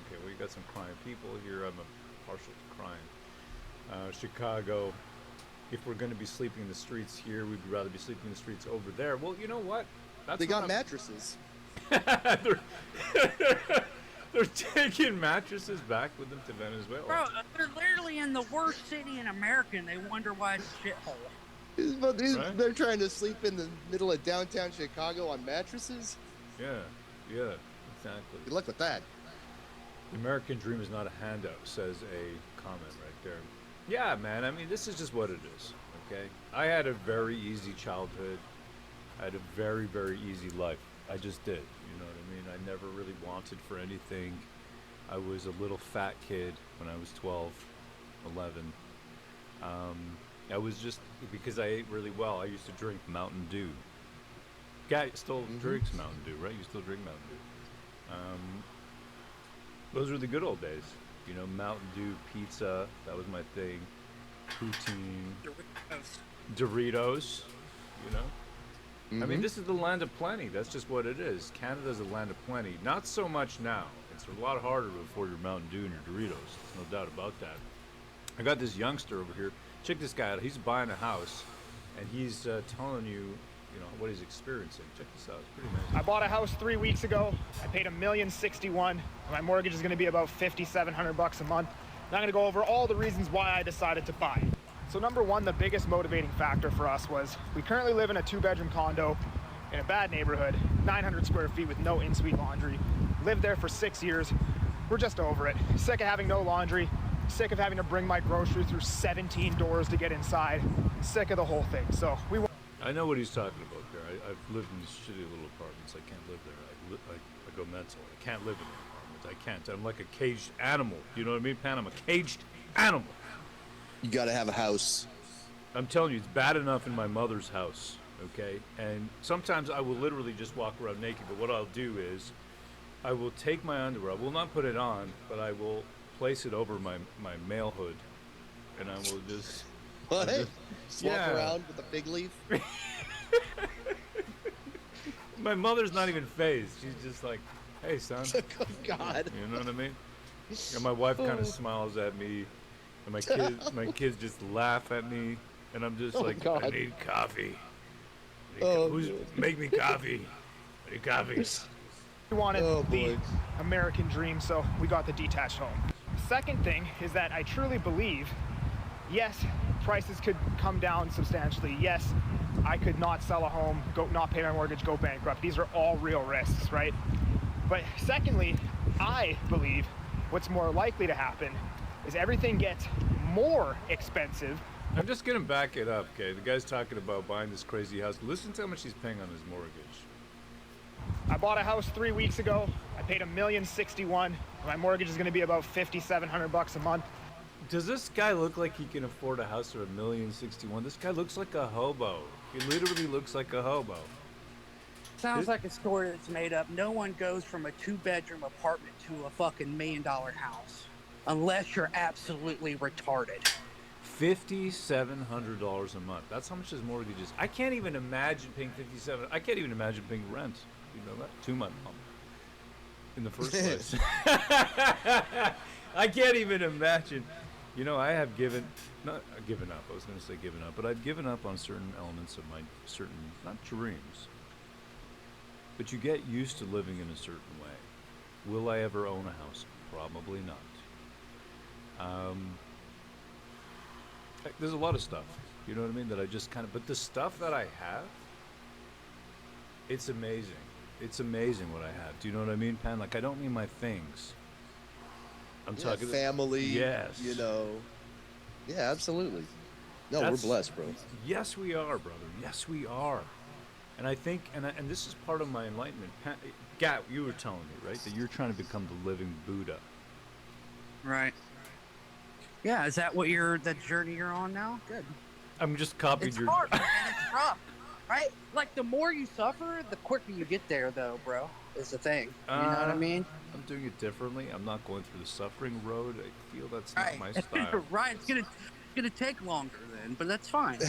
Okay, we got some crying people here. I'm partial to crying. Chicago. If we're going to be sleeping in the streets here, we'd rather be sleeping in the streets over there. Well, you know what? They got mattresses. They're taking mattresses back with them to Venezuela. Bro, they're literally in the worst city in America, and they wonder why it's a shithole. But they're trying to sleep in the middle of downtown Chicago on mattresses? Yeah, exactly. Good luck with that. The American dream is not a handout, says a comment right there. Yeah, man, I mean, this is just what it is, okay? I had a very easy childhood. I had a very, very easy life. I just did, you know what I mean? I never really wanted for anything. I was a little fat kid when I was 12, 11. I was just, because I ate really well, I used to drink Mountain Dew. Guy still drinks Mountain Dew, right? You still drink Mountain Dew. Those were the good old days. You know, Mountain Dew, pizza, that was my thing. Poutine. Doritos, you know? I mean, this is the land of plenty. That's just what it is. Canada's a land of plenty. Not so much now. It's a lot harder to afford your Mountain Dew and your Doritos. No doubt about that. I got this youngster over here. Check this guy out. He's buying a house, and he's telling you, you know, what he's experiencing. Check this out. It's pretty amazing. I bought a house 3 weeks ago. I paid $1,061,000. My mortgage is going to be about $5,700 a month. And I'm going to go over all the reasons why I decided to buy it. So number one, the biggest motivating factor for us was we currently live in a 2-bedroom condo in a bad neighborhood, 900 square feet with no in-suite laundry. Lived there for 6 years. We're just over it. Sick of having no laundry. Sick of having to bring my groceries through 17 doors to get inside. Sick of the whole thing. So I know what he's talking about there. I've lived in these shitty little apartments. I can't live there. I go mental. I can't live in an apartment. I can't. I'm like a caged animal. You know what I mean, Pan? I'm a caged animal. You gotta have a house. I'm telling you, it's bad enough in my mother's house, okay? And sometimes I will literally just walk around naked, but what I'll do is I will take my underwear, I will not put it on, but I will place it over my malehood, and I will just... What? Just walk around with a big leaf? My mother's not even phased. She's just like, hey, son. Oh, God. You know what I mean? And my wife kind of smiles at me. And my kids just laugh at me, and I'm just like, God. I need coffee. Make me coffee. I need coffee. we wanted the American dream, so we got the detached home. Second thing is that I truly believe, yes, prices could come down substantially. Yes, I could not sell a home, not pay my mortgage, go bankrupt. These are all real risks, right? But secondly, I believe what's more likely to happen is everything gets more expensive. I'm just gonna back it up, okay? The guy's talking about buying this crazy house. Listen to how much he's paying on his mortgage. I bought a house 3 weeks ago. I paid $1,061,000. My mortgage is going to be about $5,700 a month. Does this guy look like he can afford a house for $1,061,000? This guy looks like a hobo. He literally looks like a hobo. Sounds like a story that's made up. No one goes from a 2-bedroom apartment to a fucking $1 million house unless you're absolutely retarded. $5,700 a month. That's how much his mortgage is. I can't even imagine paying $57. I can't even imagine paying rent. You know that? To my mom. In the first place. I can't even imagine. You know, I have not given up. I was going to say given up, but I've given up on certain elements of my not dreams. But you get used to living in a certain way. Will I ever own a house? Probably not. There's a lot of stuff, you know what I mean, that I just kind of, but the stuff that I have, it's amazing. It's amazing what I have. Do you know what I mean, Pan? Like, I don't mean my things. I'm talking family. Yes. You know. Yeah, absolutely. No, we're blessed, bro. Yes, we are, brother. Yes, we are. And I think, and this is part of my enlightenment. Pan, Gat, you were telling me, right, that you're trying to become the living Buddha. Right. Yeah, is that what the journey you're on now? Good. I'm just copying It's hard, man. It's rough, right? Like, the more you suffer, the quicker you get there, though, bro, is the thing. You know what I mean? I'm doing it differently. I'm not going through the suffering road. I feel that's not my style. Right. It's gonna take longer then, but that's fine.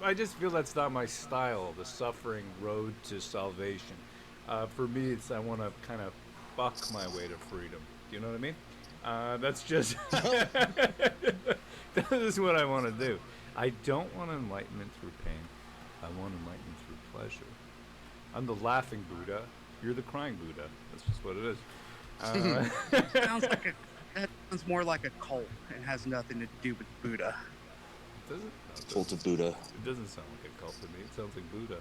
I just feel that's not my style, the suffering road to salvation. For me, it's I want to kind of fuck my way to freedom. Do you know what I mean? That's just that is what I want to do. I don't want enlightenment through pain. I want enlightenment through pleasure. I'm the laughing Buddha. You're the crying Buddha. That's just what it is. That sounds more like a cult. It has nothing to do with Buddha. Cult of Buddha. It doesn't sound like a cult to me. It sounds like Buddha,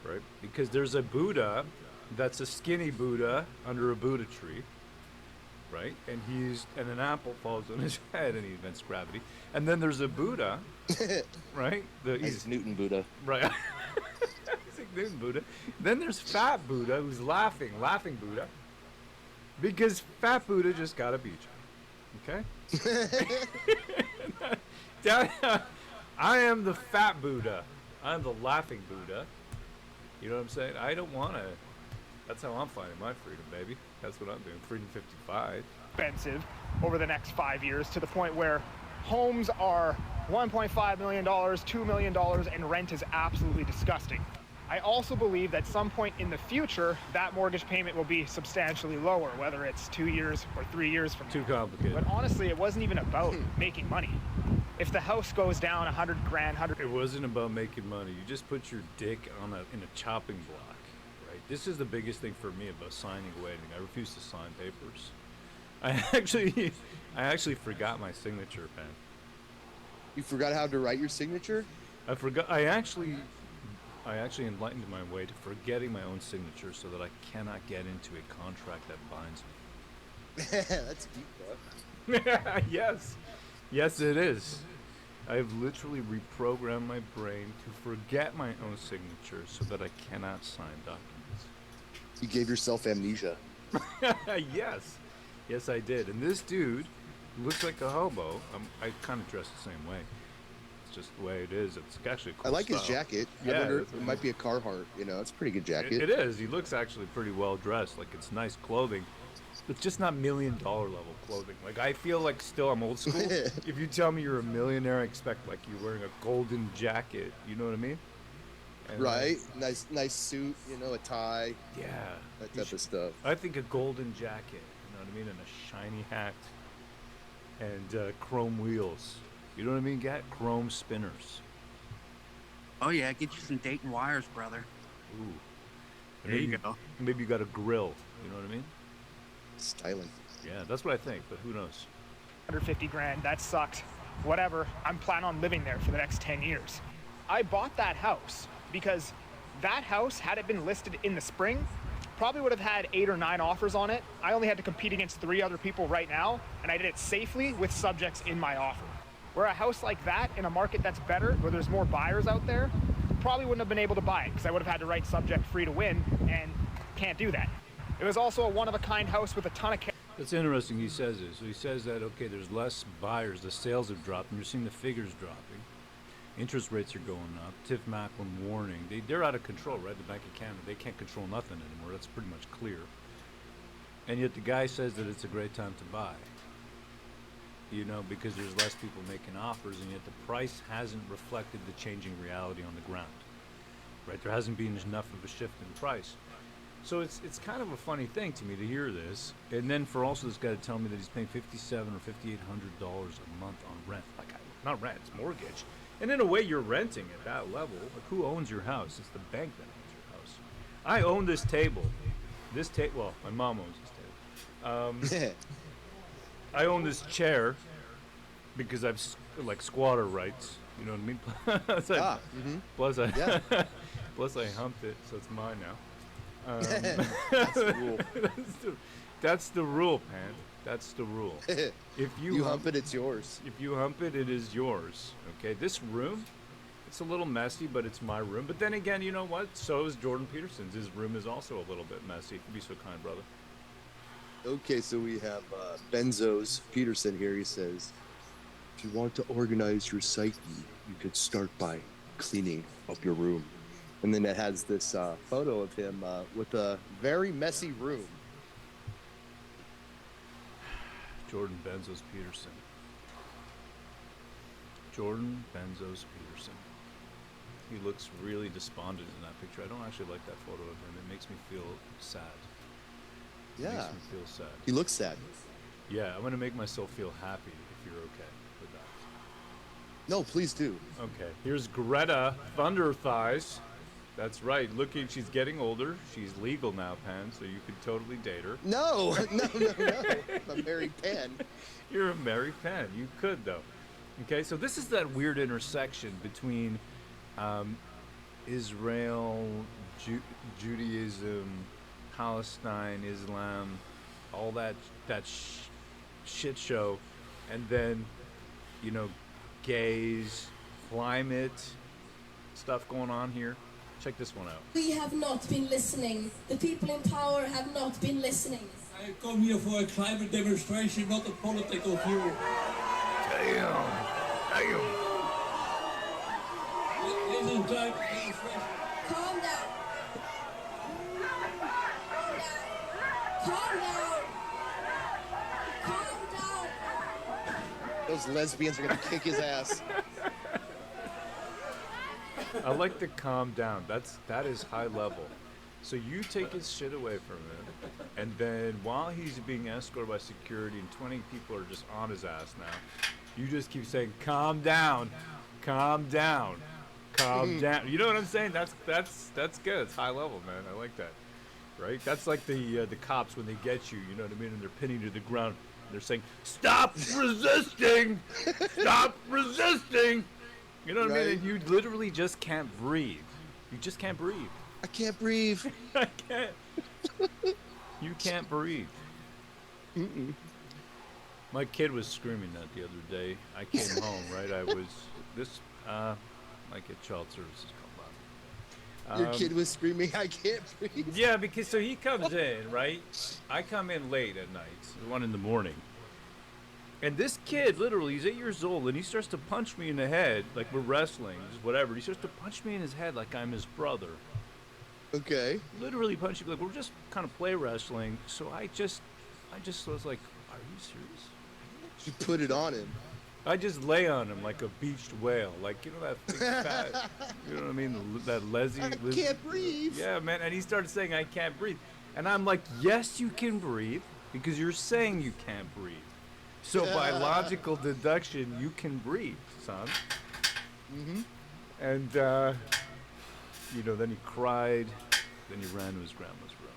right? Because there's a Buddha that's a skinny Buddha under a Buddha tree. Right, and an apple falls on his head and he invents gravity. And then there's a Buddha, right? He's Newton Buddha. Right. He's like Newton Buddha. Then there's Fat Buddha, who's laughing Buddha, because Fat Buddha just got a beach. Okay. I am the Fat Buddha. I'm the laughing Buddha. You know what I'm saying? I don't want to. That's how I'm finding my freedom, baby. That's what I'm doing. Freedom 55. Expensive over the next 5 years to the point where homes are $1.5 million, $2 million, and rent is absolutely disgusting. I also believe that some point in the future, that mortgage payment will be substantially lower, whether it's 2 years or 3 years from now. Too complicated. But honestly, it wasn't even about making money. If the house goes down $100,000, it wasn't about making money. You just put your dick in a chopping block. This is the biggest thing for me about signing away anything. I refuse to sign papers. I actually forgot my signature pen. You forgot how to write your signature? I forgot. I actually enlightened my way to forgetting my own signature so that I cannot get into a contract that binds me. That's deep, bro. Yes, it is. I've literally reprogrammed my brain to forget my own signature so that I cannot sign documents. You gave yourself amnesia. Yes, I did. And this dude looks like a hobo. I kind of dress the same way. It's just the way it is. It's actually a cool I like style. his jacket. Yeah, it might be a Carhartt. You know, it's a pretty good jacket. It is. He looks actually pretty well dressed. Like, it's nice clothing. It's just not $1 million level clothing. Like, I feel like still I'm old school. If you tell me you're a millionaire, I expect like you're wearing a golden jacket. You know what I mean? And right. Nice suit. You know, a tie. Yeah. That type of stuff. I think a golden jacket. You know what I mean? And a shiny hat. And chrome wheels. You know what I mean? Gat chrome spinners. Oh yeah, get you some Dayton wires, brother. Ooh. There you go. Maybe you got a grill. You know what I mean? Styling. Yeah, that's what I think, but who knows? $150,000, that sucked. whatever, I'm planning on living there for the next 10 years. I bought that house because that house, had it been listed in the spring, probably would have had 8 or 9 offers on it. I only had to compete against 3 other people right now, and I did it safely with subjects in my offer. Where a house like that, in a market that's better, where there's more buyers out there, probably wouldn't have been able to buy it because I would have had to write subject free to win, and can't do that. It was also a one-of-a-kind house with a ton of... That's interesting he says this. So he says that, okay, there's less buyers, the sales have dropped, and you're seeing the figures dropping. Interest rates are going up. Tiff Macklin warning. They're out of control, right? The Bank of Canada, they can't control nothing anymore. That's pretty much clear. And yet the guy says that it's a great time to buy. You know, because there's less people making offers, and yet the price hasn't reflected the changing reality on the ground. Right? There hasn't been enough of a shift in price. So it's kind of a funny thing to me to hear this, and then for also this guy to tell me that he's paying $5,700 or $5,800 a month on rent. Like, not rent, it's mortgage. And in a way, you're renting at that level. Like, who owns your house? It's the bank that owns your house. I own this table. Well, my mom owns this table. I own this chair because I've like squatter rights. You know what I mean? Plus I humped it, so it's mine now. That's the rule. That's the rule, Pan. That's the rule. If you hump it, it's yours. If you hump it, it is yours. Okay, this room, it's a little messy, but it's my room. But then again, you know what? So is Jordan Peterson's. His room is also a little bit messy. If you be so kind, brother. Okay, so we have Benzos Peterson here. He says, if you want to organize your psyche, you could start by cleaning up your room. And then it has this photo of him with a very messy room. Jordan Benzos Peterson. Jordan Benzos Peterson. He looks really despondent in that picture. I don't actually like that photo of him. It makes me feel sad. Yeah. It makes me feel sad. He looks sad. Yeah, I'm going to make myself feel happy if you're okay with that. No, please do. Okay. Here's Greta Thunder Thighs. That's right. Looking, she's getting older. She's legal now, Pan, so you could totally date her. No. I'm a married Pan. You're a married Pan. You could, though. Okay, so this is that weird intersection between Israel, Judaism, Palestine, Islam, all that shit show, and then, you know, gays, climate stuff going on here. Check this one out. We have not been listening. The people in power have not been listening. I come here for a climate demonstration, not a political view. Damn. This is climate demonstration. Calm down. Calm down. Calm down. Those lesbians are going to kick his ass. I like to calm down. That is high level. So you take his shit away from him, and then while he's being escorted by security and 20 people are just on his ass now, you just keep saying, calm down, calm down, calm down. You know what I'm saying? That's good. It's high level, man. I like that. Right? That's like the cops when they get you, you know what I mean? And they're pinning you to the ground. And they're saying, stop resisting! Stop resisting! You know what I mean? And you literally just can't breathe. You just can't breathe. I can't breathe. I can't. You can't breathe. My kid was screaming that the other day. I came home, right? I was like at child services called Your kid was screaming, I can't breathe. Yeah, because so he comes in, right? I come in late at night, 1 in the morning. And this kid, literally, he's 8 years old, and he starts to punch me in the head, like we're wrestling, just whatever. He starts to punch me in his head like I'm his brother. Okay. Literally punch me, like we're just kind of play wrestling. So I just was like, are you serious? You put it on him. I just lay on him like a beached whale, like, you know, that big fat, you know what I mean, that Leslie. I can't breathe. Yeah, man, and he started saying, I can't breathe. And I'm like, yes, you can breathe, because you're saying you can't breathe. So by logical deduction, you can breathe, son. Mm-hmm. And, you know, then he cried, then he ran to his grandma's room.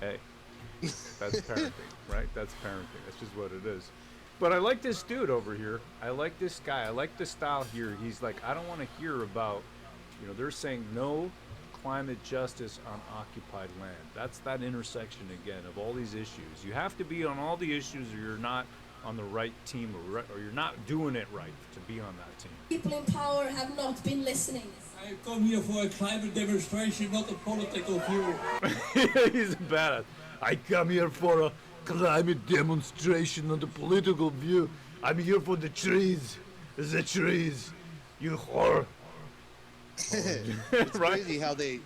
Hey, that's parenting, right? That's parenting. That's just what it is. But I like this dude over here. I like this guy. I like the style here. He's like, I don't want to hear about, they're saying no climate justice on occupied land. That's that intersection again of all these issues. You have to be on all the issues or you're not on the right team or you're not doing it right to be on that team. People in power have not been listening. I've come here for a climate demonstration, not a political view. He's a badass. I come here for a climate demonstration, not a political view. I'm here for the trees. The trees. You whore. It's crazy how they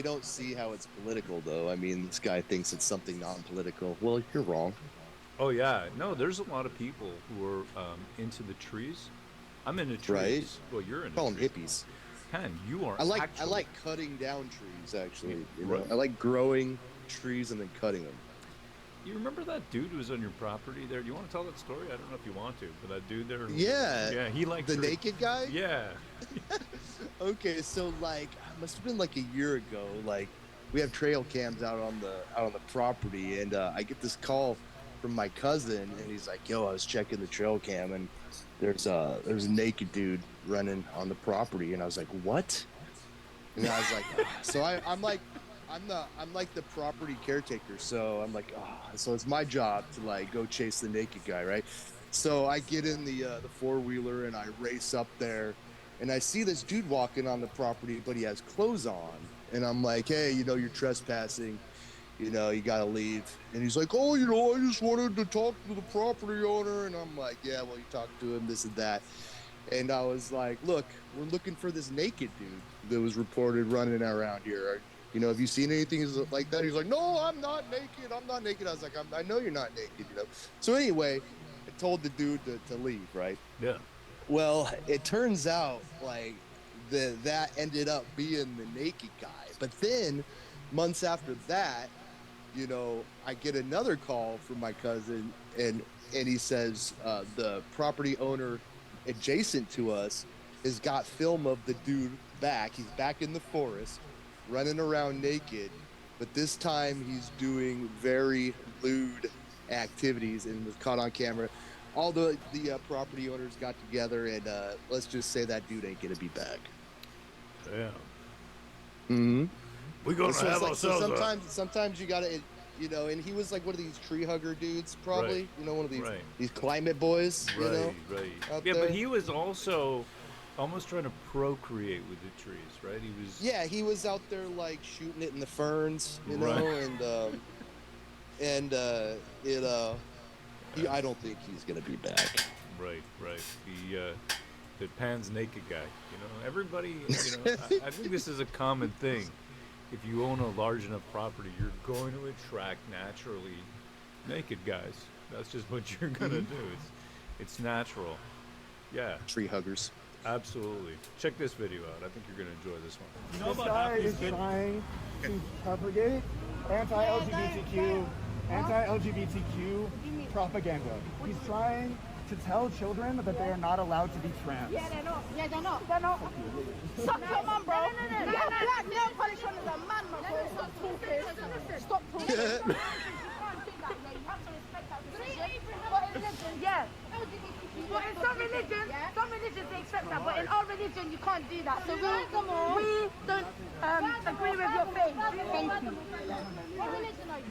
don't see how it's political, though. I mean, this guy thinks it's something non-political. Well, you're wrong. Oh yeah, no. There's a lot of people who are into the trees. I'm into trees. Right. Well, you're into. Call them trees. hippies. Ken, you are. I like cutting down trees. Actually, Right. I like growing trees and then cutting them. You remember that dude who was on your property there? Do you want to tell that story? I don't know if you want to, but that dude there. Yeah. Yeah, he liked the naked guy. Yeah. Okay, so like, it must have been like a year ago. Like, we have trail cams out on the property, and I get this call from my cousin, and he's like, "Yo, I was checking the trail cam, and there's a naked dude running on the property," and I was like, "What?" And I was like, so I'm like the property caretaker, so I'm like, so it's my job to like go chase the naked guy, right? So I get in the 4-wheeler and I race up there, and I see this dude walking on the property, but he has clothes on, and I'm like, "Hey, you're trespassing, you gotta leave." And he's like, "Oh, I just wanted to talk to the property owner," and I'm like, "Yeah, well, you talked to him, this and that." And I was like, "Look, we're looking for this naked dude that was reported running around here. Have you seen anything like that?" He's like, "No, I'm not naked. I'm not naked." I was like, "I know you're not naked, So anyway, I told the dude to leave, right? Yeah. Well, it turns out like that ended up being the naked guy. But then months after that, I get another call from my cousin, and he says the property owner adjacent to us has got film of the dude back. He's back in the forest, running around naked, but this time he's doing very lewd activities and was caught on camera. All the property owners got together, and let's just say that dude ain't gonna be back. Yeah. Mm-hmm. We're gonna So have it's like, ourselves. sometimes you gotta, and he was like one of these tree hugger dudes, probably. Right. One of these Right. these climate boys. Right. out Yeah, there. but he was also almost trying to procreate with the trees, right? He was. Yeah, he was out there like shooting it in the ferns, Right. I don't think he's gonna be back. Right. The Pan's naked guy. Everybody. I think this is a common thing. If you own a large enough property, you're going to attract naturally naked guys. That's just what you're gonna do. It's natural. Yeah. Tree huggers. Absolutely. Check this video out. I think you're gonna enjoy this one. This guy is trying to propagate anti-LGBTQ propaganda. He's trying to tell children that they are not allowed to be trans. Yeah, they're not. Yeah, they're not. They're not. Suck your mum, bro. No. Black nail polish on is a man, bro. Stop talking. Stop talking. You can't do that, yeah. You have to respect that decision. But in religion, yeah. But in some religions they accept that, but in our religion you can't do that. So we don't agree with your faith. Thank you. What religion are you?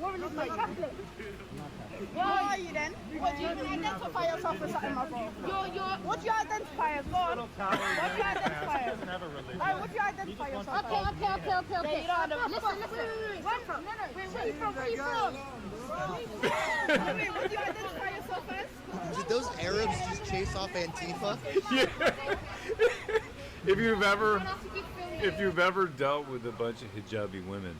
What religion are you? Catholic. What are you then? What do you identify yourself as something, my bro? What do you identify as? Go on. What do you identify as? Alright, what do you identify yourself as? Okay. Listen. Where from? Where you from? Where you from? Wait, what do you identify yourself as? Did those Arabs just chase off Antifa? Yeah. If you've ever dealt with a bunch of hijabi women,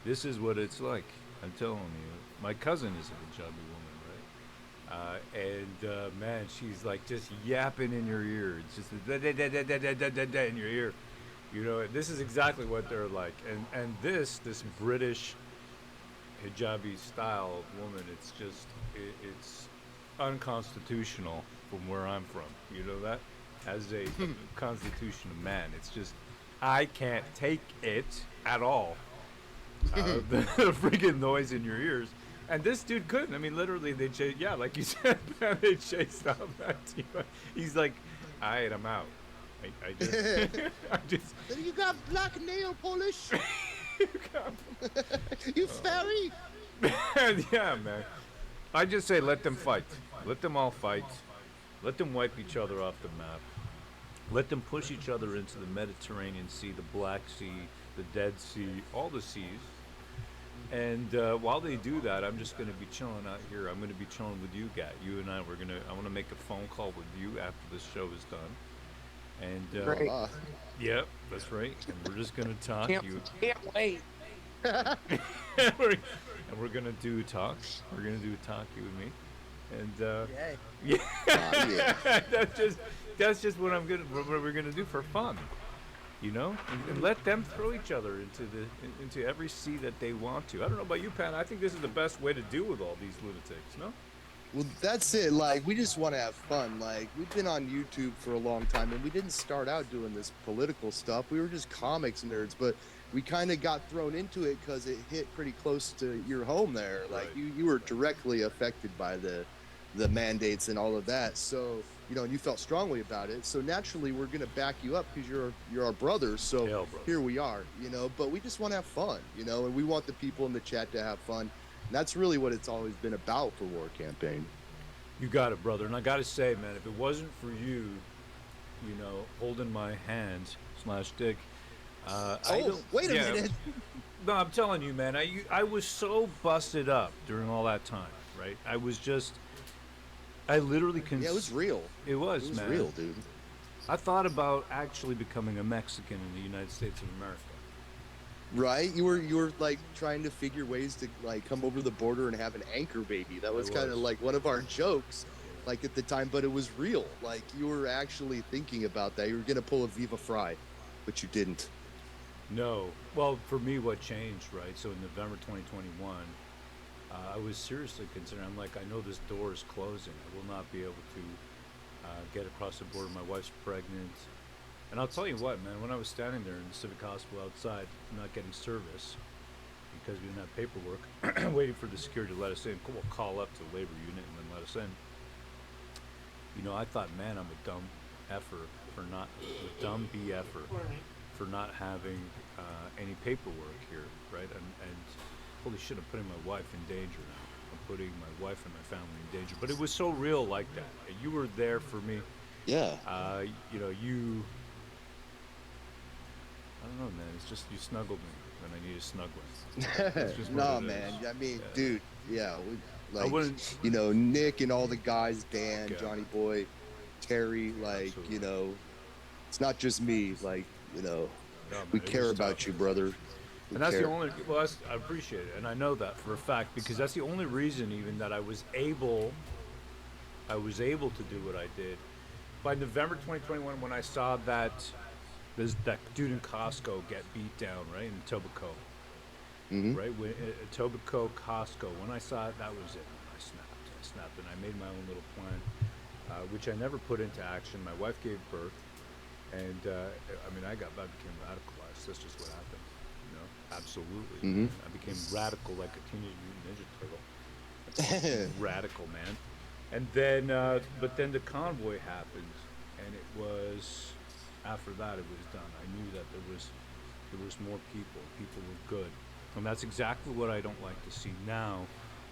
this is what it's like. I'm telling you. My cousin is a hijabi woman, right? Man, she's like just yapping in your ear. It's just in your ear. This is exactly what they're like. And this British hijabi style woman, it's unconstitutional from where I'm from. You know that? As a constitution of man, it's just I can't take it at all. The freaking noise in your ears. And this dude couldn't. I mean, literally, they chased. Yeah, like you said, man, they chased out that team. He's like, all right, I'm out. I just. You got black nail polish. You fairy. Yeah, man. I just say let them fight. Let them all fight. Let them wipe each other off the map. Let them push each other into the Mediterranean Sea, the Black Sea, the Dead Sea, all the seas. And while they do that, I'm just going to be chilling out here. I'm going to be chilling with you guys. You and I, I want to make a phone call with you after this show is done. And Great. Yep, that's right. And we're just going to talk. Can't wait. And we're going to do talks. We're going to do a talk, you and me. And yeah. That's just what what we're going to do for fun. You know, and let them throw each other into every sea that they want to. I don't know about you, Pat. I think this is the best way to deal with all these lunatics. No? Well, that's it. Like, we just want to have fun. Like, we've been on YouTube for a long time, and we didn't start out doing this political stuff. We were just comics nerds, but we kind of got thrown into it because it hit pretty close to your home there. Like, you were directly affected by the mandates and all of that. So, you know, and you felt strongly about it. So naturally, we're going to back you up because you're our brother. So here we are, you know, but we just want to have fun, you know, and we want the people in the chat to have fun. And that's really what it's always been about for War Campaign. You got it, brother. And I got to say, man, if it wasn't for you, you know, holding my hand / dick. Wait a minute. No, I'm telling you, man, I was so busted up during all that time, right? I literally yeah, it was real. It was, man. Real, dude. I thought about actually becoming a Mexican in the United States of America. Right? You were like trying to figure ways to like come over the border and have an anchor baby. That was kind of like one of our jokes, like at the time, but it was real. Like you were actually thinking about that. You were gonna pull a Viva Fry, but you didn't. No. Well, for me, what changed, right? So in November 2021. I was seriously considering. I'm like, I know this door is closing. I will not be able to get across the border. My wife's pregnant. And I'll tell you what, man, when I was standing there in the Civic Hospital outside, not getting service because we didn't have paperwork, waiting for the security to let us in, we'll call up to the labor unit and then let us in. You know, I thought, man, I'm a dumb effer for not, a dumb BFer for not having any paperwork here, right? And holy shit, I'm putting my wife in danger now. I'm putting my wife and my family in danger. But it was so real like that. And you were there for me. Yeah. You know, I don't know, man. It's just you snuggled me when I needed snuggling. No, man. I mean, dude, yeah. You know, Nick and all the guys, Dan, Johnny Boy, Terry, like, you know, it's not just me. Like, you know, we care about you, brother. And that's the only, I appreciate it. And I know that for a fact because that's the only reason even that I was able to do what I did. By November 2021, when I saw that dude in Costco get beat down, right, in Etobicoke, right, when, Etobicoke, Costco, when I saw it, that was it. I snapped, and I made my own little plan, which I never put into action. My wife gave birth, and I became radicalized. That's just what happened. Absolutely. I became radical like a Teenage Mutant Ninja Turtle. Radical, man. And then, but then the convoy happened, and it was, after that, it was done. I knew that there was more people. People were good. And that's exactly what I don't like to see now,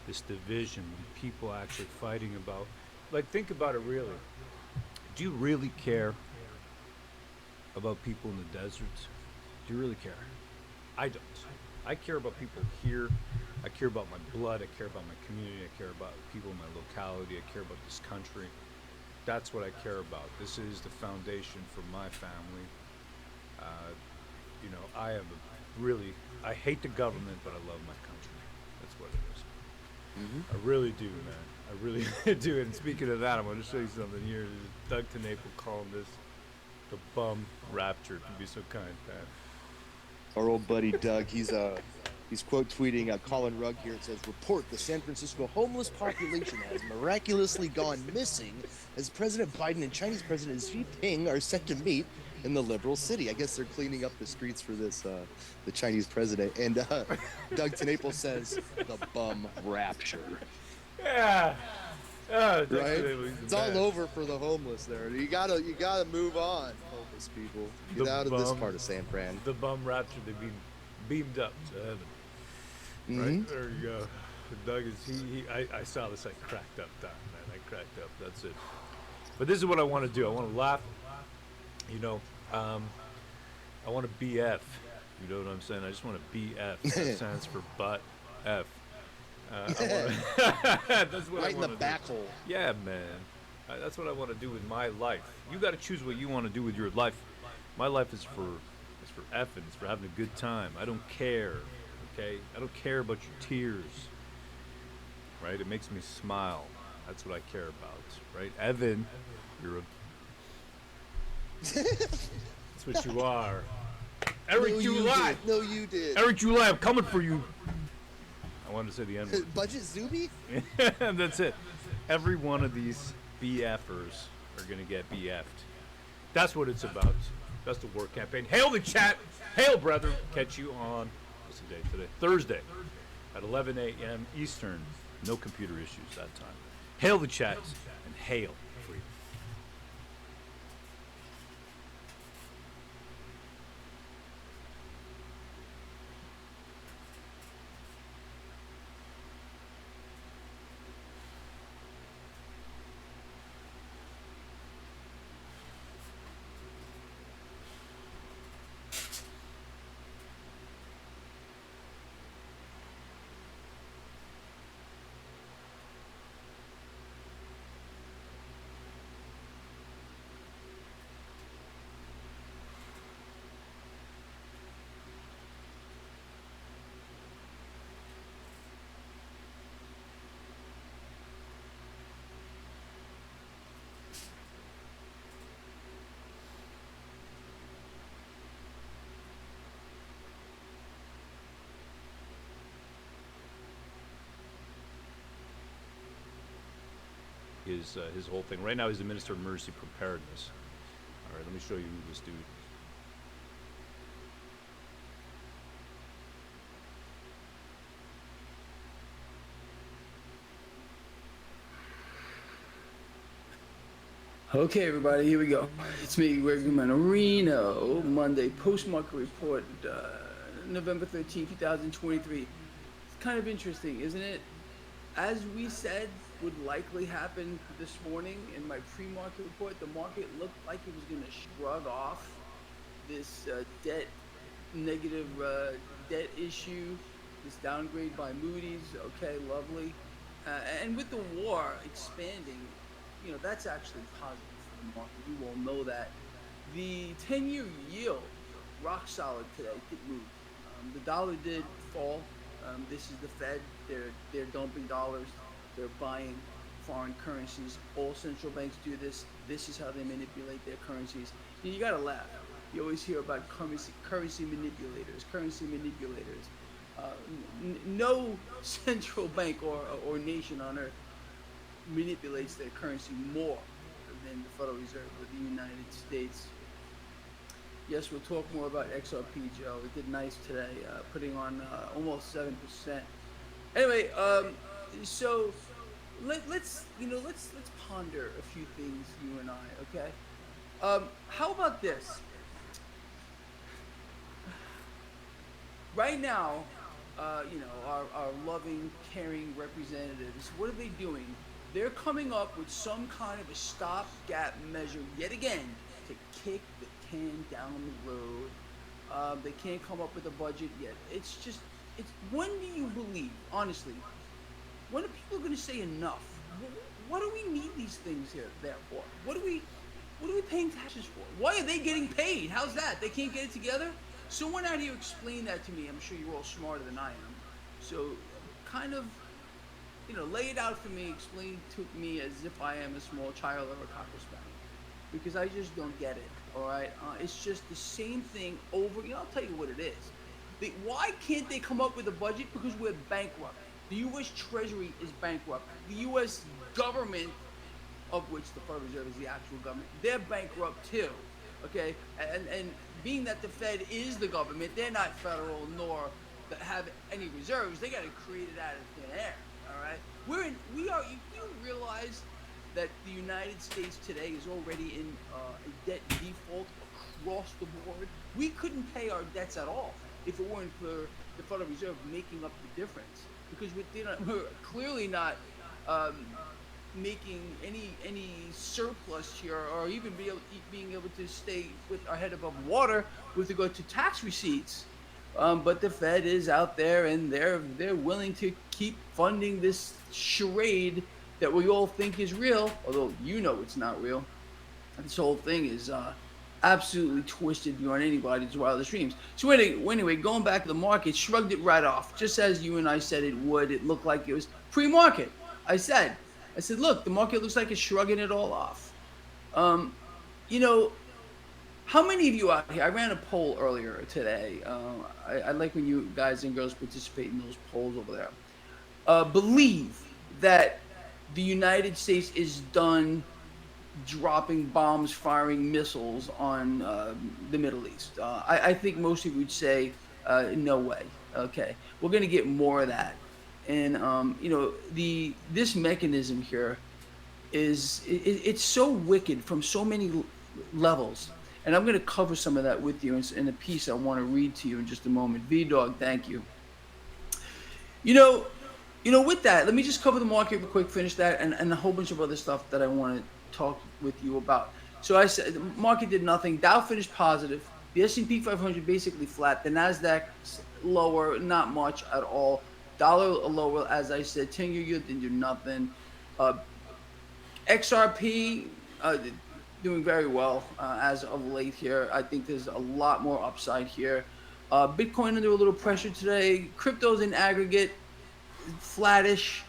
this division, people actually fighting about, like, think about it really. Do you really care about people in the desert? Do you really care? I don't. I care about people here. I care about my blood. I care about my community. I care about people in my locality. I care about this country. That's what I care about. This is the foundation for my family. You know, I hate the government, but I love my country. That's what it is. I really do, man. I really do. And speaking of that, I'm going to show you something here. Doug Tenaple calling this the bum rapture. If you'd be so kind, Pat. Our old buddy Doug, he's quote tweeting Colin Rugg here. It says, report the San Francisco homeless population has miraculously gone missing as President Biden and Chinese President Xi Jinping are set to meet in the liberal city. I guess they're cleaning up the streets for this the Chinese president. And Doug TenNapel says the bum rapture. Yeah. Right? It's all over for the homeless there. You gotta move on, homeless people. Get out of this part of San Fran. The bum rapture, they've been beamed up to heaven. Right? There you go. Doug is I saw this, I cracked up, Don, man. I cracked up. That's it. But this is what I want to do. I want to laugh. You know, I want to BF. You know what I'm saying? I just want to BF. That stands for butt F. That's what right I in the do. back hole. Yeah, man. That's what I want to do with my life. You got to choose what you want to do with your life. My life is for effing. It's for having a good time. I don't care. Okay? I don't care about your tears. Right? It makes me smile. That's what I care about. Right? Evan, you're a... That's what you are. Eric July. No, you did. Eric July, I'm coming for you. I wanted to say the N-word. Budget Zuby? That's it. Every one of these BFers are going to get BF'd. That's what it's about. That's the work campaign. Hail the chat. Hail, brother. Catch you on, what's the date today? Thursday at 11 a.m. Eastern. No computer issues that time. Hail the chat and hail freedom. His whole thing. Right now he's the Minister of Emergency Preparedness. All right, let me show you this dude. Okay, everybody, here we go. It's me, Greg Marino. Monday post-market report, November 13, 2023. It's kind of interesting, isn't it? As we said would likely happen this morning in my pre-market report, the market looked like it was going to shrug off this negative debt issue, this downgrade by Moody's. Okay, lovely. And with the war expanding, you know, that's actually positive for the market. You all know that. The 10-year yield, rock solid today, didn't move. The dollar did fall. This is the Fed. They're dumping dollars. They're buying foreign currencies. All central banks do this. This is how they manipulate their currencies. You gotta laugh. You always hear about currency manipulators. No central bank or nation on earth manipulates their currency more than the Federal Reserve of the United States. Yes, we'll talk more about XRP, Joe. It did nice today, putting on almost 7%. Anyway, so let's ponder a few things, you and I. Okay. How about this? Right now, our loving, caring representatives, what are they doing? They're coming up with some kind of a stopgap measure yet again to kick the can down the road. They can't come up with a budget yet. It's when do you believe, honestly, when are people going to say enough? What do we need these things there for? What are we paying taxes for? Why are they getting paid? How's that? They can't get it together? Someone out here explain that to me. I'm sure you're all smarter than I am. So kind of, lay it out for me, explain to me as if I am a small child or a cocker spaniel. Because I just don't get it, all right? It's just the same thing over. I'll tell you what it is. Why can't they come up with a budget? Because we're bankrupt. The U.S. Treasury is bankrupt. The U.S. government, of which the Federal Reserve is the actual government, they're bankrupt too. Okay, and being that the Fed is the government, they're not federal nor have any reserves. They got to create it out of thin air. All right, we are. You realize that the United States today is already in a debt default across the board. We couldn't pay our debts at all if it weren't for the Federal Reserve making up the difference, because we're clearly not making any surplus here, or even being able to stay with our head above water with regard to tax receipts. But the Fed is out there, and they're willing to keep funding this charade that we all think is real, although it's not real. This whole thing is absolutely twisted beyond anybody's wildest dreams. So anyway, going back to the market, shrugged it right off, just as you and I said it would. It looked like it was pre-market. I said, look, the market looks like it's shrugging it all off. How many of you out here, I ran a poll earlier today. I like when you guys and girls participate in those polls over there. Believe that the United States is done dropping bombs, firing missiles on the Middle East. I think most of you would say, no way. Okay, we're going to get more of that. And this mechanism here it's so wicked from so many levels. And I'm going to cover some of that with you in a piece I want to read to you in just a moment. V-Dog, thank you. With that, let me just cover the market real quick, finish that, and a whole bunch of other stuff that I want to talk with you about. So I said the market did nothing. Dow finished positive. The S&P 500 basically flat. The Nasdaq lower, not much at all. Dollar lower, as I said. 10-year yield didn't do nothing. XRP doing very well as of late here. I think there's a lot more upside here. Bitcoin under a little pressure today. Cryptos in aggregate flattish.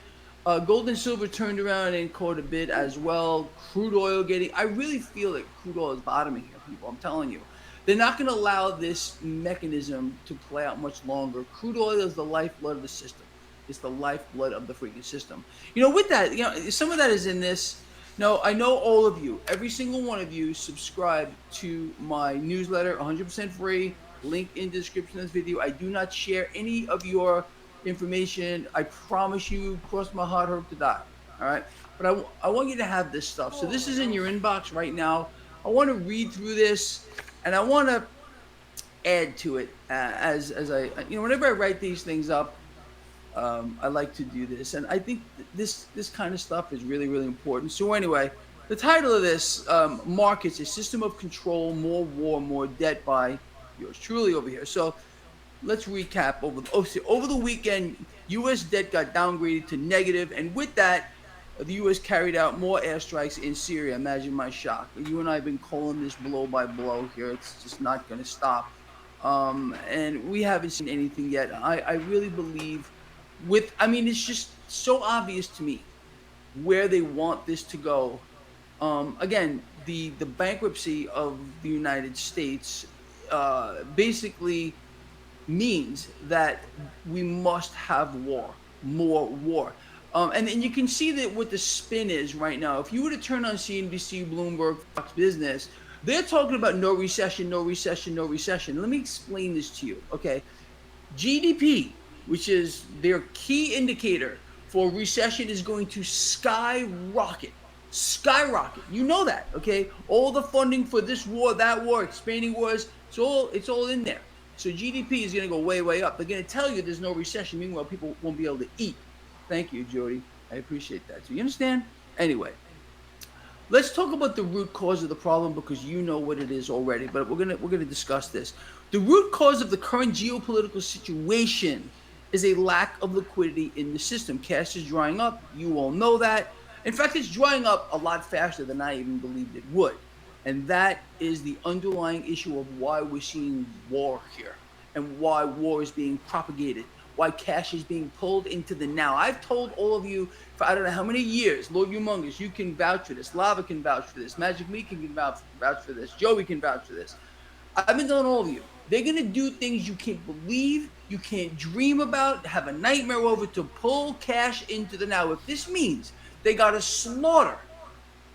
Gold and silver turned around and caught a bit as well. Crude oil I really feel that crude oil is bottoming here, people. I'm telling you. They're not going to allow this mechanism to play out much longer. Crude oil is the lifeblood of the system. It's the lifeblood of the freaking system. With that, some of that is in this. No, I know all of you, every single one of you subscribe to my newsletter, 100% free, link in the description of this video. I do not share any of your information. I promise you, cross my heart, hope to die. All right. But I want you to have this stuff. So this is in your inbox right now. I want to read through this, and I want to add to it as I, whenever I write these things up, I like to do this. And I think this kind of stuff is really, really important. So anyway, the title of this, Markets, a System of Control, More War, More Debt, by yours truly over here. So let's recap. Over the weekend, U.S. debt got downgraded to negative, and with that, the U.S. carried out more airstrikes in Syria. Imagine my shock. You and I have been calling this blow by blow here. It's just not going to stop. And we haven't seen anything yet. I really believe it's just so obvious to me where they want this to go. Again, the bankruptcy of the United States basically means that we must have war, more war. And you can see that what the spin is right now. If you were to turn on CNBC, Bloomberg, Fox Business, they're talking about no recession, no recession, no recession. Let me explain this to you, okay? GDP, which is their key indicator for recession, is going to skyrocket. Skyrocket. You know that, okay? All the funding for this war, that war, expanding wars, it's all in there. So GDP is going to go way, way up. They're going to tell you there's no recession. Meanwhile, people won't be able to eat. Thank you, Jody. I appreciate that. So you understand? Anyway, let's talk about the root cause of the problem, because you know what it is already. But we're gonna discuss this. The root cause of the current geopolitical situation is a lack of liquidity in the system. Cash is drying up. You all know that. In fact, it's drying up a lot faster than I even believed it would. And that is the underlying issue of why we're seeing war here, and why war is being propagated, why cash is being pulled into the now. I've told all of you for I don't know how many years, Lord Humongous, you can vouch for this, Lava can vouch for this, Magic Me can vouch for this, Joey can vouch for this. I've been telling all of you, they're going to do things you can't believe, you can't dream about, have a nightmare over, to pull cash into the now. If this means they got to slaughter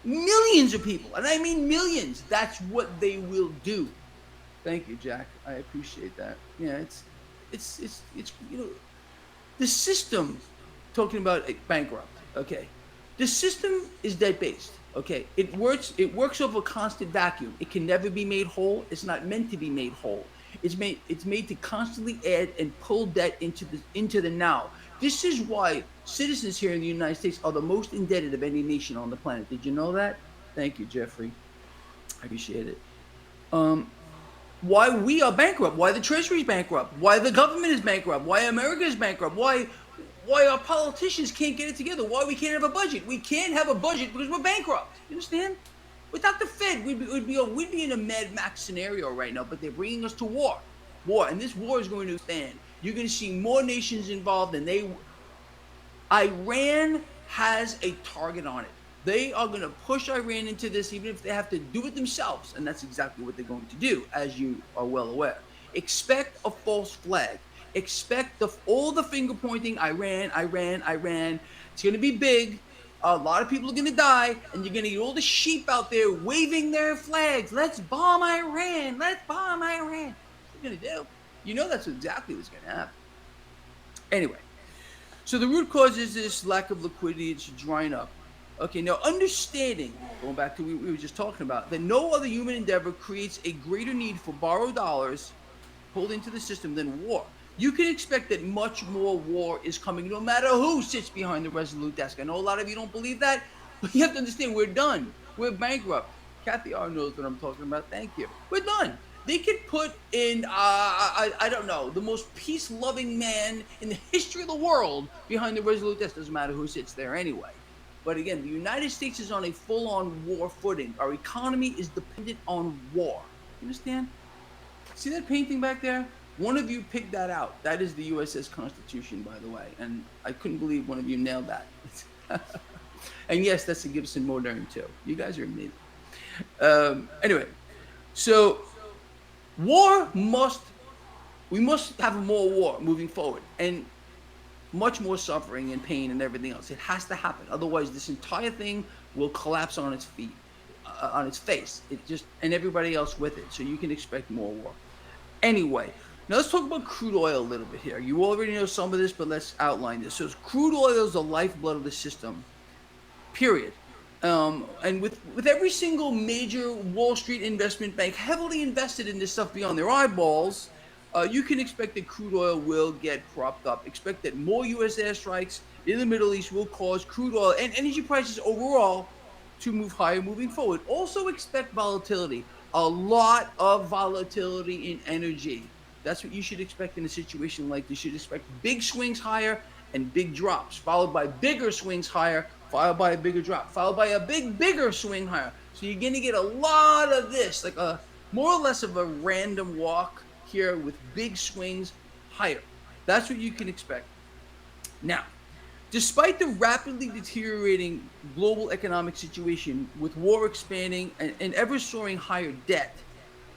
Millions of people, and I mean millions. That's what they will do. Thank you, Jack. I appreciate that. Yeah, it's you know, the system, talking about bankrupt, okay, the system is debt based, okay, it works over a constant vacuum. It can never be made whole. It's not meant to be made whole. It's made to constantly add and pull debt into the now. This is why citizens here in the United States are the most indebted of any nation on the planet. Did you know that? Thank you, Jeffrey. I appreciate it. um why we are bankrupt, why the Treasury is bankrupt, why the government is bankrupt, why America is bankrupt, why our politicians can't get it together, why we can't have a budget. We can't have a budget because we're bankrupt. You understand? Without the Fed, we'd be in a Mad Max scenario right now. But they're bringing us to war, and this war is going to expand. You're going to see more nations involved, and Iran has a target on it. They are going to push Iran into this, even if they have to do it themselves. And that's exactly what they're going to do, as you are well aware. Expect a false flag. Expect all the finger pointing, Iran, Iran, Iran. It's going to be big. A lot of people are going to die, and you're going to get all the sheep out there waving their flags. Let's bomb Iran. Let's bomb Iran. That's what they're going to do. You know that's exactly what's going to happen. Anyway. So the root cause is this lack of liquidity. It's drying up. Okay, now understanding, going back to what we were just talking about, that no other human endeavor creates a greater need for borrowed dollars pulled into the system than war. You can expect that much more war is coming, no matter who sits behind the Resolute desk. I know a lot of you don't believe that, but you have to understand we're done. We're bankrupt. Kathy R knows what I'm talking about. Thank you. We're done. They could put in, I don't know, the most peace-loving man in the history of the world behind the Resolute desk. Doesn't matter who sits there anyway. But again, the United States is on a full-on war footing. Our economy is dependent on war. You understand? See that painting back there? One of you picked that out. That is the USS Constitution, by the way. And I couldn't believe one of you nailed that. And yes, that's the Gibson Modern too. You guys are amazing. Anyway, so we must have more war moving forward, and much more suffering and pain and everything else. It has to happen. Otherwise, this entire thing will collapse on its feet, on its face. And everybody else with it. So you can expect more war. Anyway, now let's talk about crude oil a little bit here. You already know some of this, but let's outline this. So crude oil is the lifeblood of the system, period. And with every single major Wall Street investment bank heavily invested in this stuff beyond their eyeballs, you can expect that crude oil will get propped up. Expect that more U.S. airstrikes in the Middle East will cause crude oil and energy prices overall to move higher moving forward. Also expect volatility, a lot of volatility in energy. That's what you should expect in a situation like this. You should expect big swings higher and big drops, followed by bigger swings higher, followed by a bigger drop, followed by a bigger swing higher. So you're going to get a lot of this, like a more or less of a random walk here with big swings higher. That's what you can expect. Now, despite the rapidly deteriorating global economic situation with war expanding and ever soaring higher debt,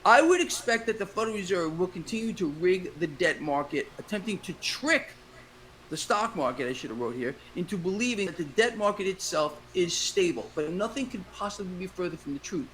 I would expect that the Federal Reserve will continue to rig the debt market, attempting to trick the stock market, I should have wrote here, into believing that the debt market itself is stable. But nothing could possibly be further from the truth.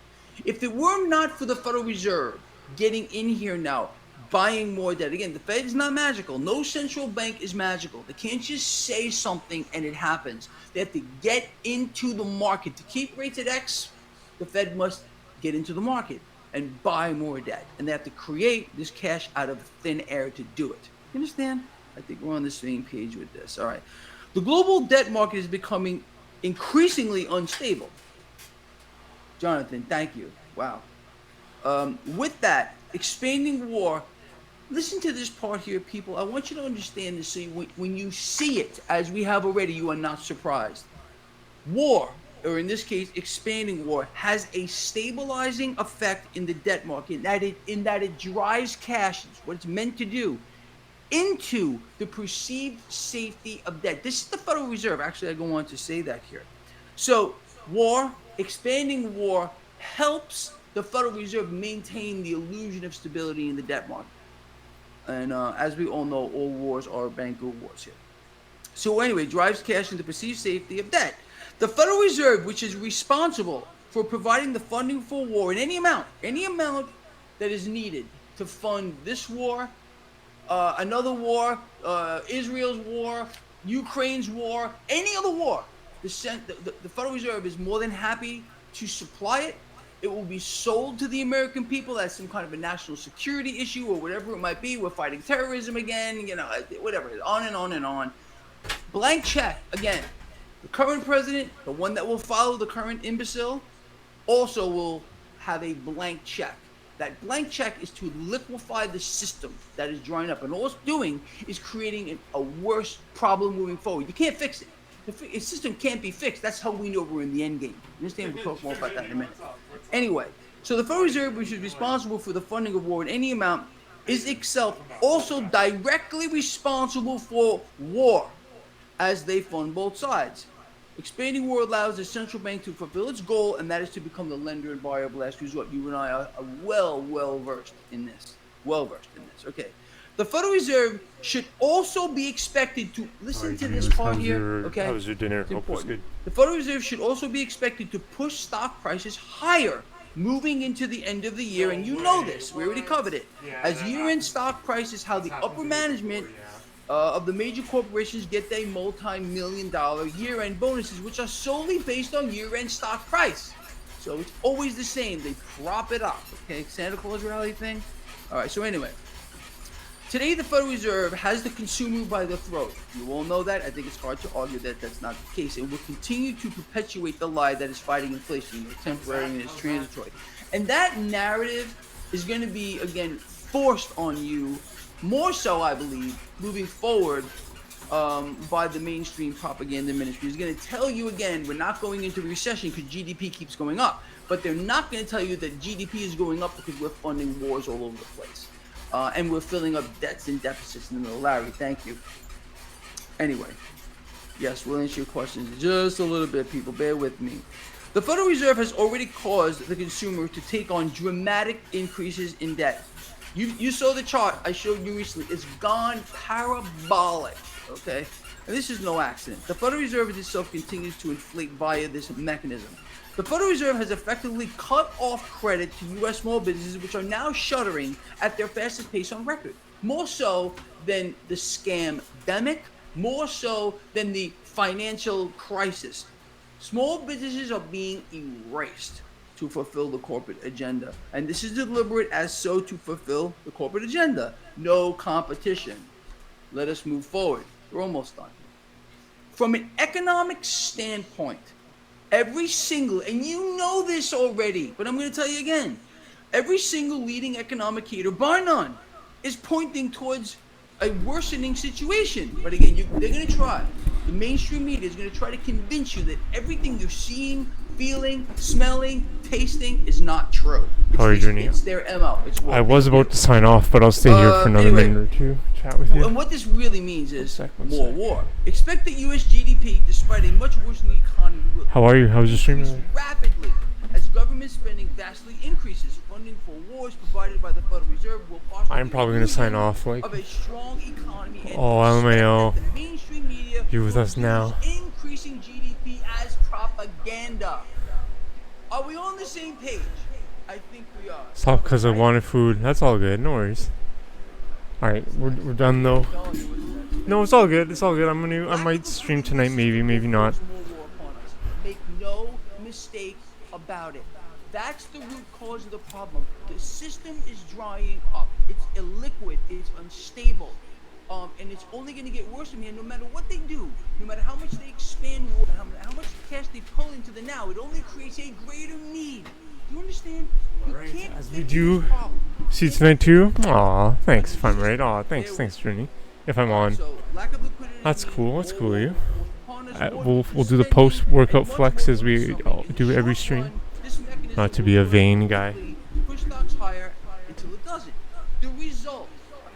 If it were not for the Federal Reserve getting in here now, buying more debt, again, the Fed is not magical. No central bank is magical. They can't just say something and it happens. They have to get into the market. To keep rates at X, the Fed must get into the market and buy more debt. And they have to create this cash out of thin air to do it. You understand? I think we're on the same page with this. All right. The global debt market is becoming increasingly unstable. Jonathan, thank you. Wow. With that, expanding war, listen to this part here, people. I want you to understand this so when you see it, as we have already, you are not surprised. War, or in this case, expanding war, has a stabilizing effect in the debt market in that it drives cash, it's what it's meant to do, into the perceived safety of debt. This is the Federal Reserve. Actually, I go on to say that here. So war, expanding war, helps the Federal Reserve maintain the illusion of stability in the debt market. And as we all know, all wars are banker wars here. So anyway, drives cash into perceived safety of debt. The Federal Reserve, which is responsible for providing the funding for war in any amount that is needed to fund this war, another war, Israel's war, Ukraine's war, any other war, the Federal Reserve is more than happy to supply it. It will be sold to the American people as some kind of a national security issue or whatever it might be. We're fighting terrorism again, whatever, on and on and on. Blank check, again. The current president, the one that will follow the current imbecile, also will have a blank check. That blank check is to liquefy the system that is drying up. And all it's doing is creating a worse problem moving forward. You can't fix it. The system can't be fixed. That's how we know we're in the end game. You understand? We'll talk more about that in a minute. Anyway, so the Federal Reserve, which is responsible for the funding of war in any amount, is itself also directly responsible for war, as they fund both sides. Expanding war allows the central bank to fulfill its goal, and that is to become the lender and buyer of last resort. You and I are well versed in this. Okay. The Federal Reserve should also be expected to listen to this part here. Okay. How was your dinner? It's Hope it was important. good. The Federal Reserve should also be expected to push stock prices higher moving into the end of the year, and you know this. We already covered it. As year-end stock prices, how the upper management of the major corporations get their multi-million-dollar year-end bonuses, which are solely based on year-end stock price. So it's always the same. They prop it up. Okay, Santa Claus rally thing. All right. So anyway, today the Federal Reserve has the consumer by the throat. You all know that. I think it's hard to argue that that's not the case. It will continue to perpetuate the lie that is fighting inflation. It's temporary and it's transitory. And that narrative is going to be, again, forced on you, more so, I believe, moving forward by the mainstream propaganda ministry. It's going to tell you, again, we're not going into recession because GDP keeps going up. But they're not going to tell you that GDP is going up because we're funding wars all over the place. And we're filling up debts and deficits in the middle. Larry, thank you. Anyway, yes, we'll answer your questions in just a little bit, people. Bear with me. The Federal Reserve has already caused the consumer to take on dramatic increases in debt. You saw the chart I showed you recently. It's gone parabolic, okay? And this is no accident. The Federal Reserve itself continues to inflate via this mechanism. The Federal Reserve has effectively cut off credit to U.S. small businesses, which are now shuttering at their fastest pace on record. More so than the scam-demic, more so than the financial crisis. Small businesses are being erased to fulfill the corporate agenda. And this is deliberate as so to fulfill the corporate agenda. No competition. Let us move forward. We're almost done. From an economic standpoint, every single, and you know this already, but I'm going to tell you again, every single leading economic indicator, bar none, is pointing towards a worsening situation. But again, they're going to try. The mainstream media is going to try to convince you that everything you're seeing, feeling, smelling, tasting is not true. It's their MO. It's what I was about to sign off, but I'll stay here for another minute or two. Chat with you. And what this really means is more war. Expect that U.S. GDP, despite a much worsening economy, will How are you? How was your stream? rapidly as government spending vastly increases. Funding for wars provided by the Federal Reserve will partially I'm probably going to sign off. Like, of a strong economy. And oh, LMAO. the mainstream media You with us now? increasing GDP as propaganda. Are we on the same page? I think we are. Stop because I wanted food. That's all good. No worries. Alright, we're done though. No, it's all good. It's all good. I might stream tonight, maybe not. Make no mistake about it. That's the root cause of the problem. The system is drying up. It's illiquid. It's unstable. And it's only going to get worse from here no matter what they do. No matter how much they expand water, how much cash they pull into the now. It only creates a greater need. Do you understand? You can't As we do see you tonight too. Aw, thanks if I'm right. Aw, thanks, Journey. If I'm on. That's cool. That's cool of you. We'll do the post-workout flex as we do every stream. Not to be a vain guy. Push stocks higher until it doesn't. The result,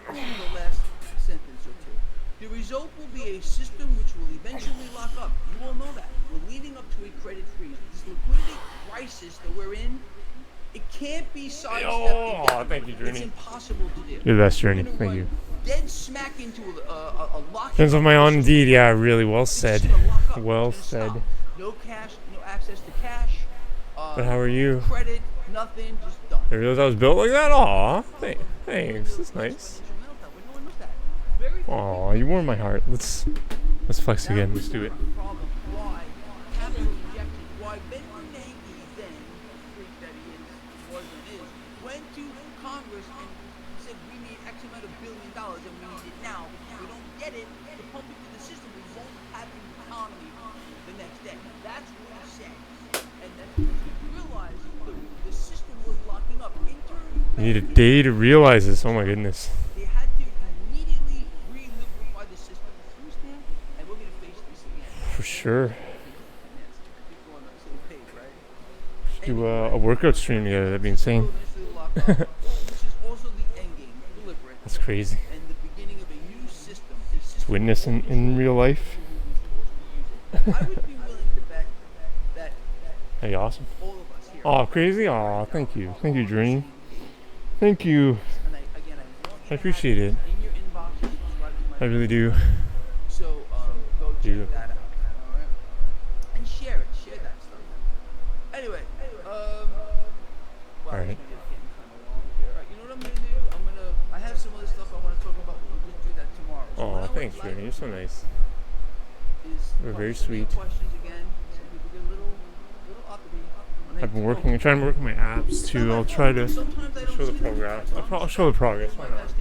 the last sentence or two. The result will be a system which will eventually lock up. You all know that. We're leading up to a credit freeze. This liquidity crisis that we're in, it can't be sidestepped. Oh, thank you, Journey. It's impossible to do. You're the best, Journey. Thank you. Dead smack into a lock. Depends on my on indeed. Yeah, really well said. Well said. No cash, no access to cash. But how are you? Credit, nothing, just done. I realized I was built like that. Aw, thanks. That's nice. Aw, you warm my heart. Let's flex again. Let's do it. Problem. Why? Capital injection. Why Ben Bernanke then, freak that he was and is, went to Congress and said we need X amount of $1 billion and we need it now. If we don't get it to pump into the system, we won't have an economy the next day. That's what he said. And that's what he realized the system was locking up. You need a day to realize this. Oh my goodness. They had to immediately re-liquefy the system. Understand? And we're going to face this again. For sure. Do a workout stream together. That'd be insane. That's crazy. To witness in real life. Hey, awesome. Oh, crazy. Oh, thank you. Thank you, Dream. Thank you. I appreciate it. I really do. So go check that out. All right. And share it. Share that stuff. Anyway, well, all right. You know what I'm gonna do? I have some other stuff I want to talk about, but we'll just do that tomorrow. So Oh, thanks, Journey. You're so nice. You're very sweet. Questions again. Some people get a little uppity. I've been working. I'm trying to work on my apps too. I'll try to show the progress. I'll show the progress. Why not?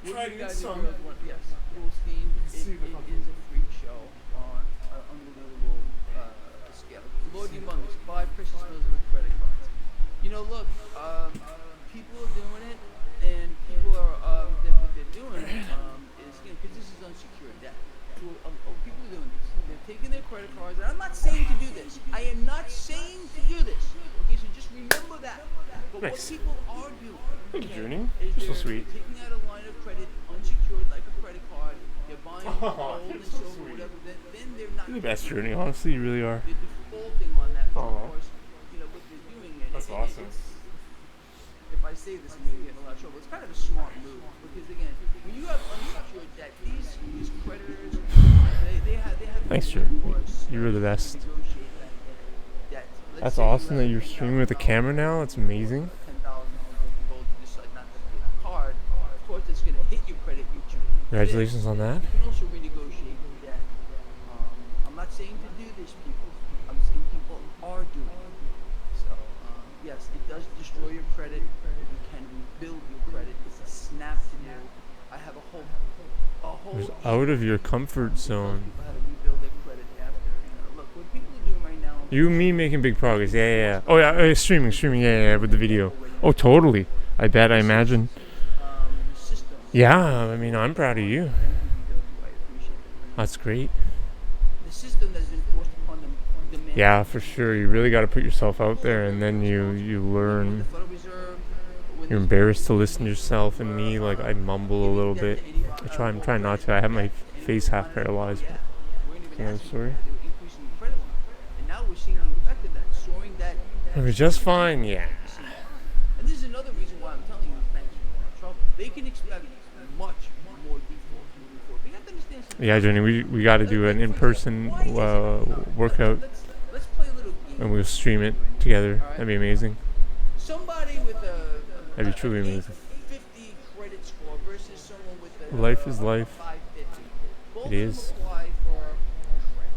Try to get some. Yes, Wolfstein. It is a freak show on an unbelievable scale. Lord humongous. 5 precious meals with credit cards. You know, look, people are doing it, and people are what they're doing is because this is unsecured debt. People are doing this. They're taking their credit cards, and I'm not saying to do this. I am not saying to do this. Okay, so just remember that. But Nice. what people are doing, Thank you, Journey. is You're so they're sweet. taking out a line of credit, unsecured, like a credit card. They're buying gold and you're so silver, sweet. whatever. Then they're not. You're the best, Journey. Honestly, you really are. They're defaulting on that. So Aw. of course, you know what they're doing. That's awesome. If I say this, I'm going to get in a lot of trouble. It's kind of a smart move because again, when you have unsecured debt, these creditors, they have. Thanks, Journey. You were the best. That's awesome that you're streaming with a camera now. That's amazing. Card, of course, it's going to hit your credit future. Congratulations on that. You can also renegotiate your debt. I'm not saying to do this, people. I'm saying people are doing it. So, yes, it does destroy your credit. You can rebuild your credit. It's a snap to do. I have a whole. It's out of your comfort zone. People how to rebuild their credit after. You know, look, what people are doing right now. You and me making big progress. Yeah. Oh yeah, streaming. Yeah, with the video. Oh, totally. I bet. I imagine. Yeah. I mean, I'm proud of you. That's great. The system that's been forced upon them. Yeah, for sure. You really got to put yourself out there, and then you learn. You're embarrassed to listen to yourself and me. Like I mumble a little bit. I'm trying not to. I have my face half paralyzed. But, yeah, sorry. And now we're seeing the effect of that, showing that. It was just fine. Yeah. And this is another reason why I'm telling you banks are in trouble. They can expect much more defaults moving forward. But you have to understand something. Yeah, Jenny, we got to do an in-person workout, Let's play a little game. and we'll stream it together. That'd be amazing. Somebody with That'd be truly amazing. 50 credit score versus someone with a Life is life. 550. Both It is. apply for credit.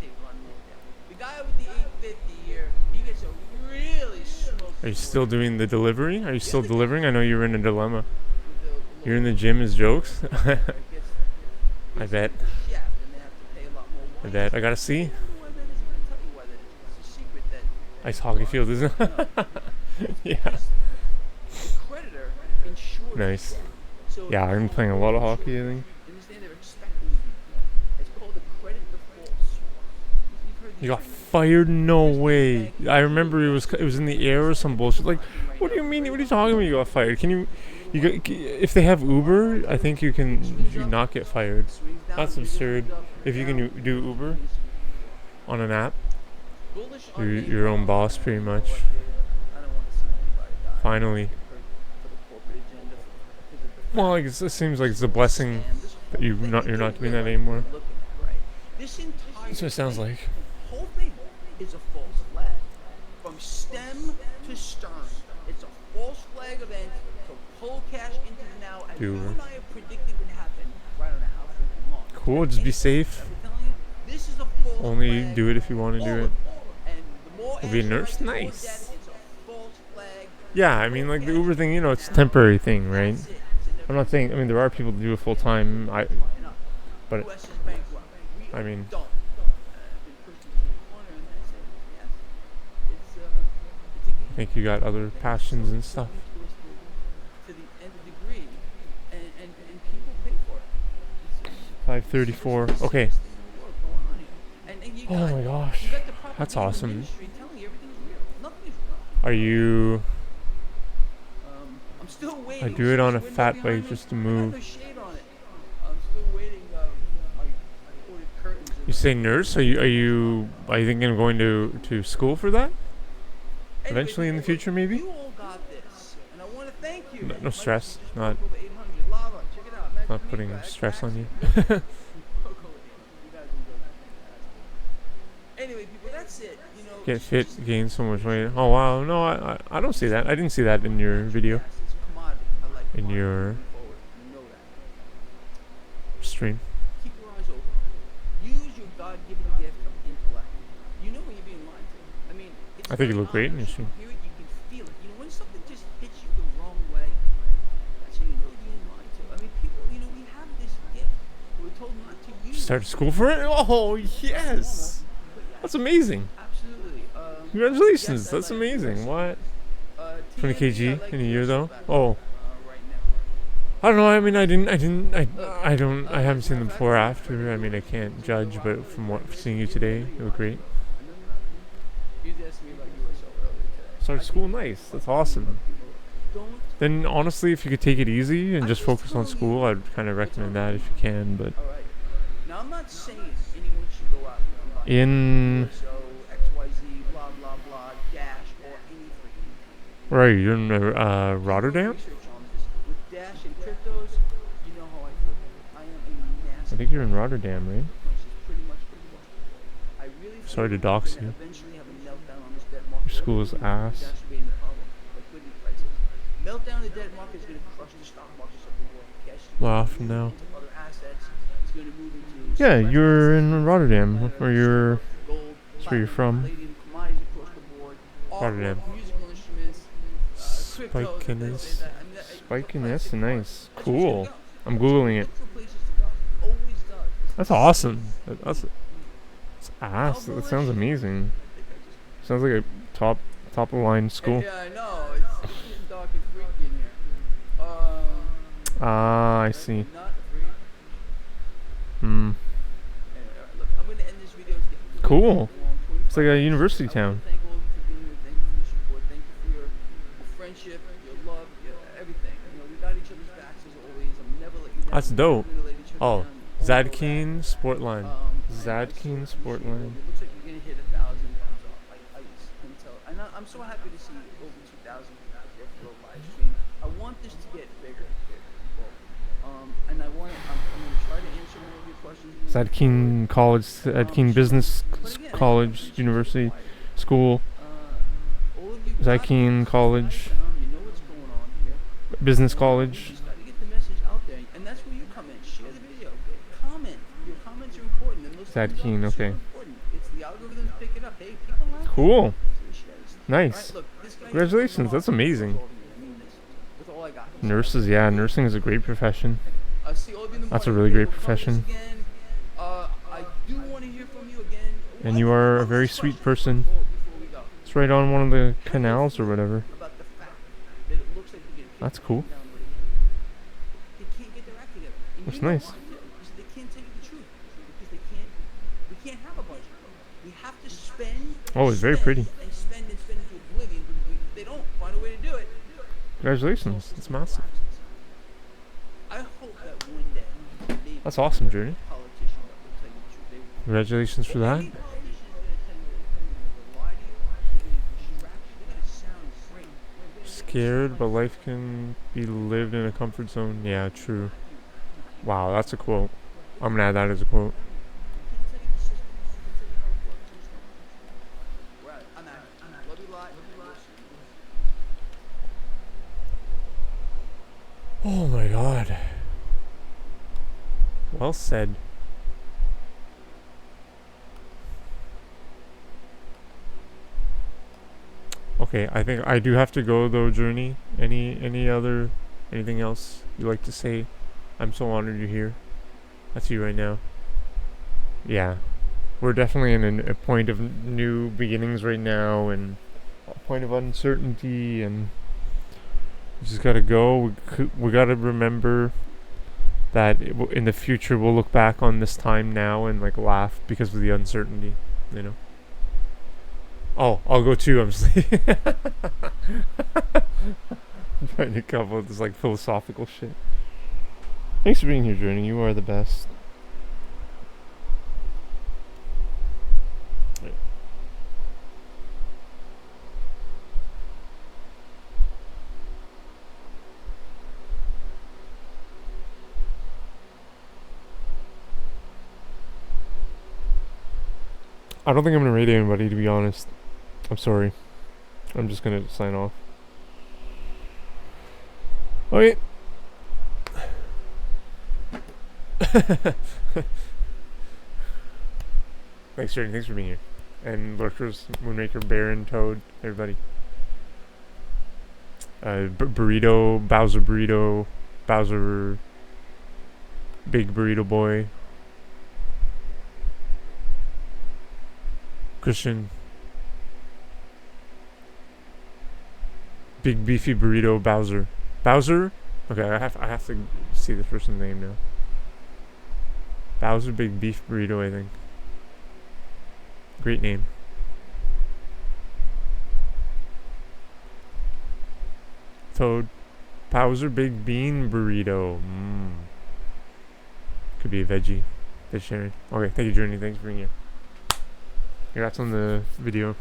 Take one more down. The guy with the 850 here, he gets a really smoked. Are you still doing the delivery? Are you still delivering? I know you're in a dilemma. You're in the gym as jokes. I bet. I bet. I gotta see. Ice hockey field, isn't it? Yeah. Nice. Yeah, I'm playing a lot of hockey, I think. You got fired? No way. I remember it was in the air or some bullshit. Like, what do you mean? What are you talking about? You got fired? Can you if they have Uber, I think you not get fired. That's absurd. If you can do Uber on an app, you're your own boss pretty much. Finally. Well, I guess it seems like it's a blessing that you're not doing that anymore. This entire That's what it sounds like. whole thing is a false flag. From stem to stern, it's a false flag event to pull cash into the now, as you and I have predicted would happen. Right on how freaking long. Cool, just be safe. This is a false Only flag. do it if you want to do it. And the more Will be a action nurse? like this, the more Nice. death, it's a false flag. Yeah, I mean, like the Uber thing, you know, it's a temporary thing, right? I'm not saying, I mean, there are people that do it full time, but, I mean, I think you got other passions and stuff. To the nth degree, and people pay for it. 534. Okay. And you Oh got, my gosh, you got the proper that's people in the awesome. industry telling you everything's real. Nothing is Are you? I'm still waiting. I do it on a fat bike just to move. No shade on it. I'm still waiting. I ordered curtains. You say nurse? Are you thinking of going to school for that? Eventually in the future, maybe? You all got this, and I want to thank you. No stress. Not putting stress on you. Anyway, people, that's it. You know, Get fit, gain so much weight. Oh wow, no, I don't see that. I didn't see that in your video. In your stream. Keep your eyes open. Use your God-given gift of intellect. You know when you're being lied to. I mean, it's I think you very look great in your obvious. stream. You hear it, you can feel it. You know, when something just hits you the wrong way, that's how you know you're being lied to. I mean, people, you know, we have this gift. We're told not to use Start school for it? Oh yes, that's amazing. Absolutely. Congratulations, yes, that's like amazing. What? TNT, 20 kg like in a year though? right Oh. I don't know. I mean, I haven't seen them before or after. I mean, I can't judge, but from seeing you today, you look great. You asked me about USO earlier today. Start school nice. That's awesome. Then honestly, if you could take it easy and just focus on school, I'd kind of recommend that if you can. But Now I'm not saying anyone should go out and buy in USO, XYZ, blah blah blah, Dash, or any freaking. where are you? You're in Rotterdam? Research on this. With Dash and cryptos, you know how I feel. I am a I massive. think you're in Rotterdam, right? Pretty much. I really feel Sorry to we're dox gonna you. eventually have a meltdown on this debt market. Your school is ass. Exacerbating the problem, like liquidity crisis. Meltdown in the debt market is going to crush the stock markets of the world. Cash is Well, gonna from move now. into other assets. It's going to move into Yeah, select you're assets, in Rotterdam, or you're. gold, That's where you're from. palladium, commodities across the board, Rotterdam. artwork, musical instruments, crypto. Spikiness. Spikiness, nice. Cool. I'm googling it. That's awesome. That's ass. That sounds amazing. Sounds like a top of the line school. Yeah, I know. It's getting dark and freaky in here. Ah, I see. Not free. Hmm. Look, I'm going to end this video. It's getting Cool. It's like a university town. Thank all of you for being here. Thank you for your support. Thank you for your friendship, your love, everything. You know, we got each other's backs as always. I'm never let you down. That's dope. We're gonna let each other Oh, down. Zadkeen Sportline. Zadkeen Sportline. It looks like you're gonna hit 1,000 thumbs up. I just can tell. And I'm so happy to see over 2,000 out there for the live stream. I want this to get bigger. And I want. I'm gonna try to answer more of your questions. Zadkeen College, Zadkeen Business College, University, School. Zadkeen College, Business College. Gotta get the message out there, and that's where you come in. Share the video. Comment. Your comments are important. And those Zadkeen, okay. important. It's the algorithms pick it up. Hey, people like Cool. it. Nice. Congratulations. That's amazing. With all I got. Nurses, yeah, nursing is a great profession. I'll see all of you in the That's a morning. really great We'll cover this profession. again. I do want to hear from you again. And you are a very sweet person. It's right on one of the canals or whatever. About the fact that it looks like you're getting That's cool. they can't get their act together. And That's you know nice. why? Because they can't tell you the truth. Because we can't have a budget. We have to spend. Oh, it's very spend, pretty. And spend into oblivion. But they don't find a way to do it. Congratulations. It's massive. I hope that one day. maybe That's awesome, Journey. a politician that will tell you the truth. They will. Congratulations for that. Any politician is going to tell you they're going to lie to you. They're going to distract you. They're going to sound great. Scared, but life can be lived in a comfort zone. Yeah, true. Wow, that's a quote. I'm gonna add that as a quote. Can't tell you the Oh my god. Well said. Okay, I think I do have to go though, Journey. Anything else you'd like to say? I'm so honored you're here. That's you right now. Yeah. We're definitely in a point of new beginnings right now, and a point of uncertainty, and we just gotta go. We gotta remember that in the future we'll look back on this time now and like laugh because of the uncertainty, you know. Oh, I'll go too. I'm just I'm trying to come up with this like philosophical shit. Thanks for being here, Journey. You are the best. I don't think I'm gonna raid anybody, to be honest. I'm sorry. I'm just gonna sign off. Okay. Thanks, Jerry. Thanks for being here. And Lurkers, Moonraker, Baron, Toad, everybody. Burrito, Bowser, Big Burrito Boy, Christian, Big Beefy Burrito, Bowser. Okay, I have to see this person's name now. Bowser Big Beef Burrito, I think. Great name. Toad. Bowser Big Bean Burrito. Could be a veggie. Vegetarian. Okay, thank you, Journey. Thanks for being here. Congrats on the video.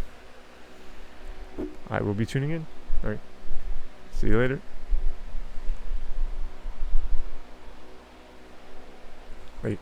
I will be tuning in. Alright. See you later. Bye.